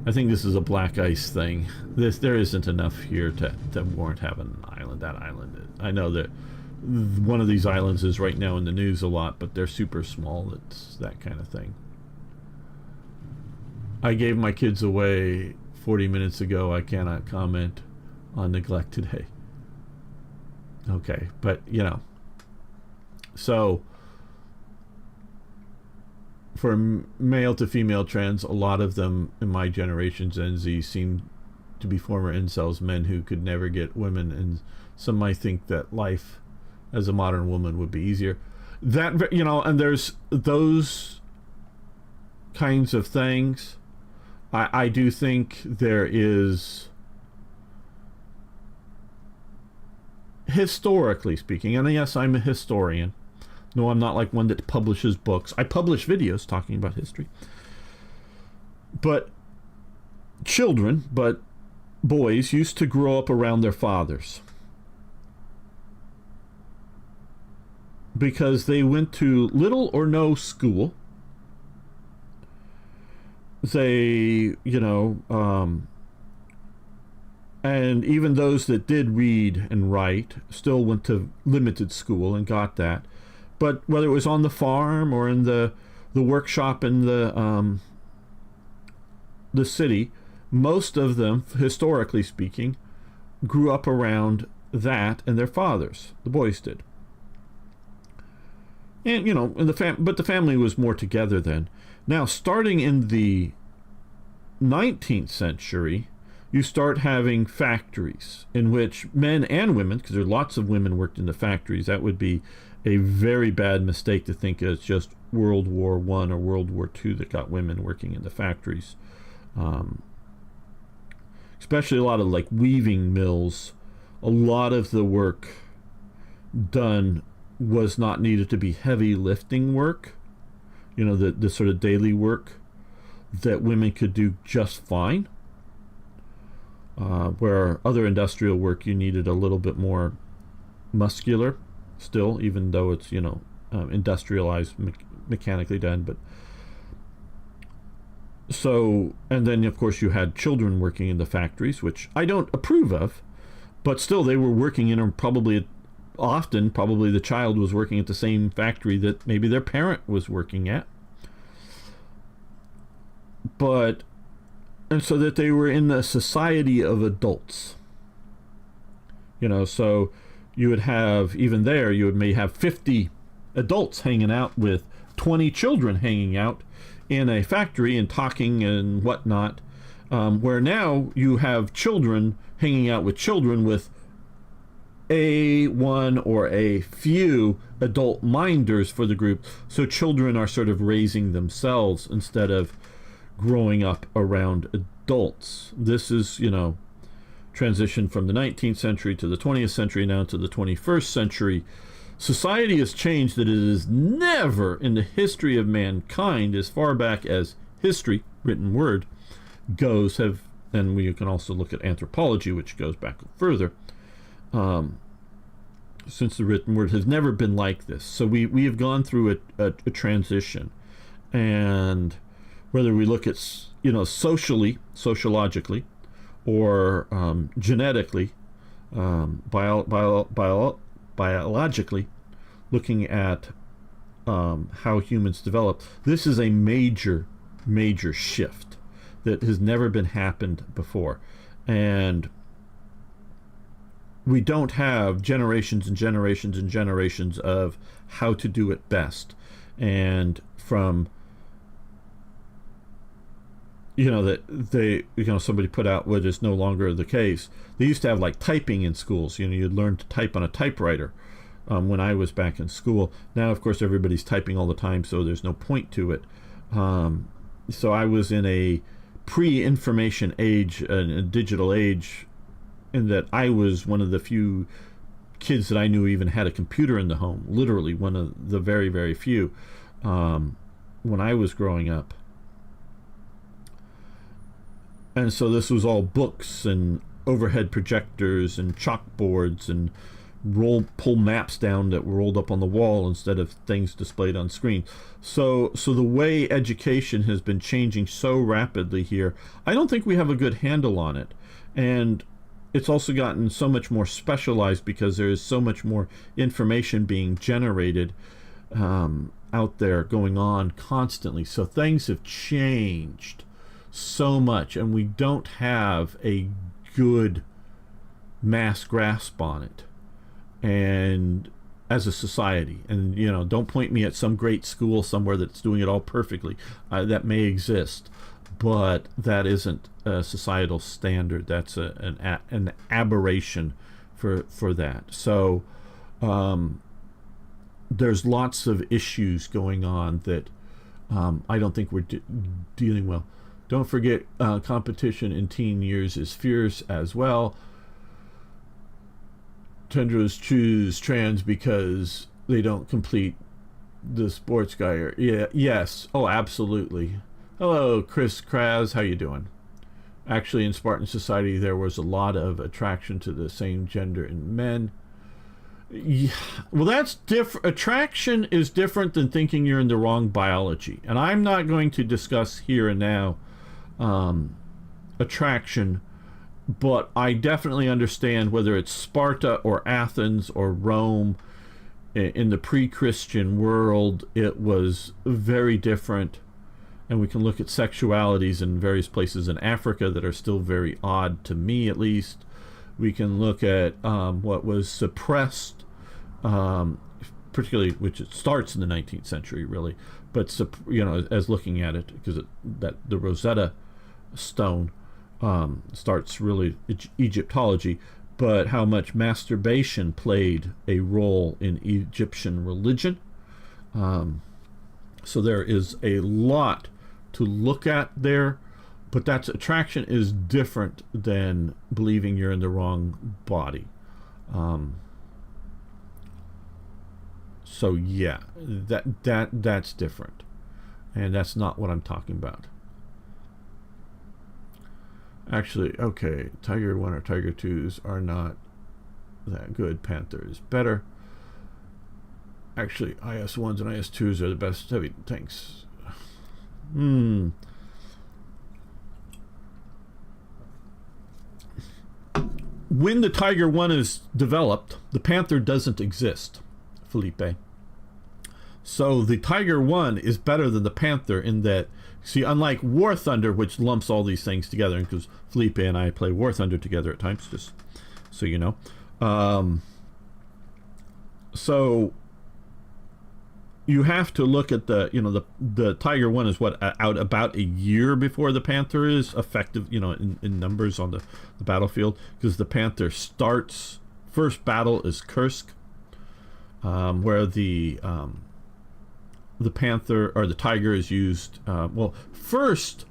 Speaker 1: I think this is a black ice thing. There isn't enough here to warrant having an island. That island, I know that one of these islands is right now in the news a lot, but they're super small. It's that kind of thing. I gave my kids away 40 minutes ago. I cannot comment on neglect today. Okay, but you know, so for male to female trends, a lot of them in my generation, Gen Z, seem to be former incels, men who could never get women, and some might think that life as a modern woman would be easier. That, you know, and there's those kinds of things. I do think there is, historically speaking, and yes, I'm a historian. No, I'm not like one that publishes books. I publish videos talking about history. But boys used to grow up around their fathers, because they went to little or no school. They, you know, and even those that did read and write still went to limited school and got that. But whether it was on the farm or in the workshop in the city, most of them, historically speaking, grew up around that and their fathers. The boys did. And, you know, but the family was more together then. Now, starting in the 19th century, you start having factories in which men and women, because there are lots of women worked in the factories. That would be a very bad mistake to think it's just World War I or World War II that got women working in the factories. Especially a lot of like weaving mills. A lot of the work done was not needed to be heavy lifting work, you know, the sort of daily work that women could do just fine, where other industrial work you needed a little bit more muscular still, even though it's, you know, industrialized, mechanically done. But so, and then of course you had children working in the factories, which I don't approve of, but still they were working in them. Probably the child was working at the same factory that maybe their parent was working at. And so that they were in the society of adults. You know, so you would have, even there, may have 50 adults hanging out with 20 children hanging out in a factory and talking and whatnot, where now you have children hanging out with children with one or a few adult minders for the group. So children are sort of raising themselves instead of growing up around adults. This is, you know, transition from the 19th century to the 20th century, now to the 21st century. Society has changed that it is never in the history of mankind, as far back as history, written word, goes, and we can also look at anthropology, which goes back further, since the written word has never been like this. So we have gone through a transition, and whether we look at, you know, sociologically, or genetically, biologically, looking at how humans develop, this is a major shift that has never been happened before. And we don't have generations and generations and generations of how to do it best. And from, you know, that they, you know, somebody put out what is no longer the case. They used to have like typing in schools. You know, you'd learn to type on a typewriter when I was back in school. Now, of course, everybody's typing all the time, so there's no point to it. So I was in a pre-information age, a digital age, in that I was one of the few kids that I knew even had a computer in the home, literally one of the very, very few, when I was growing up. And so this was all books and overhead projectors and chalkboards and pull maps down that were rolled up on the wall instead of things displayed on screen. So the way education has been changing so rapidly here, I don't think we have a good handle on it. And it's also gotten so much more specialized because there is so much more information being generated out there going on constantly. So things have changed so much, and we don't have a good mass grasp on it, and as a society. And don't point me at some great school somewhere that's doing it all perfectly. That may exist, but that isn't a societal standard. That's an aberration for that. So there's lots of issues going on that I don't think we're dealing well. Don't forget, competition in teen years is fierce as well. Tendros choose trans because they don't complete the sports guy. Yes. Oh, absolutely. Hello, Chris Kraz. How you doing? Actually, in Spartan society, there was a lot of attraction to the same gender in men. Yeah, well, that's different. Attraction is different than thinking you're in the wrong biology. And I'm not going to discuss here and now attraction, but I definitely understand whether it's Sparta or Athens or Rome. In the pre-Christian world, it was very different. And we can look at sexualities in various places in Africa that are still very odd to me, at least. We can look at what was suppressed, particularly, which it starts in the 19th century, really. But as looking at it, because that the Rosetta Stone starts really Egyptology, but how much masturbation played a role in Egyptian religion. So there is a lot to look at there, but that's attraction is different than believing you're in the wrong body. So yeah, that's different, and that's not what I'm talking about. Actually, okay, Tiger 1 or Tiger 2s are not that good. Panther is better. Actually, IS-1s and IS-2s are the best heavy tanks. When the Tiger 1 is developed, the Panther doesn't exist, Felipe. So the Tiger 1 is better than the Panther in that, see, unlike War Thunder, which lumps all these things together, because Felipe and I play War Thunder together at times, just so you know. So you have to look at the Tiger 1 is out about a year before the Panther is effective, in numbers on the battlefield, because the Panther starts, first battle is Kursk, where the Panther or the Tiger is used. The first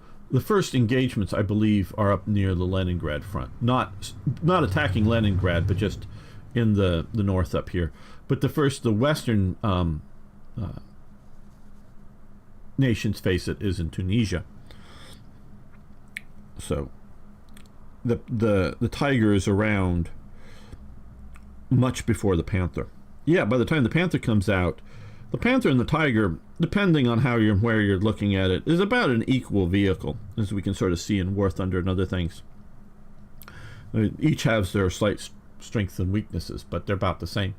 Speaker 1: engagements, I believe, are up near the Leningrad front, not attacking Leningrad, but just in the north up here. But the western nations face it is in Tunisia. So the Tiger is around much before the Panther. Yeah, by the time the Panther comes out, the Panther and the Tiger, depending on where you're looking at it, is about an equal vehicle, as we can sort of see in War Thunder and other things. Each has their slight strengths and weaknesses, but they're about the same.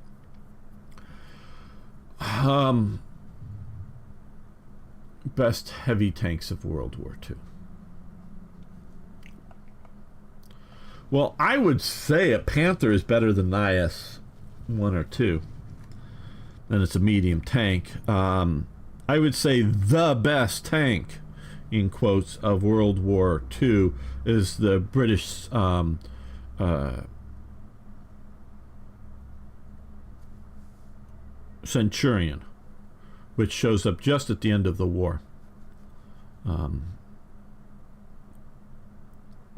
Speaker 1: Best heavy tanks of World War II. Well, I would say a Panther is better than an IS-1 or 2. And it's a medium tank. I would say the best tank, in quotes, of World War II is the British Centurion, which shows up just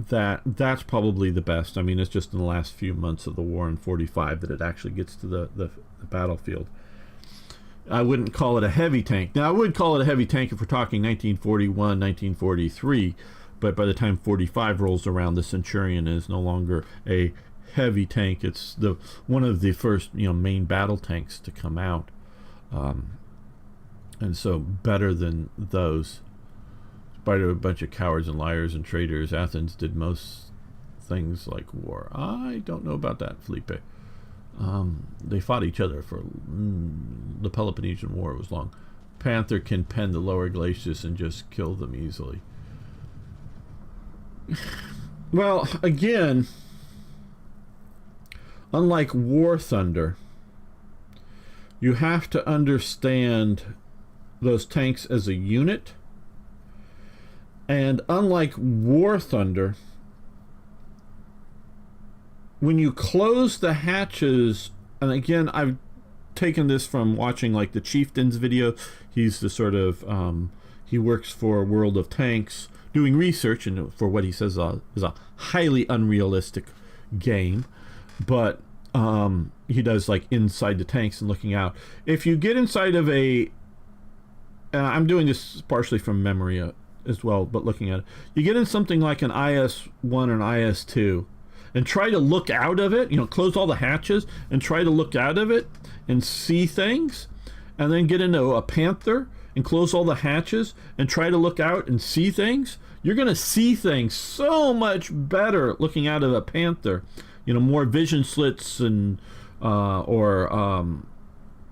Speaker 1: that's probably the best. I mean, it's just in the last few months of the war in 45 that it actually gets to the battlefield. I wouldn't call it a heavy tank. Now, I would call it a heavy tank if we're talking 1941, 1943, but by the time 45 rolls around, the Centurion is no longer a heavy tank. It's one of the first main battle tanks to come out, and so better than those. In spite of a bunch of cowards and liars and traitors, Athens did most things like war. I don't know about that, Felipe. They fought each other for the Peloponnesian War was long. Panther can pen the lower glaciers and just kill them easily. Well, again, unlike War Thunder, you have to understand those tanks as a unit. And unlike War Thunder, when you close the hatches, and again, I've taken this from watching like the Chieftain's video. He's the sort of, he works for World of Tanks, doing research and for what he says is a highly unrealistic game. But he does like inside the tanks and looking out. If you get inside of and I'm doing this partially from memory as well, but looking at it, you get in something like an IS-1 or an IS-2, and try to look out of it, close all the hatches and try to look out of it and see things, and then get into a Panther and close all the hatches and try to look out and see things, you're going to see things so much better looking out of a Panther. More vision slits and or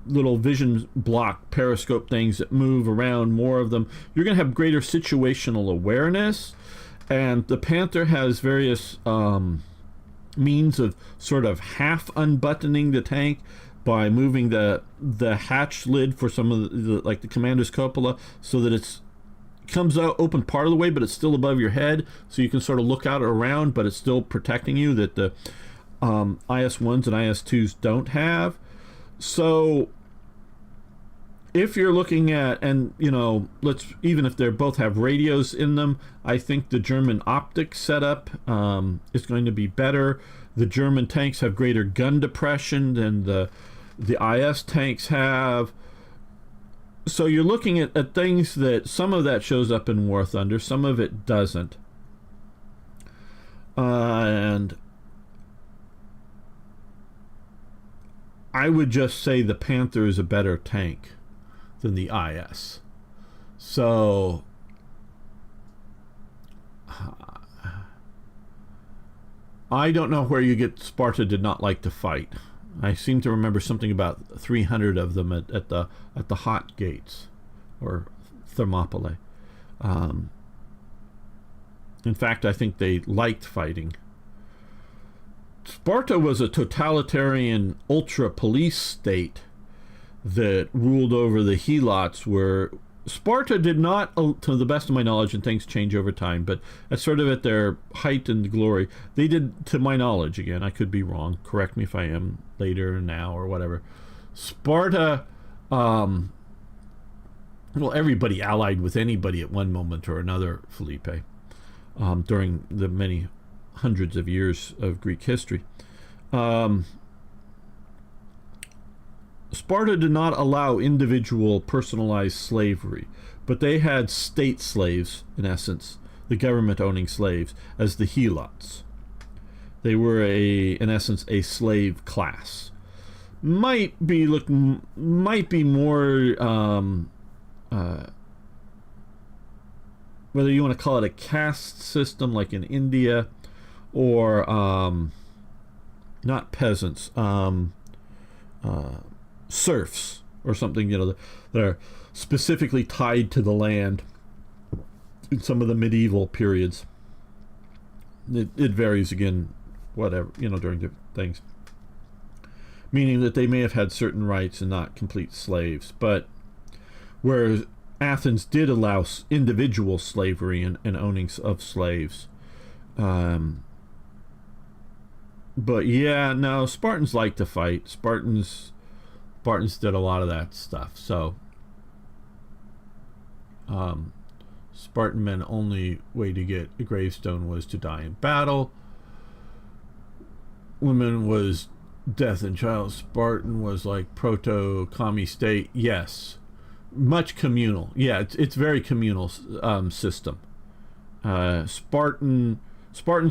Speaker 1: little vision block periscope things that move around, more of them. You're going to have greater situational awareness, and the Panther has various means of sort of half unbuttoning the tank by moving the hatch lid for some of the commander's cupola, so that it's comes out open part of the way, but it's still above your head, so you can sort of look out around, but it's still protecting you, that the IS-1s and IS-2s don't have. So if you're looking at, and even if they both have radios in them, I think the German optic setup is going to be better. The German tanks have greater gun depression than the IS tanks have. So you're looking at things that some of that shows up in War Thunder, some of it doesn't. And I would just say the Panther is a better tank than the IS. So I don't know where you get Sparta did not like to fight. I seem to remember something about 300 of them at the hot gates, or Thermopylae. In fact, I think they liked fighting. Sparta was a totalitarian ultra-police state that ruled over the helots, where Sparta did not, to the best of my knowledge, and things change over time, but at their height and glory, they did, to my knowledge, again, I could be wrong, correct me if I am later, now, or whatever, Sparta, everybody allied with anybody at one moment or another, Felipe, during the many hundreds of years of Greek history. Sparta did not allow individual personalized slavery, but they had state slaves, in essence, the government owning slaves, as the helots. They were in essence a slave class. Might be more whether you want to call it a caste system like in India, or not peasants, serfs or something, that are specifically tied to the land in some of the medieval periods. It varies again, whatever, during different things. Meaning that they may have had certain rights and not complete slaves. But whereas Athens did allow individual slavery and owning of slaves. But yeah, no, Spartans like to fight. Spartans did a lot of that stuff. So Spartan men only way to get a gravestone was to die in battle. Women was death and child. Spartan was like proto-commie state. Yes. Much communal. Yeah, it's very communal system. Spartans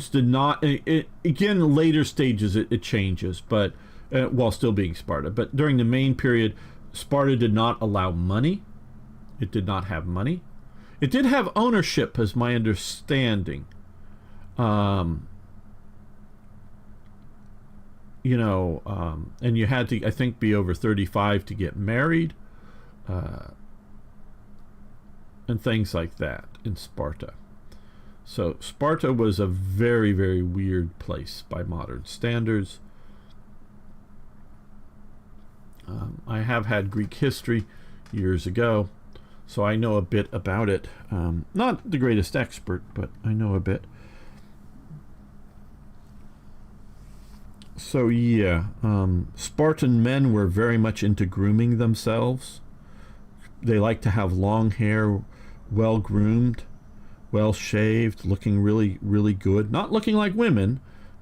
Speaker 1: did not, again, later stages it changes, but while still being Sparta. But during the main period, Sparta did not allow money. It did not have money. It did have ownership, as my understanding. And you had to, I think, be over 35 to get married, and things like that in Sparta. So Sparta was a very, very weird place by modern standards. I have had Greek history years ago, so I know a bit about it. Not the greatest expert, but I know a bit. So yeah, Spartan men were very much into grooming themselves. They like to have long hair, well groomed, well shaved, looking really, really good. Not looking like women,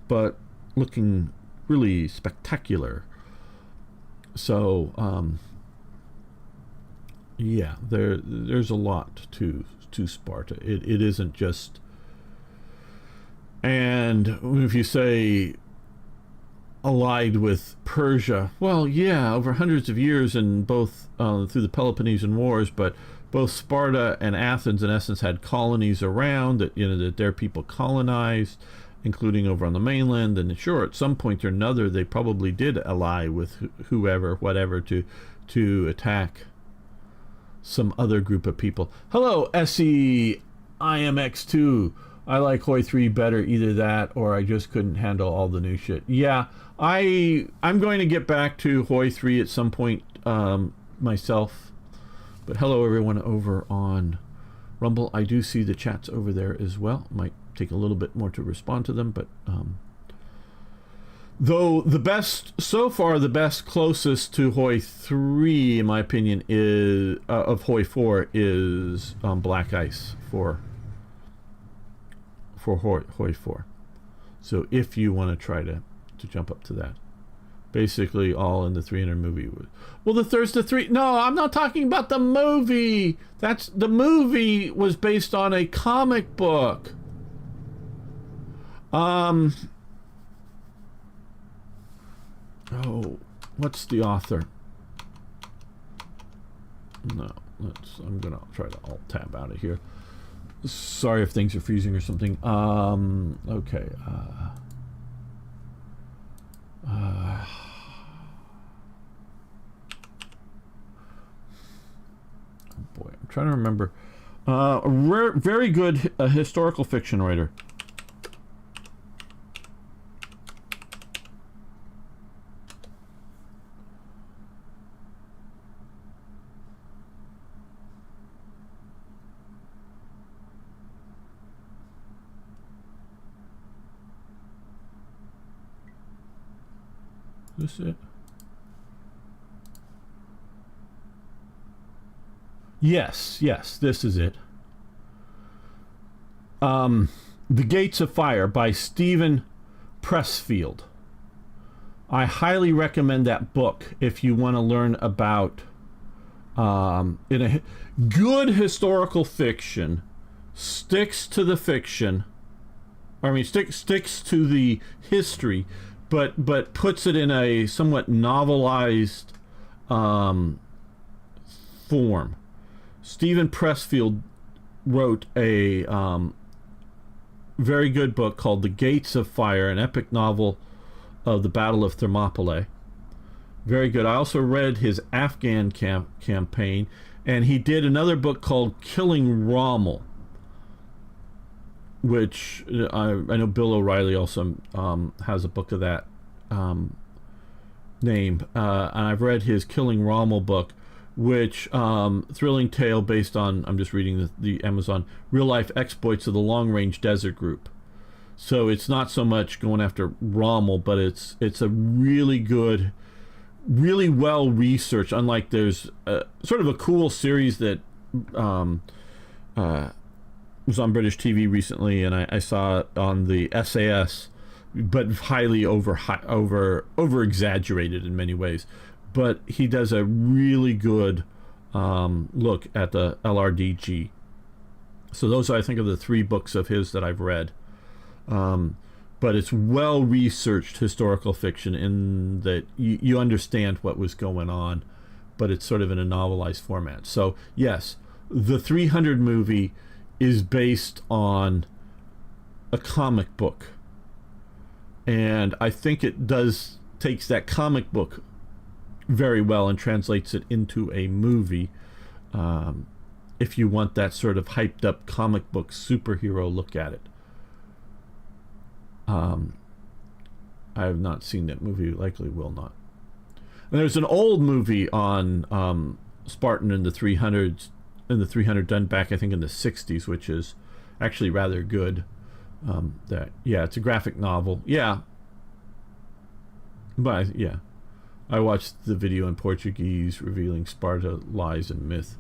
Speaker 1: but looking really spectacular. So yeah, there's a lot to Sparta. It isn't just, and if you say allied with Persia, well, yeah, over hundreds of years, and both through the Peloponnesian Wars, but both Sparta and Athens, in essence, had colonies around that their people colonized, including over on the mainland. And sure, at some point or another, they probably did ally with whoever, whatever, to attack some other group of people. Hello, SEIMX2. I like Hoi 3 better, either that or I just couldn't handle all the new shit. Yeah, I'm going to get back to Hoi 3 at some point myself. But hello everyone over on Rumble. I do see the chats over there as well. Might take a little bit more to respond to them, but though the best so far, the best closest to Hoi 3, in my opinion, is of Hoi 4 is Black Ice for Hoi 4. So if you want to try to jump up to that, basically all in the 300 movie. Well, the Thursday 3. No, I'm not talking about the movie. The movie was based on a comic book. Oh, what's the author? No, I'm gonna try to alt tab out of here. Sorry if things are freezing or something. Okay. Oh boy, I'm trying to remember. A very good historical fiction writer. Is this it? Yes, this is it. The Gates of Fire by Stephen Pressfield. I highly recommend that book if you want to learn about in a good historical fiction, sticks to the fiction. I mean, sticks to the history, but puts it in a somewhat novelized form. Stephen Pressfield wrote a very good book called The Gates of Fire, an epic novel of the Battle of Thermopylae. Very good. I also read his Afghan campaign, and he did another book called Killing Rommel, which I know Bill O'Reilly also has a book of that name. And I've read his Killing Rommel book, which thrilling tale based on, I'm just reading the Amazon, real-life exploits of the long-range desert group. So it's not so much going after Rommel, but it's a really good, really well-researched, unlike there's sort of a cool series that was on British TV recently, and I saw it on the SAS, but highly over exaggerated in many ways. But he does a really good look at the LRDG. So those are, I think, are the 3 books of his that I've read. But it's well researched historical fiction in that you understand what was going on, but it's sort of in a novelized format. So yes, the 300 movie is based on a comic book, and I think it takes that comic book very well and translates it into a movie. If you want that sort of hyped up comic book superhero look at it. I have not seen that movie, likely will not. And there's an old movie on Spartan in the 300s, done back, I think, in the 60s, which is actually rather good. It's a graphic novel. Yeah. But, yeah. I watched the video in Portuguese revealing Sparta, lies, and myth.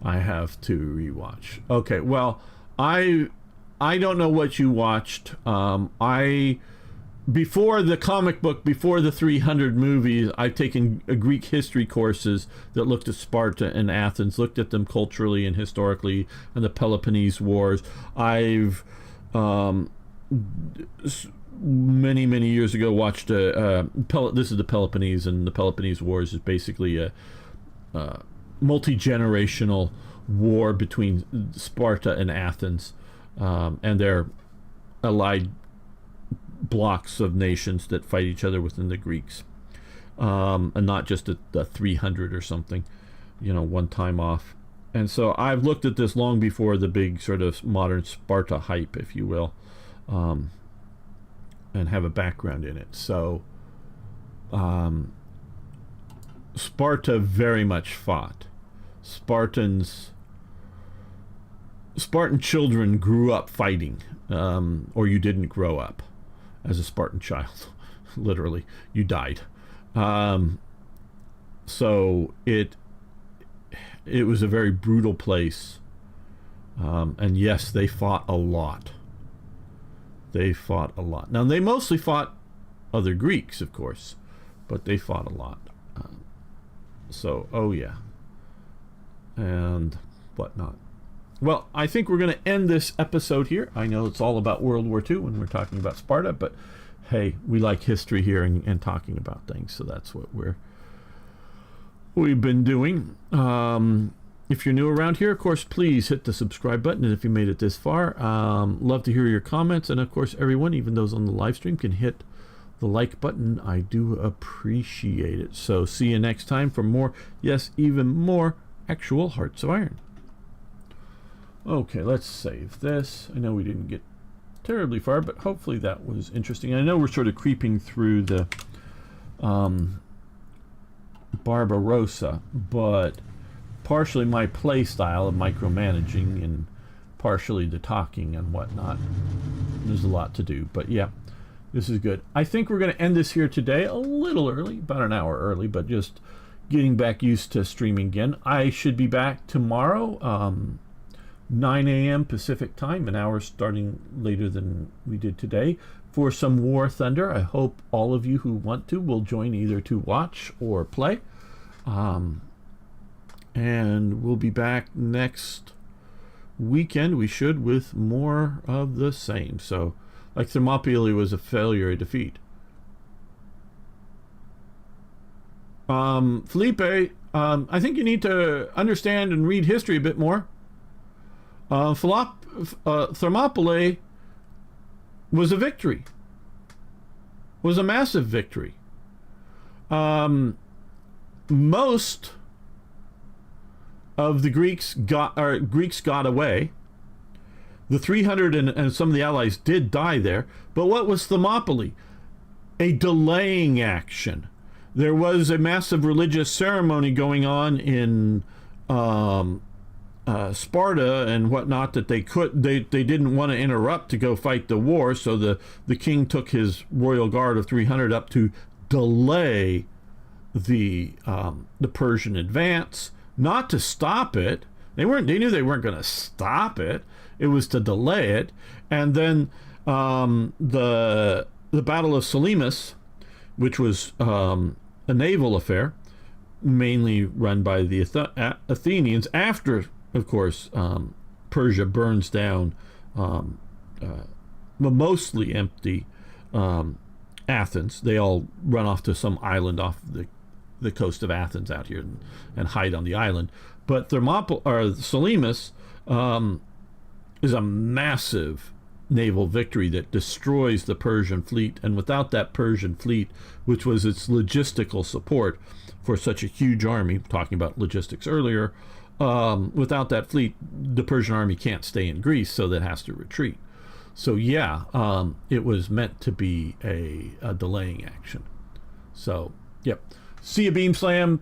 Speaker 1: I have to rewatch. Okay, well, I don't know what you watched. Before the comic book, before the 300 movies, I've taken Greek history courses that looked at Sparta and Athens, looked at them culturally and historically, and the Peloponnese Wars. I've many years ago watched this is the Peloponnese, and the Peloponnese Wars is basically a multi-generational war between Sparta and Athens, and their allied blocks of nations that fight each other within the Greeks, and not just the 300 or something, one time off. And so I've looked at this long before the big sort of modern Sparta hype, if you will, and have a background in it. So Sparta very much fought. Spartan children grew up fighting, or you didn't grow up as a Spartan child. Literally, you died. So it was a very brutal place, and yes, they fought a lot. Now, they mostly fought other Greeks, of course, but they fought a lot. And whatnot. Well, I think we're going to end this episode here. I know it's all about World War II when we're talking about Sparta, but hey, we like history here and talking about things, so that's what we've been doing. If you're new around here, of course, please hit the subscribe button, and if you made it this far, love to hear your comments, and of course, everyone, even those on the live stream, can hit the like button. I do appreciate it. So see you next time for more, yes, even more actual Hearts of Iron. Okay, let's save this. I know we didn't get terribly far, but hopefully that was interesting. I know we're sort of creeping through the Barbarossa, but partially my play style of micromanaging and partially the talking and whatnot. There's a lot to do, but yeah, this is good. I think we're going to end this here today a little early, about an hour early, but just getting back used to streaming again. I should be back tomorrow, 9 a.m. Pacific time, an hour starting later than we did today, for some War Thunder. I hope all of you who want to will join either to watch or play. And we'll be back next weekend, we should, with more of the same. So, like Thermopylae was a failure, a defeat. Felipe, I think you need to understand and read history a bit more. Thermopylae was a victory, was a massive victory. Most of the Greeks got away. The 300 and some of the allies did die there. But what was Thermopylae? A delaying action. There was a massive religious ceremony going on in Sparta and whatnot that they didn't want to interrupt to go fight the war. So the king took his royal guard of 300 up to delay the Persian advance, not to stop it. They knew they weren't going to stop it. It was to delay it. And then the Battle of Salamis, which was a naval affair, mainly run by the Athenians, after, of course, Persia burns down mostly empty Athens. They all run off to some island off the coast of Athens out here and hide on the island. But Salamis is a massive naval victory that destroys the Persian fleet. And without that Persian fleet, which was its logistical support for such a huge army, talking about logistics earlier, without that fleet, the Persian army can't stay in Greece, so that has to retreat. So yeah, it was meant to be a delaying action. So, yep. See you, Beam Slam,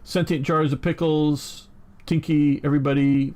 Speaker 1: Sentient Jars of Pickles, Tinky, everybody.